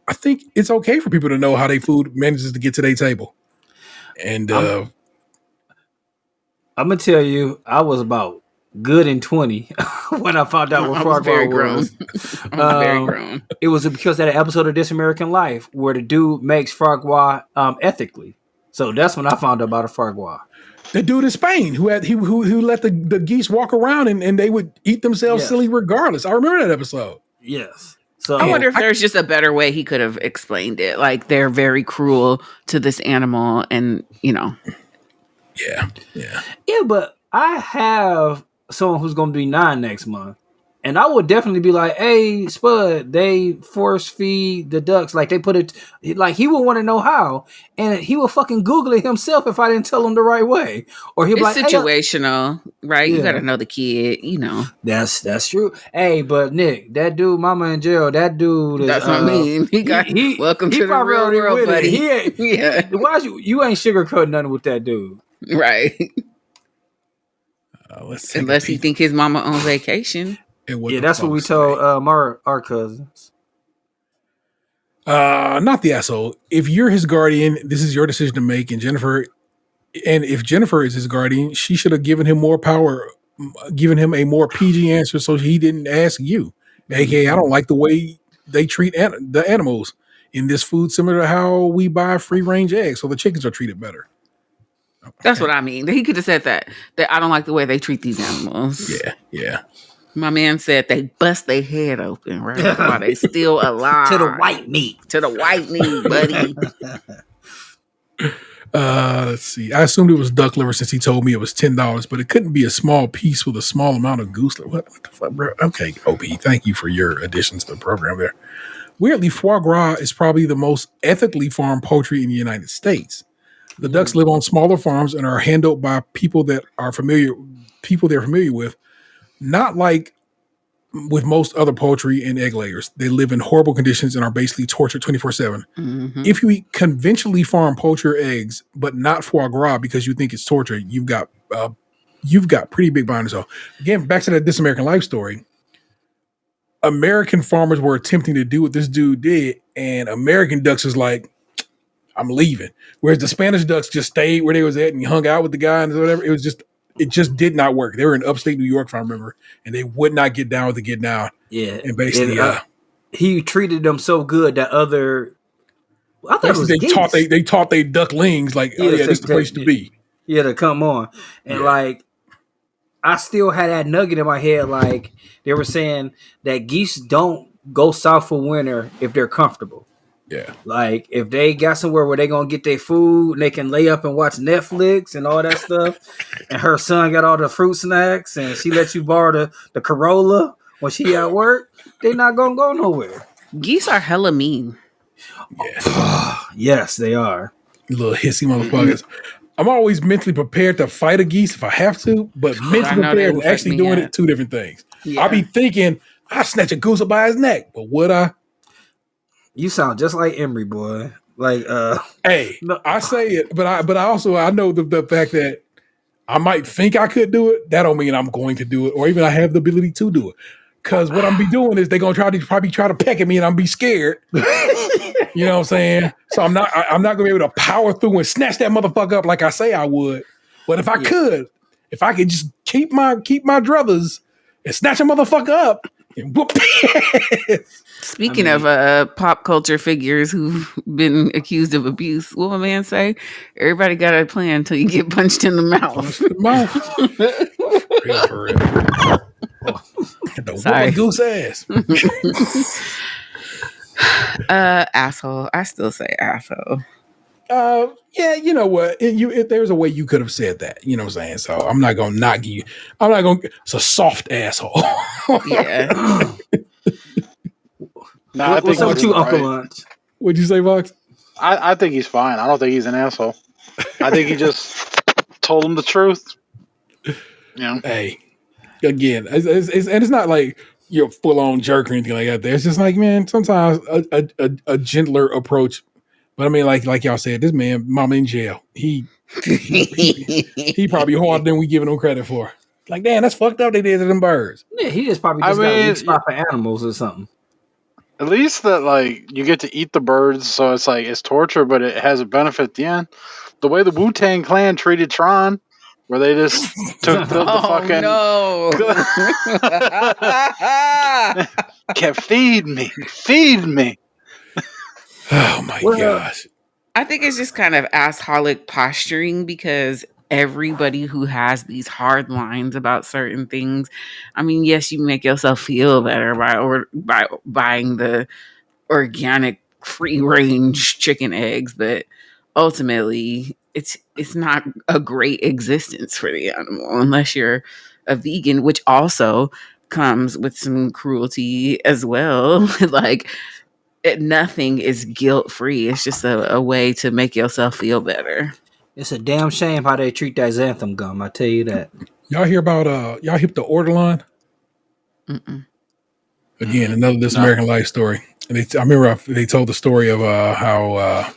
[SPEAKER 2] I think it's okay for people to know how their food manages to get to their table. And
[SPEAKER 3] I'm gonna tell you, I was about good in 20 when I found out what foie gras was.
[SPEAKER 4] Very grown.
[SPEAKER 3] It was because of that episode of This American Life where the dude makes foie gras ethically. So that's when I found out about a foie gras.
[SPEAKER 2] The dude in Spain who let the geese walk around and they would eat themselves silly regardless. I remember that episode.
[SPEAKER 3] Yes. So
[SPEAKER 4] I wonder if there's just a better way he could have explained it. Like they're very cruel to this animal, and
[SPEAKER 2] Yeah.
[SPEAKER 3] yeah, but I have someone who's going to be 9 next month. And I would definitely be like, hey, Spud, they force feed the ducks. Like, they put it, like, he would want to know how. And he would fucking Google it himself if I didn't tell him the right way. Or he'll be
[SPEAKER 4] it's
[SPEAKER 3] like,
[SPEAKER 4] situational, right?
[SPEAKER 3] Yeah.
[SPEAKER 4] You got to know the kid, you know.
[SPEAKER 3] That's true. Hey, but Nick, that dude, Mama in jail, that dude is.
[SPEAKER 4] That's what I mean. Welcome to the real world, buddy.
[SPEAKER 3] He ain't,
[SPEAKER 4] Yeah.
[SPEAKER 3] Why you ain't sugarcoating nothing with that dude?
[SPEAKER 4] Right.
[SPEAKER 2] Unless
[SPEAKER 4] he think his mama on vacation.
[SPEAKER 3] Yeah, that's what we told our cousins.
[SPEAKER 2] Not the asshole. If you're his guardian, this is your decision to make. And if Jennifer is his guardian, she should have given him more power, given him a more PG answer, so he didn't ask you. AKA, I don't like the way they treat the animals in this food, similar to how we buy free range eggs, so the chickens are treated better.
[SPEAKER 4] That's what I mean. He could have said that I don't like the way they treat these animals.
[SPEAKER 2] Yeah.
[SPEAKER 4] My man said they bust their head open, right? While they still alive.
[SPEAKER 3] To the white meat,
[SPEAKER 4] buddy.
[SPEAKER 2] Let's see. I assumed it was duck liver since he told me it was $10, but it couldn't be a small piece with a small amount of goose liver. What the fuck, bro? Okay, OP, thank you for your additions to the program there. Weirdly, foie gras is probably the most ethically farmed poultry in the United States. The ducks live on smaller farms and are handled by people they're familiar with. Not like with most other poultry and egg layers. They live in horrible conditions and are basically tortured 24/7.
[SPEAKER 4] Mm-hmm.
[SPEAKER 2] If you eat conventionally farmed poultry or eggs, but not foie gras because you think it's torture, you've got pretty big behind yourself. Again, back to that This American Life story. American farmers were attempting to do what this dude did, and American ducks is like, I'm leaving. Whereas the Spanish ducks just stayed where they was at and hung out with the guy and whatever. It just did not work. They were in upstate New York, if I remember, and they would not get down with the get down.
[SPEAKER 3] Yeah.
[SPEAKER 2] And basically,
[SPEAKER 3] he treated them so good that I thought it was
[SPEAKER 2] they taught they ducklings like, this is the place to be.
[SPEAKER 3] Yeah, to come on. And like, I still had that nugget in my head. Like, they were saying that geese don't go south for winter if they're comfortable.
[SPEAKER 2] Yeah.
[SPEAKER 3] Like, if they got somewhere where they going to get their food and they can lay up and watch Netflix and all that stuff, and her son got all the fruit snacks and she let you borrow the Corolla when she at work, they not going to go nowhere.
[SPEAKER 4] Geese are hella mean.
[SPEAKER 2] Yeah.
[SPEAKER 3] Yes, they are.
[SPEAKER 2] Little hissy motherfuckers. I'm always mentally prepared to fight a geese if I have to, but mentally prepared and actually doing it, 2 different things. Yeah. I'll be thinking, I snatch a goose up by his neck, but would I?
[SPEAKER 3] You sound just like Emery, boy. Like,
[SPEAKER 2] hey, no. I say it, but I know the fact that I might think I could do it. That don't mean I'm going to do it, or even I have the ability to do it. Because what I'm be doing is they're gonna probably try to peck at me, and I'm be scared. You know what I'm saying? So I'm not gonna be able to power through and snatch that motherfucker up like I say I would. But if I could just keep my druthers and snatch a motherfucker up and whoop.
[SPEAKER 4] Speaking of pop culture figures who've been accused of abuse, what my man say? Everybody got a plan until you get punched in the mouth.
[SPEAKER 2] For real. Sorry. Goose ass.
[SPEAKER 4] Asshole. I still say asshole.
[SPEAKER 2] Yeah, you know what? If there's a way you could have said that, you know what I'm saying? So I'm not gonna knock you. It's a soft asshole.
[SPEAKER 4] Yeah.
[SPEAKER 5] Nah,
[SPEAKER 3] what's up with you, Uncle Lunch?
[SPEAKER 2] What'd you say, Vox?
[SPEAKER 5] I think he's fine. I don't think he's an asshole. I think he just told him the truth. Yeah.
[SPEAKER 2] Hey, again, it's not like you're full on jerk or anything like that. It's just like, man, sometimes a gentler approach. But I mean, like y'all said, this man, mama in jail. He probably harder than we giving him credit for. Like, damn, that's fucked up. They did to them birds.
[SPEAKER 3] Yeah, he just probably got a weak spot for animals or something.
[SPEAKER 5] At least that, like, you get to eat the birds, so it's like it's torture, but it has a benefit at the end. The way the Wu-Tang Clan treated Tron, where they just took the fucking kept feed me.
[SPEAKER 2] Oh my gosh!
[SPEAKER 4] I think it's just kind of assholic posturing because everybody who has these hard lines about certain things. I mean, yes, you make yourself feel better by buying the organic free range chicken eggs, but ultimately it's not a great existence for the animal unless you're a vegan, which also comes with some cruelty as well. Like nothing is guilt free. It's just a way to make yourself feel better.
[SPEAKER 3] It's a damn shame how they treat that xanthan gum. I tell you that.
[SPEAKER 2] Y'all hear about y'all hip the ortolan?
[SPEAKER 4] Mm-mm.
[SPEAKER 2] Again, another This American Life story. And I remember they told the story of how I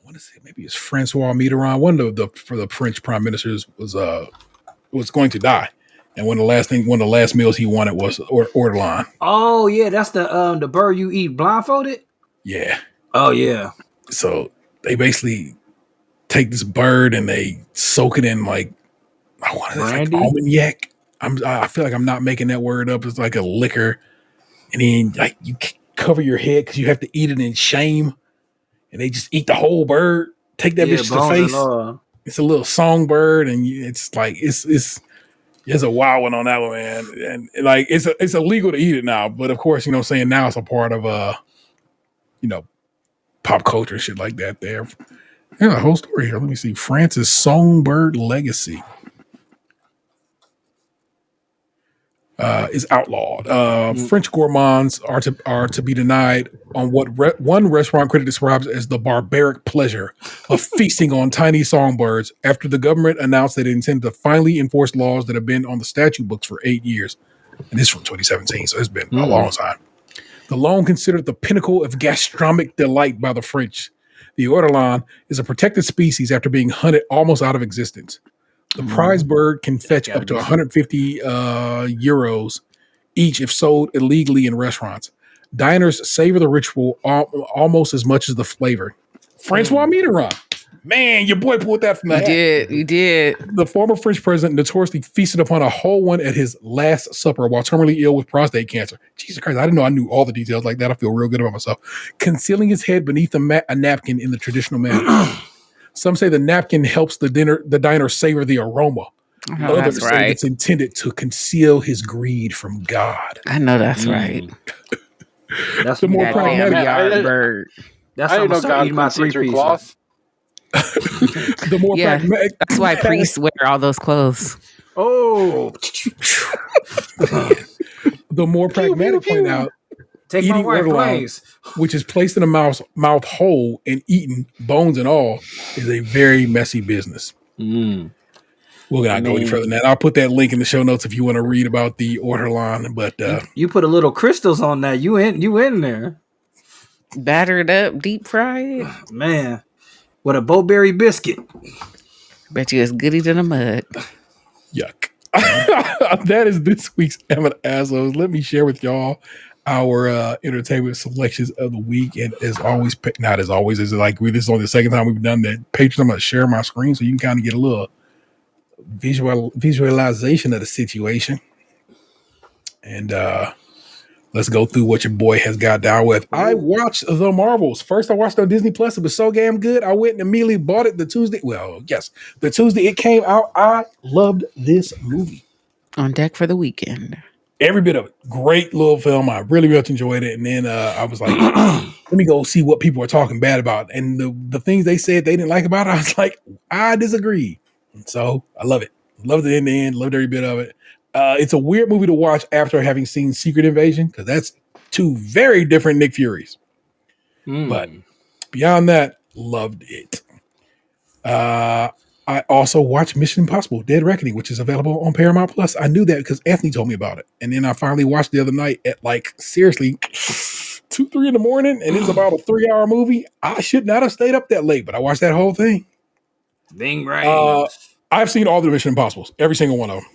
[SPEAKER 2] want to say maybe it's Francois Mitterrand, one of the French prime ministers was going to die, and one of the last meals he wanted was ortolan.
[SPEAKER 3] Oh yeah, that's the bird you eat blindfolded.
[SPEAKER 2] Yeah.
[SPEAKER 3] Oh yeah.
[SPEAKER 2] So they basically take this bird and they soak it in like like almanac. I feel like I'm not making that word up. It's like a liquor, and then like you cover your head because you have to eat it in shame, and they just eat the whole bird. Take that bitch to the face. It's a little songbird, and it's like it's a wild one on that one, man. And like it's illegal to eat it now, but of course, you know what I'm saying, now it's a part of pop culture and shit like that there. Yeah, a whole story here. Let me see. France's songbird legacy is outlawed. French gourmands are to be denied on what one restaurant critic describes as the barbaric pleasure of feasting on tiny songbirds after the government announced that it intended to finally enforce laws that have been on the statute books for 8 years. And this is from 2017, so it's been a long time. The long considered the pinnacle of gastronomic delight by the French, the ortolan is a protected species after being hunted almost out of existence. The prize bird can fetch up to 150 euros each if sold illegally in restaurants. Diners savor the ritual almost as much as the flavor. Francois Mitterrand. Man, your boy pulled that from the hat.
[SPEAKER 4] You did.
[SPEAKER 2] The former French president notoriously feasted upon a whole one at his last supper while terminally ill with prostate cancer. Jesus Christ, I didn't know I knew all the details like that. I feel real good about myself. Concealing his head beneath a napkin in the traditional manner. Some say the napkin helps the diner savor the aroma.
[SPEAKER 4] Oh,
[SPEAKER 2] others say it's intended to conceal his greed from God.
[SPEAKER 4] I know that's right.
[SPEAKER 3] That's
[SPEAKER 2] the more pragmatic
[SPEAKER 4] yard bird.
[SPEAKER 3] That's how I'm starting to eat my 3 pieces.
[SPEAKER 5] Cloth.
[SPEAKER 2] The more pragmatic.
[SPEAKER 4] That's why priests wear all those clothes.
[SPEAKER 3] Oh.
[SPEAKER 2] The more pragmatic point out,
[SPEAKER 3] take
[SPEAKER 2] eating
[SPEAKER 3] my wife,
[SPEAKER 2] ortolan,
[SPEAKER 3] please.
[SPEAKER 2] which is placed in a mouth whole and eaten, bones and all, is a very messy business. We'll not go any further than that. I'll put that link in the show notes if you want to read about the ortolan. But
[SPEAKER 3] you put a little crystals on that. You in there.
[SPEAKER 4] Battered up, deep fried.
[SPEAKER 3] Man. With a bowberry biscuit.
[SPEAKER 4] Bet you it's goody to the mud.
[SPEAKER 2] Yuck. That is this week's Evan Assholes. Let me share with y'all our entertainment selections of the week. And as always, not as always, is like this is only the second time we've done that. Patreon, I'm going to share my screen so you can kind of get a little visualization of the situation. And let's go through what your boy has got down with. I watched The Marvels. First, I watched it on Disney Plus. It was so damn good. I went and immediately bought it the Tuesday. Well, yes, the Tuesday it came out. I loved this movie.
[SPEAKER 4] On deck for the weekend.
[SPEAKER 2] Every bit of it. Great little film. I really, really enjoyed it. And then I was like, let me go see what people are talking bad about. And the things they said they didn't like about it, I was like, I disagree. And so I love it. Loved it in the end. Loved every bit of it. It's a weird movie to watch after having seen Secret Invasion because that's two very different Nick Furies. But beyond that, loved it. I also watched Mission Impossible: Dead Reckoning, which is available on Paramount Plus. I knew that because Anthony told me about it, and then I finally watched the other night at like seriously 2-3 in the morning, and it's about a 3-hour movie. I should not have stayed up that late, but I watched that whole thing.
[SPEAKER 3] Bing right.
[SPEAKER 2] I've seen all the Mission Impossibles, every single one of them.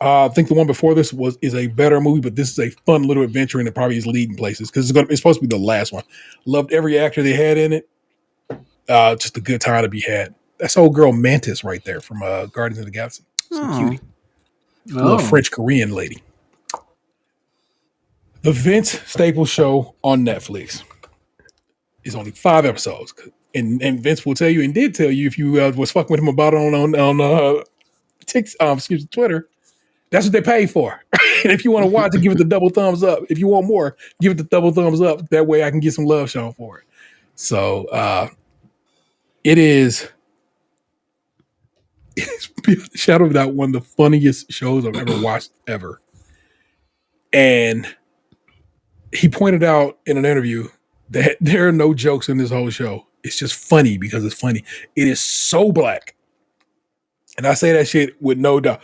[SPEAKER 2] I think the one before this is a better movie, but this is a fun little adventure, and it probably is leading places because it's supposed to be the last one. Loved every actor they had in it. Just a good time to be had. That's old girl Mantis right there from Guardians of the Galaxy. Cutie. Little French Korean lady. The Vince Staples Show on Netflix is only 5 episodes. And Vince will tell you and did tell you if you was fucking with him about it on Twitter. That's what they pay for. And if you want to watch it, give it the double thumbs up. If you want more, give it the double thumbs up. That way I can get some love shown for it. So it is shadow of doubt one of the funniest shows I've ever watched ever. And he pointed out in an interview that there are no jokes in this whole show. It's just funny because it's funny. It is so black. And I say that shit with no doubt.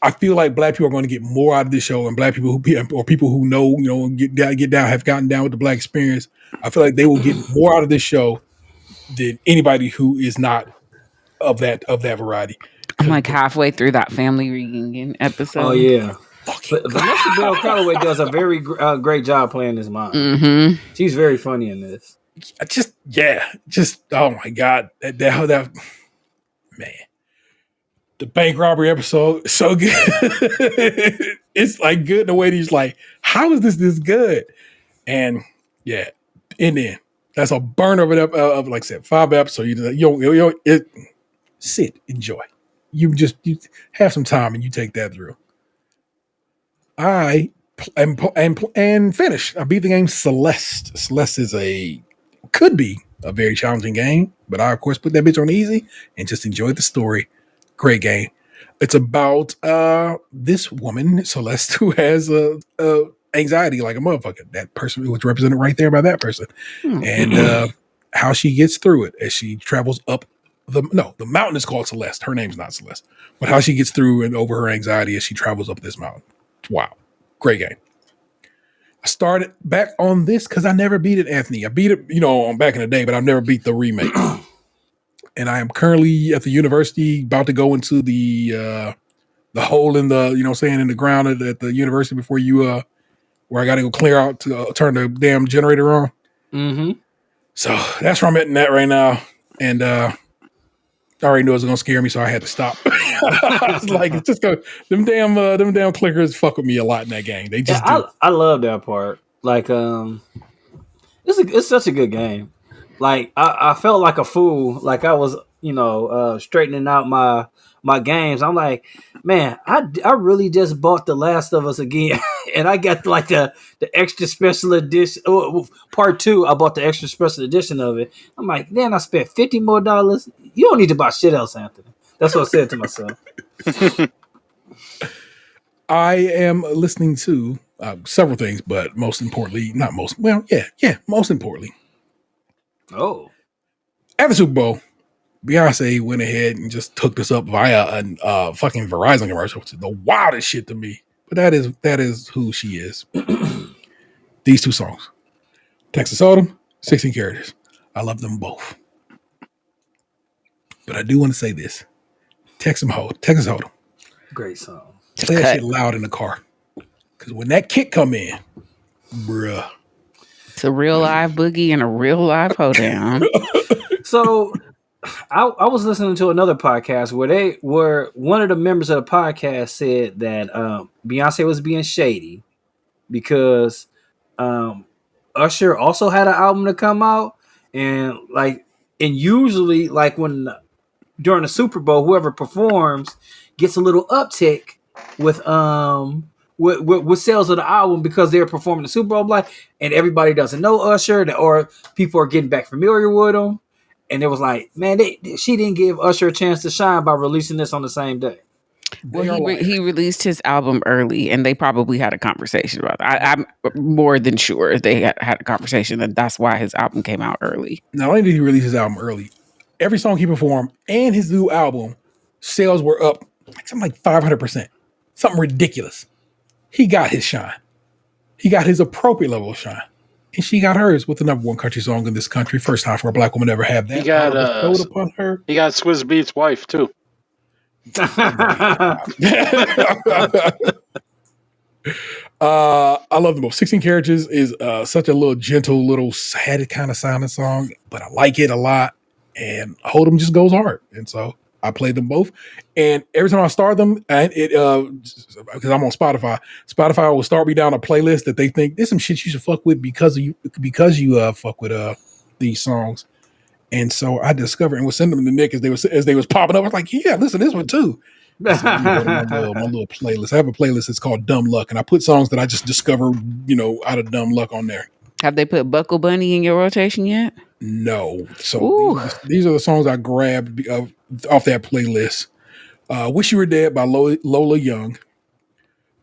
[SPEAKER 2] I feel like black people are going to get more out of this show, and black people or people who know, get down, have gotten down with the black experience. I feel like they will get more out of this show than anybody who is not of that variety.
[SPEAKER 4] I'm like halfway through that family reunion episode.
[SPEAKER 3] Oh yeah, Vanessa Bell Calloway does a very great job playing this mom.
[SPEAKER 4] Mm-hmm.
[SPEAKER 3] She's very funny in this.
[SPEAKER 2] Oh my god, that man. The bank robbery episode is so good. It's like good in the way that he's like, how is this good? And yeah, and then that's a burner of like I said, 5 episodes. Sit, enjoy. You have some time and you take that through. I and finish. I beat the game Celeste. Celeste could be a very challenging game, but I of course put that bitch on easy and just enjoyed the story. Great game. It's about this woman, Celeste, who has anxiety like a motherfucker. That person was represented right there by that person. And how she gets through it as she travels up the mountain is called Celeste. Her name's not Celeste. But how she gets through and over her anxiety as she travels up this mountain. Wow. Great game. I started back on this because I never beat it, Anthony. I beat it, back in the day, but I've never beat the remake. And I am currently at the university about to go into the hole in the, in the ground at the university before where I got to go clear out to turn the damn generator on.
[SPEAKER 3] Mm-hmm.
[SPEAKER 2] So that's where I'm at in that right now. And I already knew it was going to scare me, so I had to stop. I was like, it's just go. Them damn clickers fuck with me a lot in that game. They just do.
[SPEAKER 3] I love that part. Like, it's such a good game. Like I felt like a fool. Like I was, straightening out my games. I'm like, man, I really just bought The Last of Us again, and I got like the extra special edition. Part 2, I bought the extra special edition of it. I'm like, man, I spent $50 more. You don't need to buy shit else, Anthony. That's what I said to myself.
[SPEAKER 2] I am listening to several things, but most importantly, most importantly.
[SPEAKER 3] Oh.
[SPEAKER 2] At the Super Bowl, Beyonce went ahead and just took this up via a fucking Verizon commercial, which is the wildest shit to me. But that is who she is. These 2 songs. Texas Hold'em, 16 Characters. I love them both. But I do want to say this. Texas Hold'em.
[SPEAKER 3] Great song.
[SPEAKER 2] Play that shit loud in the car. Because when that kick come in, bruh.
[SPEAKER 4] It's a real live boogie and a real live hoedown.
[SPEAKER 3] So I was listening to another podcast where one of the members of the podcast said that Beyonce was being shady because Usher also had an album to come out, and usually when during the Super Bowl, whoever performs gets a little uptick with sales of the album because they're performing the Super Bowl, and everybody doesn't know Usher, or people are getting back familiar with him. And it was like, man, she didn't give Usher a chance to shine by releasing this on the same day.
[SPEAKER 4] Well, he released his album early, and they probably had a conversation about it. I'm more than sure they had a conversation, and that's why his album came out early.
[SPEAKER 2] Not only did he release his album early, every song he performed and his new album, sales were up something like 500%. Something ridiculous. He got his shine. He got his appropriate level of shine. And she got hers with the #1 country song in this country. First time for a black woman to ever have that.
[SPEAKER 5] He got
[SPEAKER 2] bestowed upon her.
[SPEAKER 5] He got Swizz Beatz' wife too.
[SPEAKER 2] I love them both. 16 Characters is such a little gentle, little sad kind of sounding song, but I like it a lot. And Hold'em just goes hard. And so I played them both. And every time I start them, and because I'm on Spotify will start me down a playlist that they think there's some shit you should fuck with because you fuck with these songs. And so I discovered and was sending them to Nick as they was popping up. I was like, yeah, listen to this one too. So let me go to my little playlist. I have a playlist that's called Dumb Luck, and I put songs that I just discovered, out of dumb luck on there.
[SPEAKER 4] Have they put Buckle Bunny in your rotation yet?
[SPEAKER 2] No. So these are the songs I grabbed off that playlist. Wish You Were Dead by Lola Young.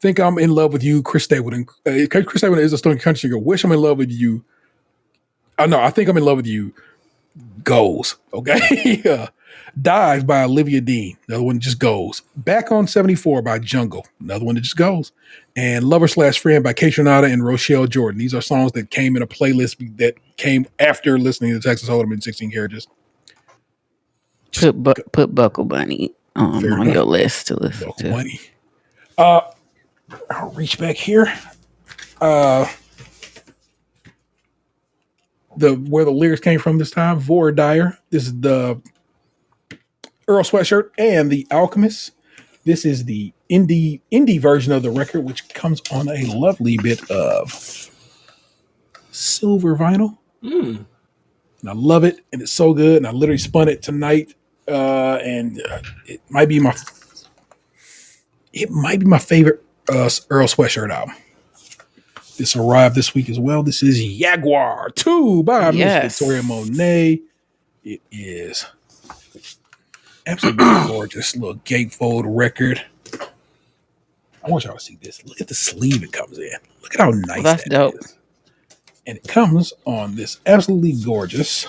[SPEAKER 2] Think I'm in Love with You, Chris Stapleton. Chris Stapleton is a Stone Country singer. Wish I'm in Love with You. No, I Think I'm in Love with You. Goes. Okay. Dive by Olivia Dean. Another one that just goes. Back on 74 by Jungle. Another one that just goes. And Lover/Friend by Kaytranada and Rochelle Jordan. These are songs that came in a playlist that came after listening to Texas Hold'em in 16 Carriages.
[SPEAKER 4] Put Buckle Bunny on your list to listen
[SPEAKER 2] Buckle
[SPEAKER 4] to.
[SPEAKER 2] Bunny. I'll reach back here. Where the lyrics came from this time, Vora Dyer. This is the Earl Sweatshirt and the Alchemist. This is the indie version of the record, which comes on a lovely bit of silver vinyl. And I love it, and it's so good. And I literally spun it tonight, and it might be my favorite Earl Sweatshirt album. This arrived this week as well. This is Jaguar 2 by Miss Victoria Monet. It is absolutely gorgeous little gatefold record. I want y'all to see this. Look at the sleeve it comes in. Look at how nice
[SPEAKER 4] that's dope.
[SPEAKER 2] is. And it comes on this absolutely gorgeous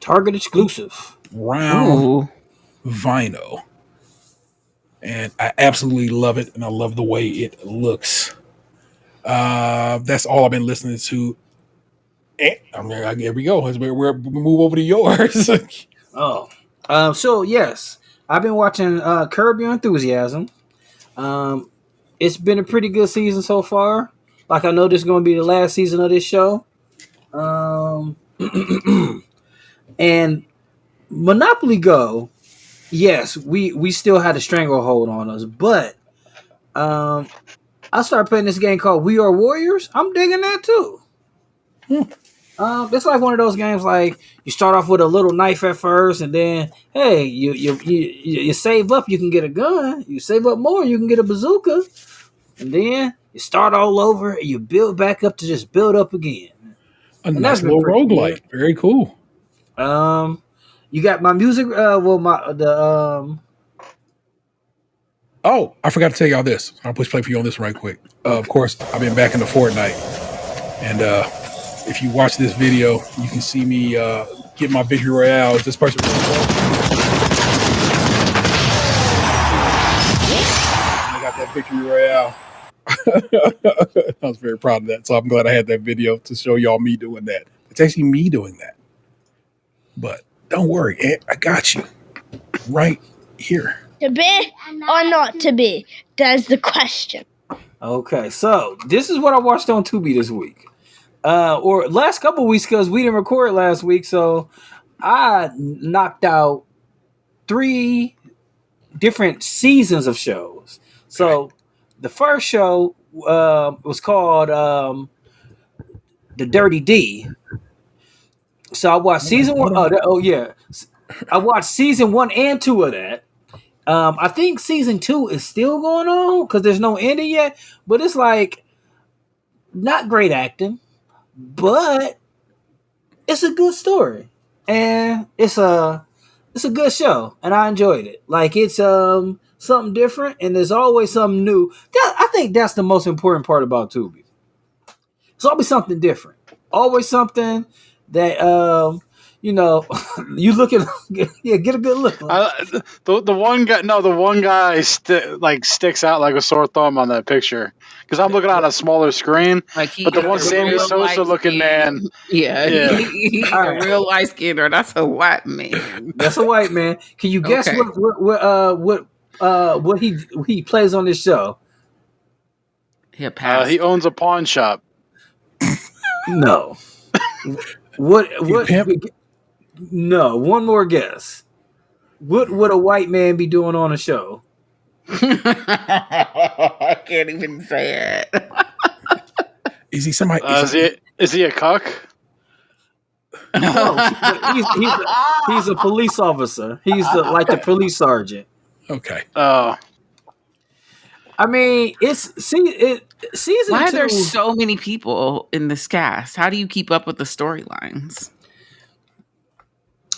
[SPEAKER 3] Target exclusive
[SPEAKER 2] round vinyl. And I absolutely love it, and I love the way it looks. That's all I've been listening to. Here we go. We move over to yours.
[SPEAKER 3] So yes, I've been watching Curb Your Enthusiasm. It's been a pretty good season so far. Like, I know this is going to be the last season of this show. And Monopoly Go, yes, we still had a stranglehold on us, but I started playing this game called We Are Warriors. I'm digging that too. It's like one of those games, like you start off with a little knife at first, and then hey, you save up, you can get a gun. You save up more, you can get a bazooka, and then you start all over, and you build back up to just build up again.
[SPEAKER 2] A nice little roguelike. Very cool.
[SPEAKER 3] You got my music.
[SPEAKER 2] Oh, I forgot to tell y'all this. I'll push play for you on this right quick. Of course, I've been back into Fortnite. And if you watch this video, you can see me get my victory royale. This person. I got that victory royale. I was very proud of that. So I'm glad I had that video to show y'all me doing that. It's actually me doing that. But don't worry, Aunt, I got you right here.
[SPEAKER 6] To be or not to be? That's the question.
[SPEAKER 3] Okay, so this is what I watched on Tubi this week. Or last couple weeks, because we didn't record last week, so I knocked out 3 different seasons of shows. So the first show was called The Dirty D. So I watched season 1. I watched season 1 and 2 of that. I think season 2 is still going on because there's no ending yet. But it's like not great acting, but it's a good story and it's a good show, and I enjoyed it. Like, it's something different, and there's always something new. I think that's the most important part about Tubi. It's always something different, always something that you look at, get a good look.
[SPEAKER 5] The one guy sticks out like a sore thumb on that picture because I'm looking on a smaller screen.
[SPEAKER 4] But
[SPEAKER 5] the one Sammy Sosa looking man,
[SPEAKER 4] he's a real light skinned, or that's a white man.
[SPEAKER 3] That's a white man. Can you guess what he plays on this show?
[SPEAKER 5] He owns a pawn shop.
[SPEAKER 3] No. What? No, one more guess. What would a white man be doing on a show?
[SPEAKER 4] I can't even say it.
[SPEAKER 2] Is he somebody?
[SPEAKER 5] Is he a cuck?
[SPEAKER 3] No, he's a police officer. He's the police sergeant.
[SPEAKER 2] Okay.
[SPEAKER 5] Oh,
[SPEAKER 3] I mean, season
[SPEAKER 4] Why are
[SPEAKER 3] 2.
[SPEAKER 4] there so many people in this cast? How do you keep up with the storylines?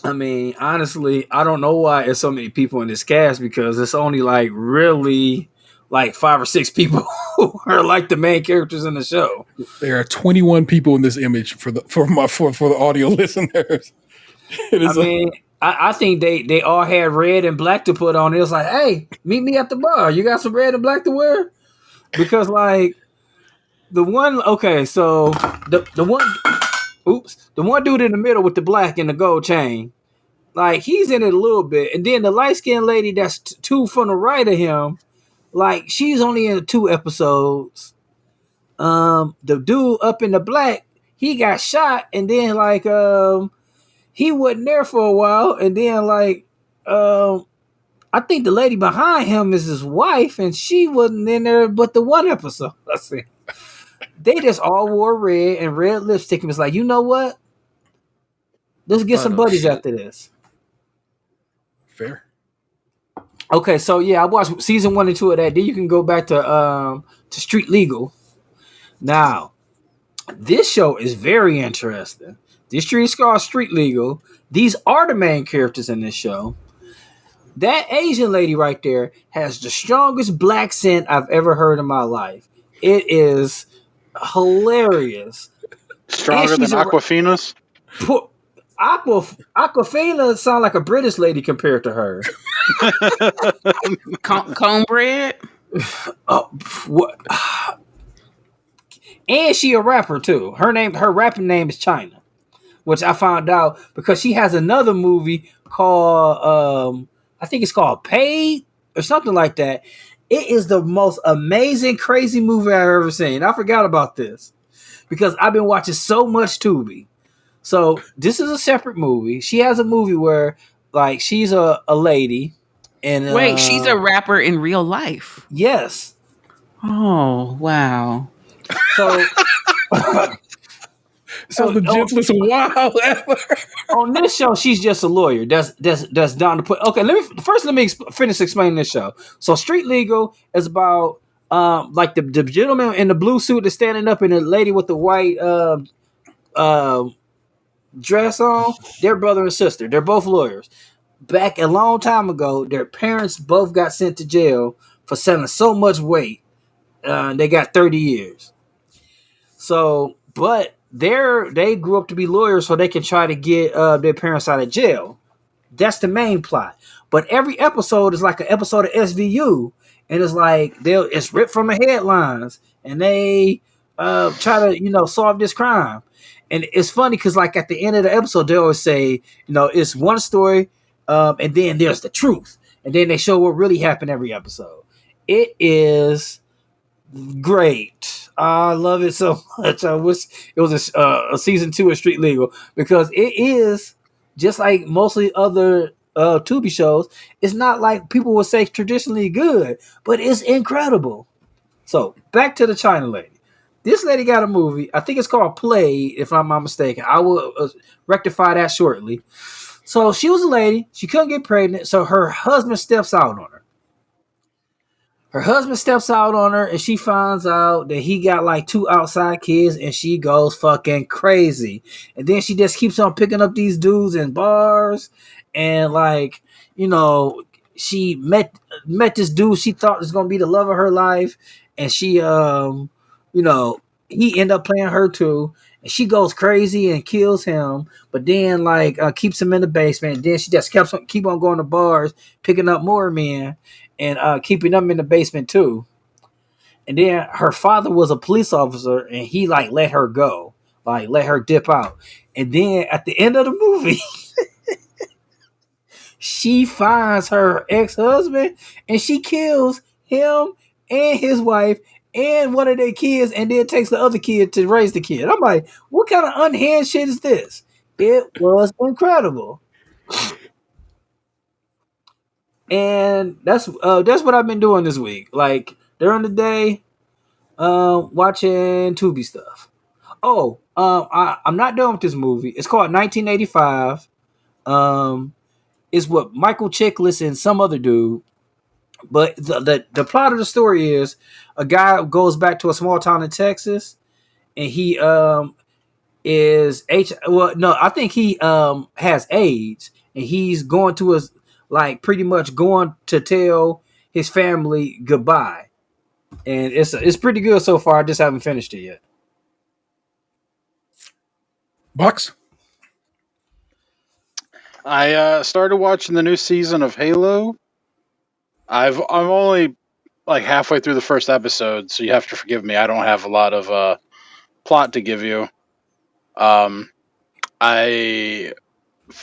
[SPEAKER 3] I mean, honestly, I don't know why there's so many people in this cast because it's only like really like 5 or 6 people who are like the main characters in the show.
[SPEAKER 2] There are 21 people in this image for the audio listeners.
[SPEAKER 3] I think they all had red and black to put on. It was like, hey, meet me at the bar. You got some red and black to wear? Because like the one, okay, so the one dude in the middle with the black and the gold chain, like he's in it a little bit, and then the light skinned lady that's 2 from the right of him, like she's only in 2 episodes. The dude up in the black, he got shot, and then like he wasn't there for a while, and then like I think the lady behind him is his wife, and she wasn't in there but the 1 episode. Let's see. They just all wore red and red lipstick, and was like, you know what? Let's get some buddies after this.
[SPEAKER 2] Fair.
[SPEAKER 3] Okay, so yeah, I watched season 1 and 2 of that. Then you can go back to Street Legal. Now, this show is very interesting. This street is called Street Legal. These are the main characters in this show. That Asian lady right there has the strongest black scent I've ever heard in my life. It is hilarious.
[SPEAKER 5] stronger than Aquafina's?
[SPEAKER 3] Aquafina sound like a British lady compared to her.
[SPEAKER 4] Cornbread?
[SPEAKER 3] What? And she a rapper too. Her rapping name is China, which I found out because she has another movie called I think it's called Paid or something like that. It is the most amazing, crazy movie I've ever seen. I forgot about this because I've been watching so much Tubi. So this is a separate movie. She has a movie where like she's a lady and
[SPEAKER 4] wait, she's a rapper in real life.
[SPEAKER 3] Yes.
[SPEAKER 4] Oh, wow.
[SPEAKER 3] So
[SPEAKER 2] the gentlest wow ever.
[SPEAKER 3] On this show, she's just a lawyer. That's down to put. Okay, let me finish explaining this show. So, Street Legal is about like the gentleman in the blue suit that's standing up and the lady with the white dress on. They're brother and sister. They're both lawyers. Back a long time ago, their parents both got sent to jail for selling so much weight. They got 30 years. So, but they grew up to be lawyers so they can try to get their parents out of jail. That's the main plot. But every episode is like an episode of SVU, and it's like it's ripped from the headlines, and they try to solve this crime. And it's funny because like at the end of the episode, they always say it's one story, and then there's the truth, and then they show what really happened every episode. It is great. I love it so much. I wish it was a season 2 of Street Legal because it is just like mostly other Tubi shows. It's not like people would say traditionally good, but it's incredible. So back to the China lady. This lady got a movie. I think it's called Play, if I'm not mistaken. I will rectify that shortly. So she was a lady. She couldn't get pregnant, so her husband steps out on her. Her husband steps out on her and she finds out that he got like 2 outside kids and she goes fucking crazy. And then she just keeps on picking up these dudes in bars and like, she met this dude she thought was going to be the love of her life. And she, he ended up playing her too. And she goes crazy and kills him, but then like keeps him in the basement. And then she just keep on going to bars, picking up more men. And keeping them in the basement too. And then her father was a police officer and he like let her go, like let her dip out. And then at the end of the movie, she finds her ex-husband and she kills him and his wife and one of their kids and then takes the other kid to raise the kid. I'm like, what kind of unhinged shit is this? It was incredible. And that's what I've been doing this week. Like during the day, watching Tubi stuff. Oh, I'm not done with this movie. It's called 1985. It's what Michael Chiklis and some other dude. But the plot of the story is a guy goes back to a small town in Texas, and he is I think he has AIDS, and he's going to his like pretty much going to tell his family goodbye. And it's pretty good so far. I just haven't finished it yet.
[SPEAKER 2] Bucks?
[SPEAKER 5] I started watching the new season of Halo. I'm only like halfway through the first episode, so you have to forgive me. I don't have a lot of plot to give you. I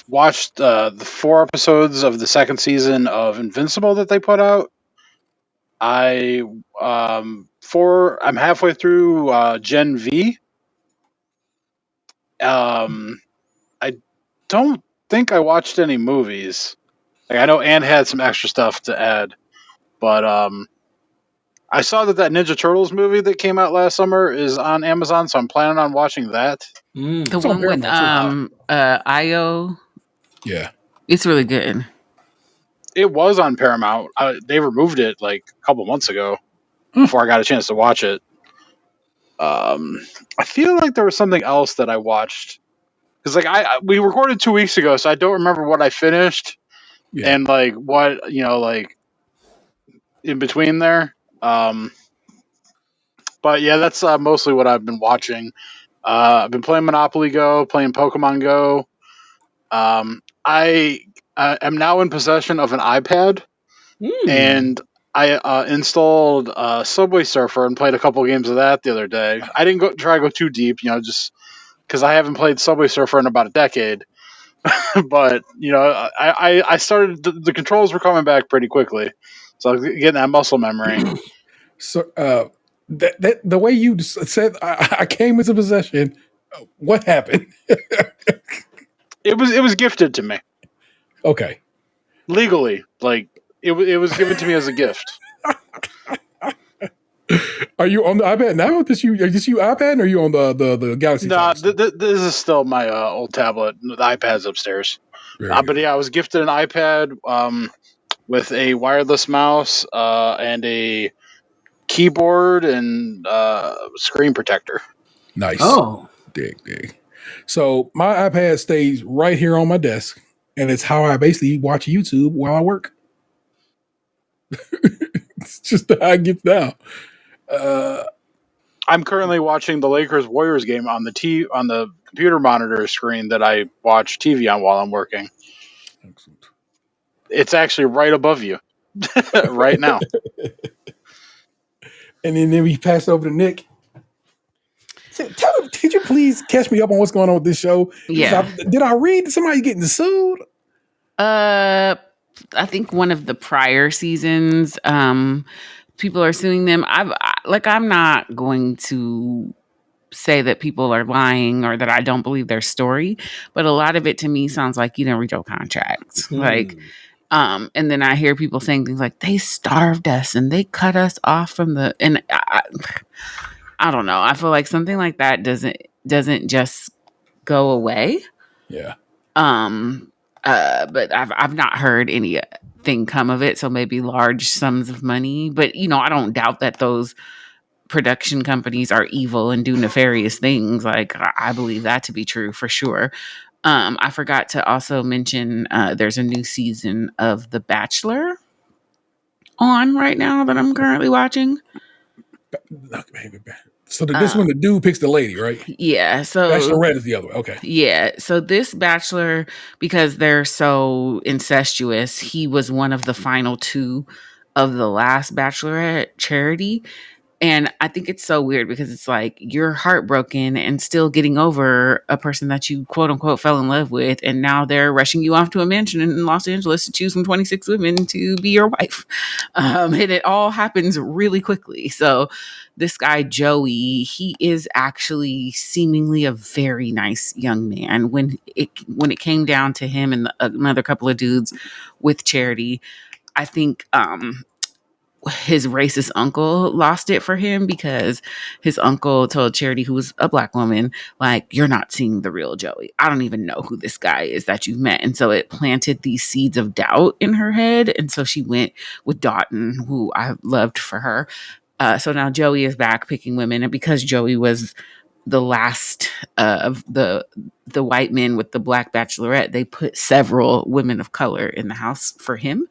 [SPEAKER 5] watched the 4 episodes of the second season of Invincible that they put out. I'm halfway through Gen V. I don't think I watched any movies. Like, I know Ann had some extra stuff to add, but I saw that Ninja Turtles movie that came out last summer is on Amazon, so I'm planning on watching that.
[SPEAKER 4] The one with Io.
[SPEAKER 2] Yeah,
[SPEAKER 4] it's really good.
[SPEAKER 5] It was on Paramount. They removed it like a couple months ago before I got a chance to watch it. I feel like there was something else that I watched because we recorded 2 weeks ago, so I don't remember what I finished and like what like in between there. But yeah, that's mostly what I've been watching. I've been playing Monopoly Go, playing Pokemon Go. I am now in possession of an iPad, and I installed Subway Surfer and played a couple games of that the other day. I didn't try to go too deep, just because I haven't played Subway Surfer in about a decade. But I started. The controls were coming back pretty quickly, so I was getting that muscle memory.
[SPEAKER 2] So that the way you said I came into possession, what happened?
[SPEAKER 5] It was gifted to me.
[SPEAKER 2] Okay.
[SPEAKER 5] Legally, like it was given to me as a gift.
[SPEAKER 2] Are you on the iPad now? Is this you iPad or are you on the Galaxy?
[SPEAKER 5] No, this is still my old tablet. The iPad's upstairs. But yeah, I was gifted an iPad with a wireless mouse and a keyboard and screen protector.
[SPEAKER 2] Nice.
[SPEAKER 3] Oh.
[SPEAKER 2] Dig. So my iPad stays right here on my desk, and it's how I basically watch YouTube while I work. It's just how I get down.
[SPEAKER 5] I'm currently watching the Lakers Warriors game on the computer monitor screen that I watch TV on while I'm working.
[SPEAKER 2] Excellent.
[SPEAKER 5] It's actually right above you right now.
[SPEAKER 2] And then we pass over to Nick. So, could you please catch me up on what's going on with this show?
[SPEAKER 4] Yeah.
[SPEAKER 2] Did I read somebody getting sued?
[SPEAKER 4] I think one of the prior seasons, people are suing them. I'm not going to say that people are lying or that I don't believe their story, but a lot of it to me sounds like you didn't read your contract. And then I hear people saying things like they starved us and they cut us off from the, and I don't know. I feel like something like that doesn't just go away.
[SPEAKER 2] Yeah.
[SPEAKER 4] But I've not heard anything come of it. So maybe large sums of money, but I don't doubt that those production companies are evil and do nefarious things. Like I believe that to be true for sure. I forgot to also mention there's a new season of The Bachelor on right now that I'm currently watching.
[SPEAKER 2] So this one, the dude picks the lady, right?
[SPEAKER 4] Yeah. So
[SPEAKER 2] Bachelorette is the other one. Okay.
[SPEAKER 4] Yeah. So this Bachelor, because they're so incestuous, he was one of the final 2 of the last Bachelorette charity. And I think it's so weird because it's like you're heartbroken and still getting over a person that you quote unquote fell in love with. And now they're rushing you off to a mansion in Los Angeles to choose from 26 women to be your wife. And it all happens really quickly. So this guy, Joey, he is actually seemingly a very nice young man. When it came down to him and another couple of dudes with charity, I think, his racist uncle lost it for him because his uncle told Charity, who was a Black woman, like, you're not seeing the real Joey. I don't even know who this guy is that you've met. And so it planted these seeds of doubt in her head. And so she went with Doughton, who I loved for her. So now Joey is back picking women. And because Joey was the last of the white men with the Black bachelorette, they put several women of color in the house for him.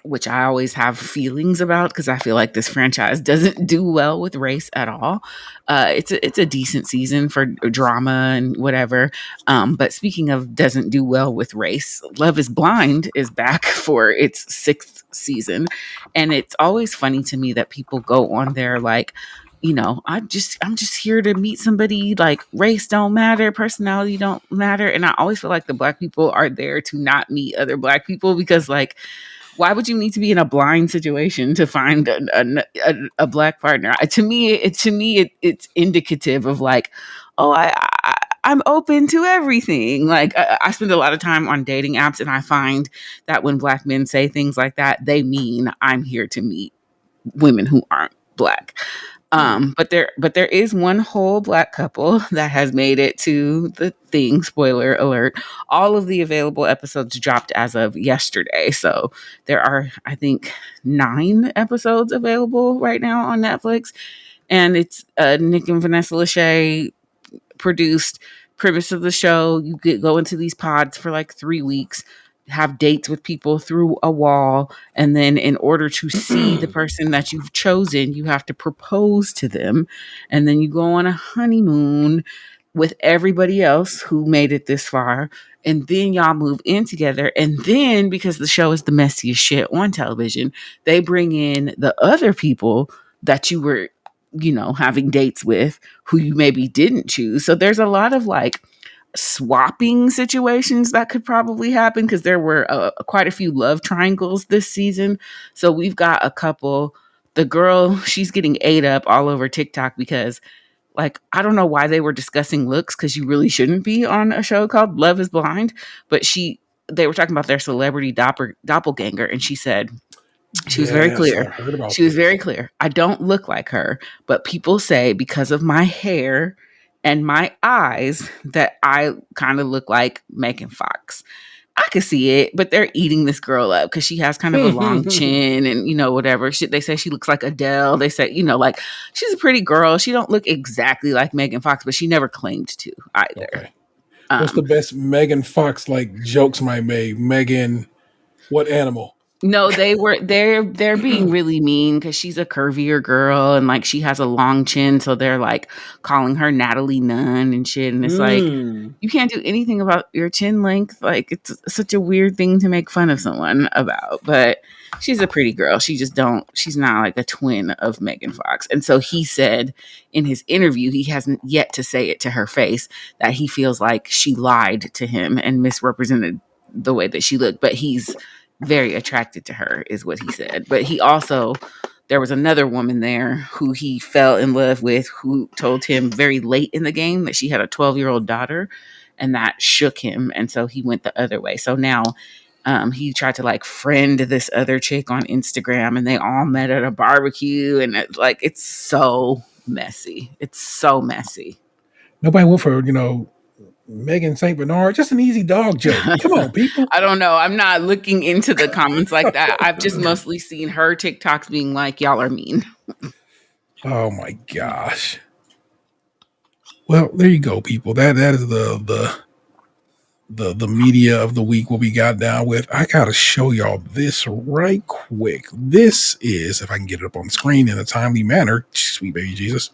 [SPEAKER 4] Which I always have feelings about because I feel like this franchise doesn't do well with race at all. It's a decent season for drama and whatever. But speaking of doesn't do well with race, Love is Blind is back for its 6th season. And it's always funny to me that people go on there like, I'm just here to meet somebody, like race don't matter, personality don't matter. And I always feel like the Black people are there to not meet other Black people because, like, why would you need to be in a blind situation to find a Black partner? To me, it's indicative of like, oh, I'm open to everything. Like I spend a lot of time on dating apps, and I find that when Black men say things like that, they mean I'm here to meet women who aren't Black. But there is one whole Black couple that has made it to the thing. Spoiler alert. All of the available episodes dropped as of yesterday. So there are, I think, 9 episodes available right now on Netflix. And it's Nick and Vanessa Lachey produced. Premise of the show, you go into these pods for like 3 weeks, have dates with people through a wall, and then in order to see the person that you've chosen, you have to propose to them, and then you go on a honeymoon with everybody else who made it this far, and then y'all move in together. And then, because the show is the messiest shit on television, they bring in the other people that you were having dates with who you maybe didn't choose. So there's a lot of like swapping situations that could probably happen because there were quite a few love triangles this season. So we've got a couple. The girl, she's getting ate up all over TikTok because, like, I don't know why they were discussing looks because you really shouldn't be on a show called Love is Blind. But they were talking about their celebrity doppelganger, and she said, she was very clear. She was very clear. I don't look like her, but people say because of my hair and my eyes that I kind of look like Megan Fox. I could see it, but they're eating this girl up because she has kind of a long chin and, whatever. They say she looks like Adele. They say, like, she's a pretty girl. She don't look exactly like Megan Fox, but she never claimed to either.
[SPEAKER 2] Okay. What's the best Megan Fox, like, jokes might make? Megan, what animal?
[SPEAKER 4] No, they're being really mean because she's a curvier girl and like she has a long chin, so they're like calling her Natalie Nunn and shit. And it's like, you can't do anything about your chin length. Like, it's such a weird thing to make fun of someone about. But she's a pretty girl. She's not like a twin of Megan Fox. And so he said in his interview, he hasn't yet to say it to her face, that he feels like she lied to him and misrepresented the way that she looked. But he's very attracted to her, is what he said. But there was another woman there who he fell in love with, who told him very late in the game that she had a 12-year-old daughter, and that shook him. And so he went the other way. So now he tried to like friend this other chick on Instagram, and they all met at a barbecue, and it's so messy. It's so messy.
[SPEAKER 2] Nobody went for, Megan St. Bernard, just an easy dog joke. Come on, people.
[SPEAKER 4] I don't know. I'm not looking into the comments like that. I've just mostly seen her TikToks being like, y'all are mean.
[SPEAKER 2] Oh my gosh. Well, there you go, people. That is the media of the week, what we got down with. I gotta show y'all this right quick. This is, if I can get it up on the screen in a timely manner, sweet baby Jesus.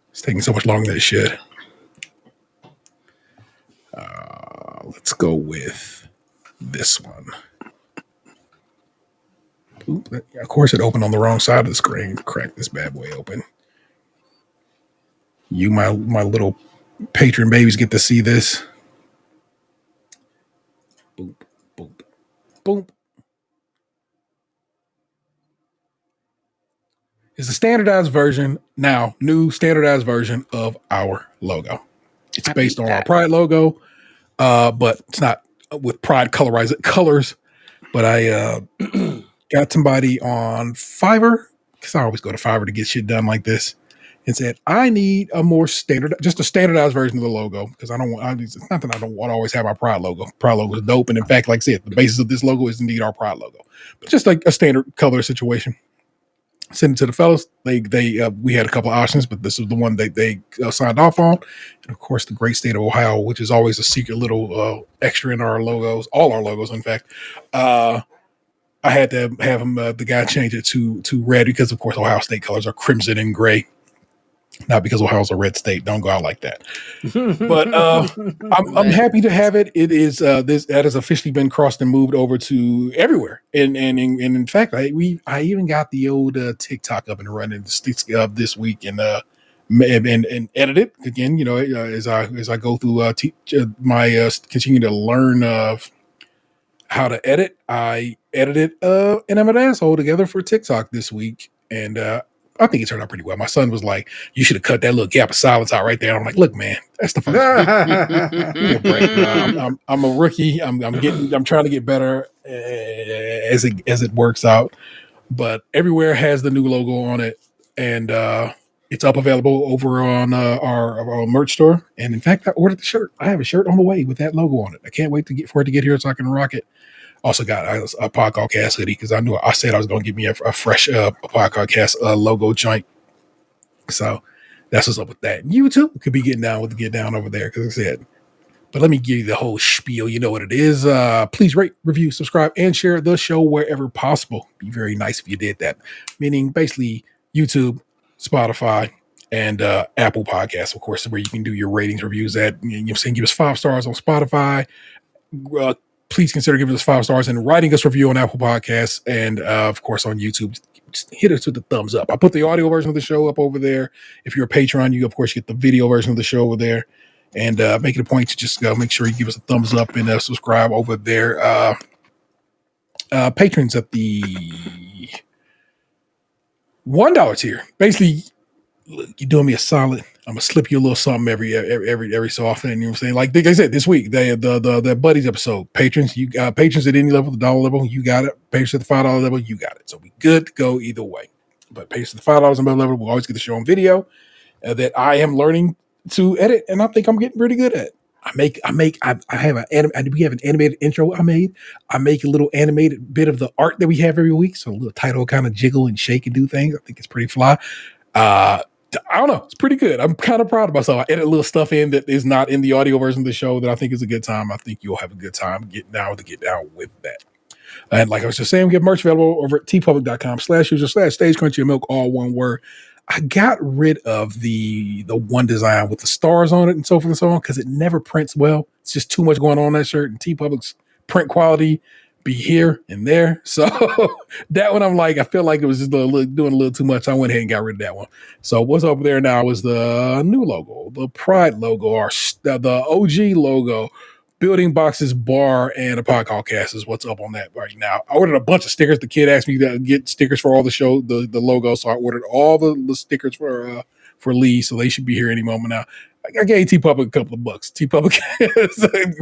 [SPEAKER 2] It's taking so much longer than it should. Let's go with this one. Oop, of course, it opened on the wrong side of the screen. Crack this bad boy open. You, my little patron babies, get to see this. Boop, boop, boop. It's a standardized version now, new standardized version of our logo. It's based on our Pride logo, but it's not with Pride colorized colors. But I got somebody on Fiverr, because I always go to Fiverr to get shit done like this, and said, I need a more just a standardized version of the logo, because it's not that I don't want to always have our Pride logo. Pride logo is dope. And in fact, like I said, the basis of this logo is indeed our Pride logo, but just like a standard color situation. Send it to the fellas. We had a couple of options, but this is the one they signed off on. And of course, the great state of Ohio, which is always a secret little extra in our logos, all our logos, in fact. I had to have him, the guy, change it to red, because of course Ohio State colors are crimson and gray. Not because Ohio's a red state. Don't go out like that. But I'm happy to have it. It is that has officially been crossed and moved over to everywhere. And in fact, I even got the old TikTok up and running this week and edit it again. You know, as I go through continue to learn of how to edit. I edited and I'm an asshole together for TikTok this week, and I think it turned out pretty well. My son was like, "You should have cut that little gap of silence out right there." I'm like, "Look, man, that's the first." I'm a rookie. I'm trying to get better as it works out. But everywhere has the new logo on it, and it's available over on our merch store. And in fact, I ordered the shirt. I have a shirt on the way with that logo on it. I can't wait for it to get here so I can rock it. Also got a podcast hoodie, because I said I was going to give me a fresh podcast logo joint. So that's what's up with that. You too could be getting down over there, because I said. But let me give you the whole spiel. You know what it is. Please rate, review, subscribe, and share the show wherever possible. Be very nice if you did that. Meaning basically YouTube, Spotify, and Apple Podcasts, of course, where you can do your ratings, reviews at. You're saying give us 5 stars on Spotify. Please consider giving us 5 stars and writing us a review on Apple Podcasts, and of course on YouTube. Just hit us with the thumbs up. I put the audio version of the show up over there. If you're a Patreon, you of course get the video version of the show over there. And make it a point to just make sure you give us a thumbs up and subscribe over there. Patrons at the $1 tier. Basically, look, you're doing me a solid. I'm gonna slip you a little something every so often. You know what I'm saying? Like I said, this week, the buddies episode. Patrons, you got patrons at any level, the $1 level, you got it. Patrons at the $5 level, you got it. So we good to go either way. But patrons at the $5 and above level, we'll always get the show on video that I am learning to edit, and I think I'm getting pretty good at it. We have an animated intro I made. I make a little animated bit of the art that we have every week, so a little title kind of jiggle and shake and do things. I think it's pretty fly. I don't know, it's pretty good. I'm kind of proud of myself. I edit a little stuff in that is not in the audio version of the show that I think is a good time. I think you'll have a good time getting down with that. And like I was just saying, we have merch available over at tpublic.com/user/stage crunchy milk, all one word. I got rid of the one design with the stars on it and so forth and so on, because it never prints well. It's just too much going on that shirt, and TeePublic's print quality be here and there. So that one, I'm like, I feel like it was just doing a little too much. I went ahead and got rid of that one. So what's over there now is the new logo, the Pride logo, or the OG logo. Building Boxes Bar and a podcast is what's up on that right now. I ordered a bunch of stickers. The kid asked me to get stickers for all the show, the logo. So I ordered all the stickers for Lee. So they should be here any moment now. I gave TeePublic a couple of bucks. TeePublic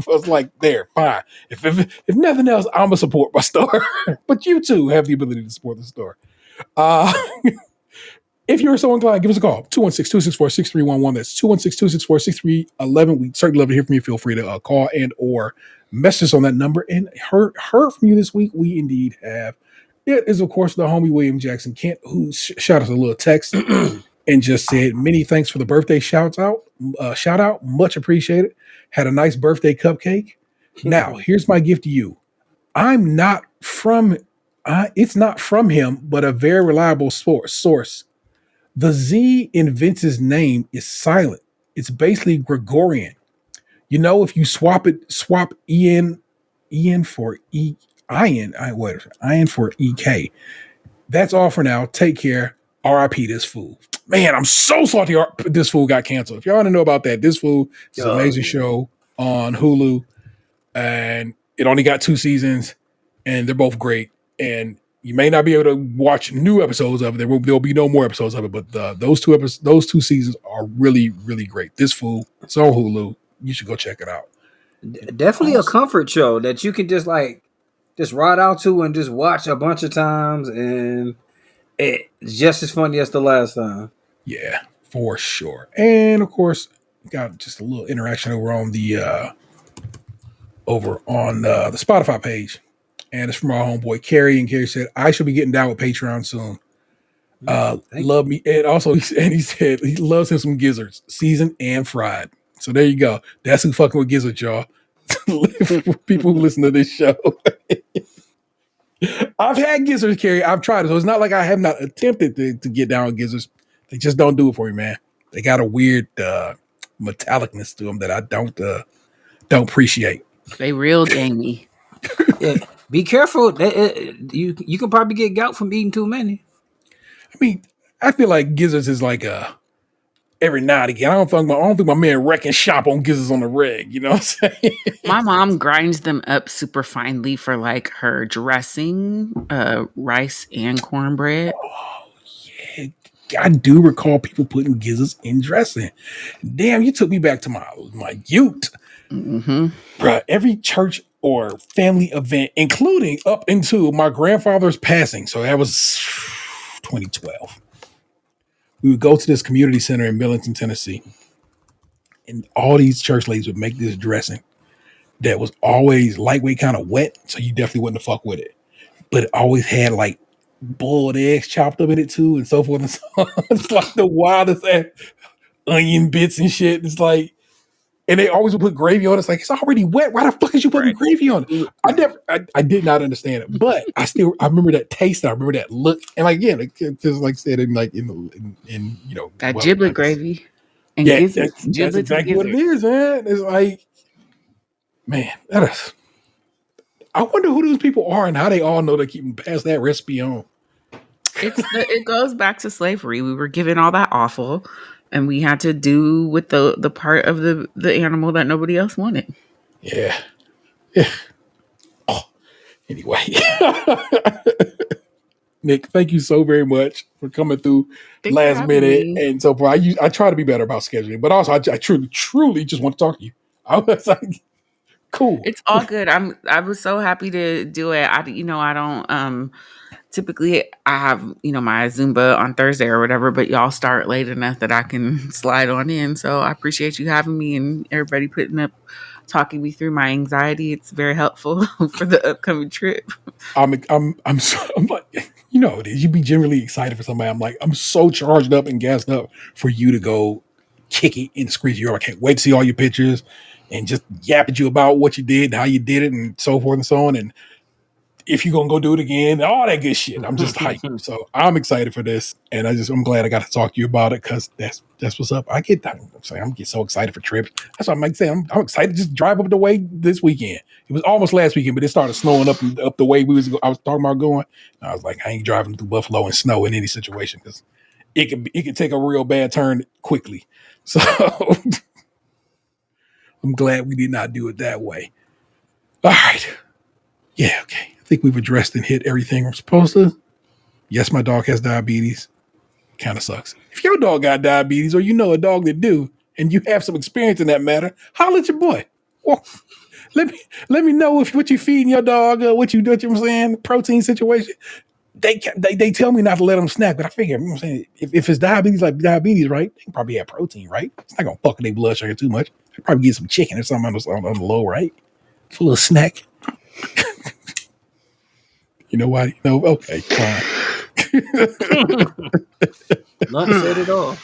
[SPEAKER 2] was like, there, fine. If nothing else, I'm going to support my store. But you too have the ability to support the store. If you're so inclined, give us a call, 216-264-6311. That's 216-264-6311. We'd certainly love to hear from you. Feel free to call and or message us on that number. And heard from you this week, we indeed have. It is, of course, the homie William Jackson Kent, who shot us a little text and just said, many thanks for the birthday shout out. Much appreciated. Had a nice birthday cupcake. Now, here's my gift to you. It's not from him, but a very reliable source. The Z in Vince's name is silent. It's basically Gregorian. You know, if you swap Ian for Ian for EK. That's all for now. Take care. R.I.P. this fool. Man, I'm so salty this fool got canceled. If y'all want to know about that, this fool is an amazing show on Hulu, and it only got 2 seasons, and they're both great. And you may not be able to watch new episodes of it. There'll be no more episodes of it, but those 2 seasons are really, really great. This fool, it's on Hulu. You should go check it out.
[SPEAKER 3] Definitely a comfort show that you can just just ride out to and just watch a bunch of times, and it's just as funny as the last time.
[SPEAKER 2] Yeah, for sure. And of course, got just a little interaction over on the Spotify page, and it's from our homeboy Carrie. And Carrie said, "I should be getting down with Patreon soon. Love me." And also, he said he loves him some gizzards, seasoned and fried. So there you go. That's who fucking with gizzards, y'all. People who listen to this show. I've had gizzards, Carrie. I've tried it. So it's not like I have not attempted to get down with gizzards. They just don't do it for me, man. They got a weird metallicness to them that I don't appreciate.
[SPEAKER 4] They real gamey.
[SPEAKER 3] Yeah, be careful. You can probably get gout from eating too many.
[SPEAKER 2] I mean, I feel like gizzards is like every now and again. I don't think my man wrecking shop on gizzards on the reg. You know what I'm saying?
[SPEAKER 4] My mom grinds them up super finely for like her dressing, rice and cornbread.
[SPEAKER 2] Oh yeah, I do recall people putting gizzards in dressing. Damn, you took me back to my youth.
[SPEAKER 4] Mm-hmm.
[SPEAKER 2] Bruh, every church or family event, including up into my grandfather's passing, so that was 2012. We would go to this community center in Millington, Tennessee, and all these church ladies would make this dressing that was always lightweight, kind of wet, so you definitely wouldn't fuck with it. But it always had like boiled eggs chopped up in it too, and so forth and so on. It's like the wildest onion bits and shit. It's like, and they always would put gravy on it. It's like, it's already wet. Why the fuck is you putting gravy on it? I did not understand it, but I remember that taste. I remember that look, and like, yeah, just like I said, in you know,
[SPEAKER 4] that giblet gravy. And
[SPEAKER 2] yeah, that's exactly what it is, man. It's like, man, that is. I wonder who those people are and how they all know they keep pass that recipe on.
[SPEAKER 4] It goes back to slavery. We were given all that offal, and we had to do with the part of the animal that nobody else wanted.
[SPEAKER 2] Yeah. Oh, anyway. Nick, thank you so very much for coming through last minute. And so far, I try to be better about scheduling, but also I truly just want to talk to you. I was like, cool.
[SPEAKER 4] It's all good. I was so happy to do it. I don't typically I have, my Zumba on Thursday or whatever, but y'all start late enough that I can slide on in. So I appreciate you having me and everybody talking me through my anxiety. It's very helpful for the upcoming trip.
[SPEAKER 2] I'm like, you'd be generally excited for somebody. I'm like, I'm so charged up and gassed up for you to go kick it and squeeze you. I can't wait to see all your pictures and just yap at you about what you did, how you did it, and so forth and so on. And if you're gonna go do it again, all that good shit. I'm just hyped. So I'm excited for this, and I'm glad I got to talk to you about it, because that's what's up. I'm get so excited for trips. That's what I'm saying. I'm excited to just drive up the way this weekend. It was almost last weekend, but it started snowing up the way I was talking about going. And I was like, I ain't driving through Buffalo in snow in any situation, because it could take a real bad turn quickly. So I'm glad we did not do it that way. All right. Yeah, okay. I think we've addressed and hit everything we're supposed to. Yes, my dog has diabetes. Kind of sucks. If your dog got diabetes, or you know a dog that do, and you have some experience in that matter, holler at your boy. Well, let me know what you feeding your dog, what you I'm saying, protein situation. They tell me not to let them snack, but I figure, I'm saying, if it's diabetes, like diabetes, right? They can probably have protein, right? It's not gonna fuck with their blood sugar too much. They probably get some chicken or something on the low, right? It's a little snack. You know why? No, okay, fine.
[SPEAKER 3] Nothing said at all.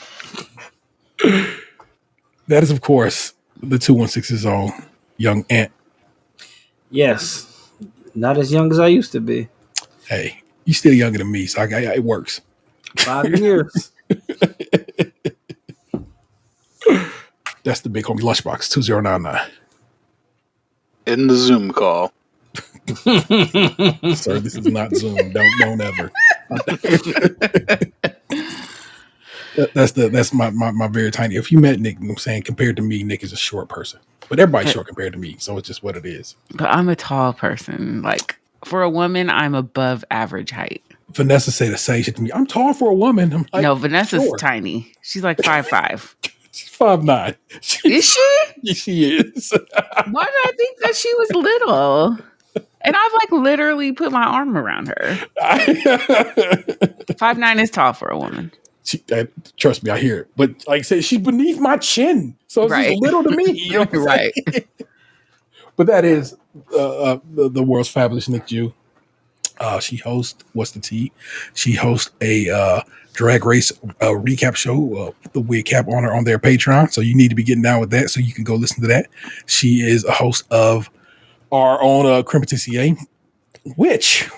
[SPEAKER 2] That is, of course, the 216's own young Ant.
[SPEAKER 3] Yes, not as young as I used to be.
[SPEAKER 2] Hey, you still younger than me, so it works.
[SPEAKER 3] 5 years.
[SPEAKER 2] That's the big homie lunchbox 2099.
[SPEAKER 5] In the Zoom call.
[SPEAKER 2] Sir, this is not Zoom. Don't ever. That's my very tiny. If you met Nick, I'm saying, compared to me, Nick is a short person. But everybody's short compared to me, so it's just what it is.
[SPEAKER 4] But I'm a tall person. Like, for a woman, I'm above average height.
[SPEAKER 2] Vanessa say the same shit to me. I'm tall for a woman. I'm like,
[SPEAKER 4] no, Vanessa's
[SPEAKER 2] sure.
[SPEAKER 4] Tiny. She's like 5'5".
[SPEAKER 2] She's 5'9".
[SPEAKER 4] Is she?
[SPEAKER 2] Yeah, she is.
[SPEAKER 4] Why did I think that she was little? And I've like literally put my arm around her. 5'9" is tall for a woman.
[SPEAKER 2] Trust me, I hear it. But like I said, she's beneath my chin. So it's just little to me. You know what I'm
[SPEAKER 4] Right.
[SPEAKER 2] saying? But that is the world's fabulous NicJu. She hosts What's the Tea? She hosts a drag race recap show, the Wig Cap on her on their Patreon. So you need to be getting down with that so you can go listen to that. She is a host of our own Krunchy, which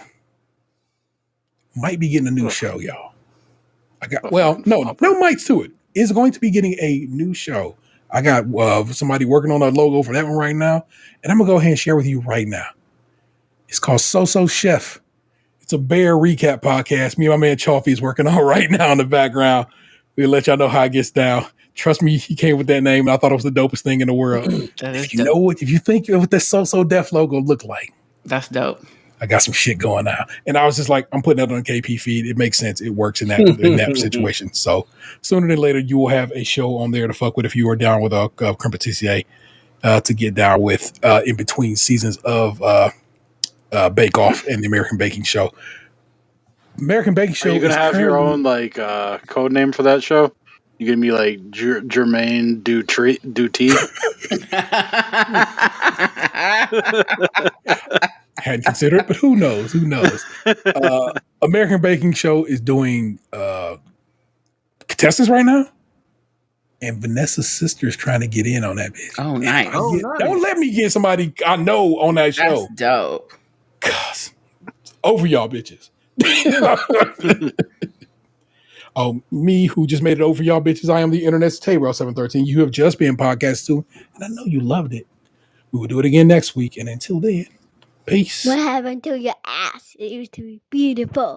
[SPEAKER 2] might be getting a new show, y'all. No mics to it. Is going to be getting a new show. I got somebody working on a logo for that one right now, and I'm gonna go ahead and share with you right now. It's called So Chef. It's a bear recap podcast. Me and my man Chalfie is working on right now in the background. We'll let y'all know how it gets down. Trust me, he came with that name, and I thought it was the dopest thing in the world. If you think of what that So Def logo look like,
[SPEAKER 4] that's dope.
[SPEAKER 2] I got some shit going on. And I was just like, I'm putting that on KP feed. It makes sense. It works in that situation. So sooner than later, you will have a show on there to fuck with if you are down with a Krunchy to get down with in between seasons of Bake Off and the American Baking Show. American Baking Show.
[SPEAKER 5] Are you going to have your own like code name for that show? You give me like Jermaine Duty.
[SPEAKER 2] Hadn't considered, but who knows? American Baking Show is doing contestants right now, and Vanessa's sister is trying to get in on that bitch.
[SPEAKER 4] Oh, nice.
[SPEAKER 2] Don't let me get somebody I know on that show.
[SPEAKER 4] That's dope.
[SPEAKER 2] Cause over y'all bitches. Me who just made it over y'all bitches. I am the internet's Tayrell 713. You have just been podcast too, and I know you loved it. We will do it again next week, and until then, peace.
[SPEAKER 6] What happened to your ass? It used to be beautiful.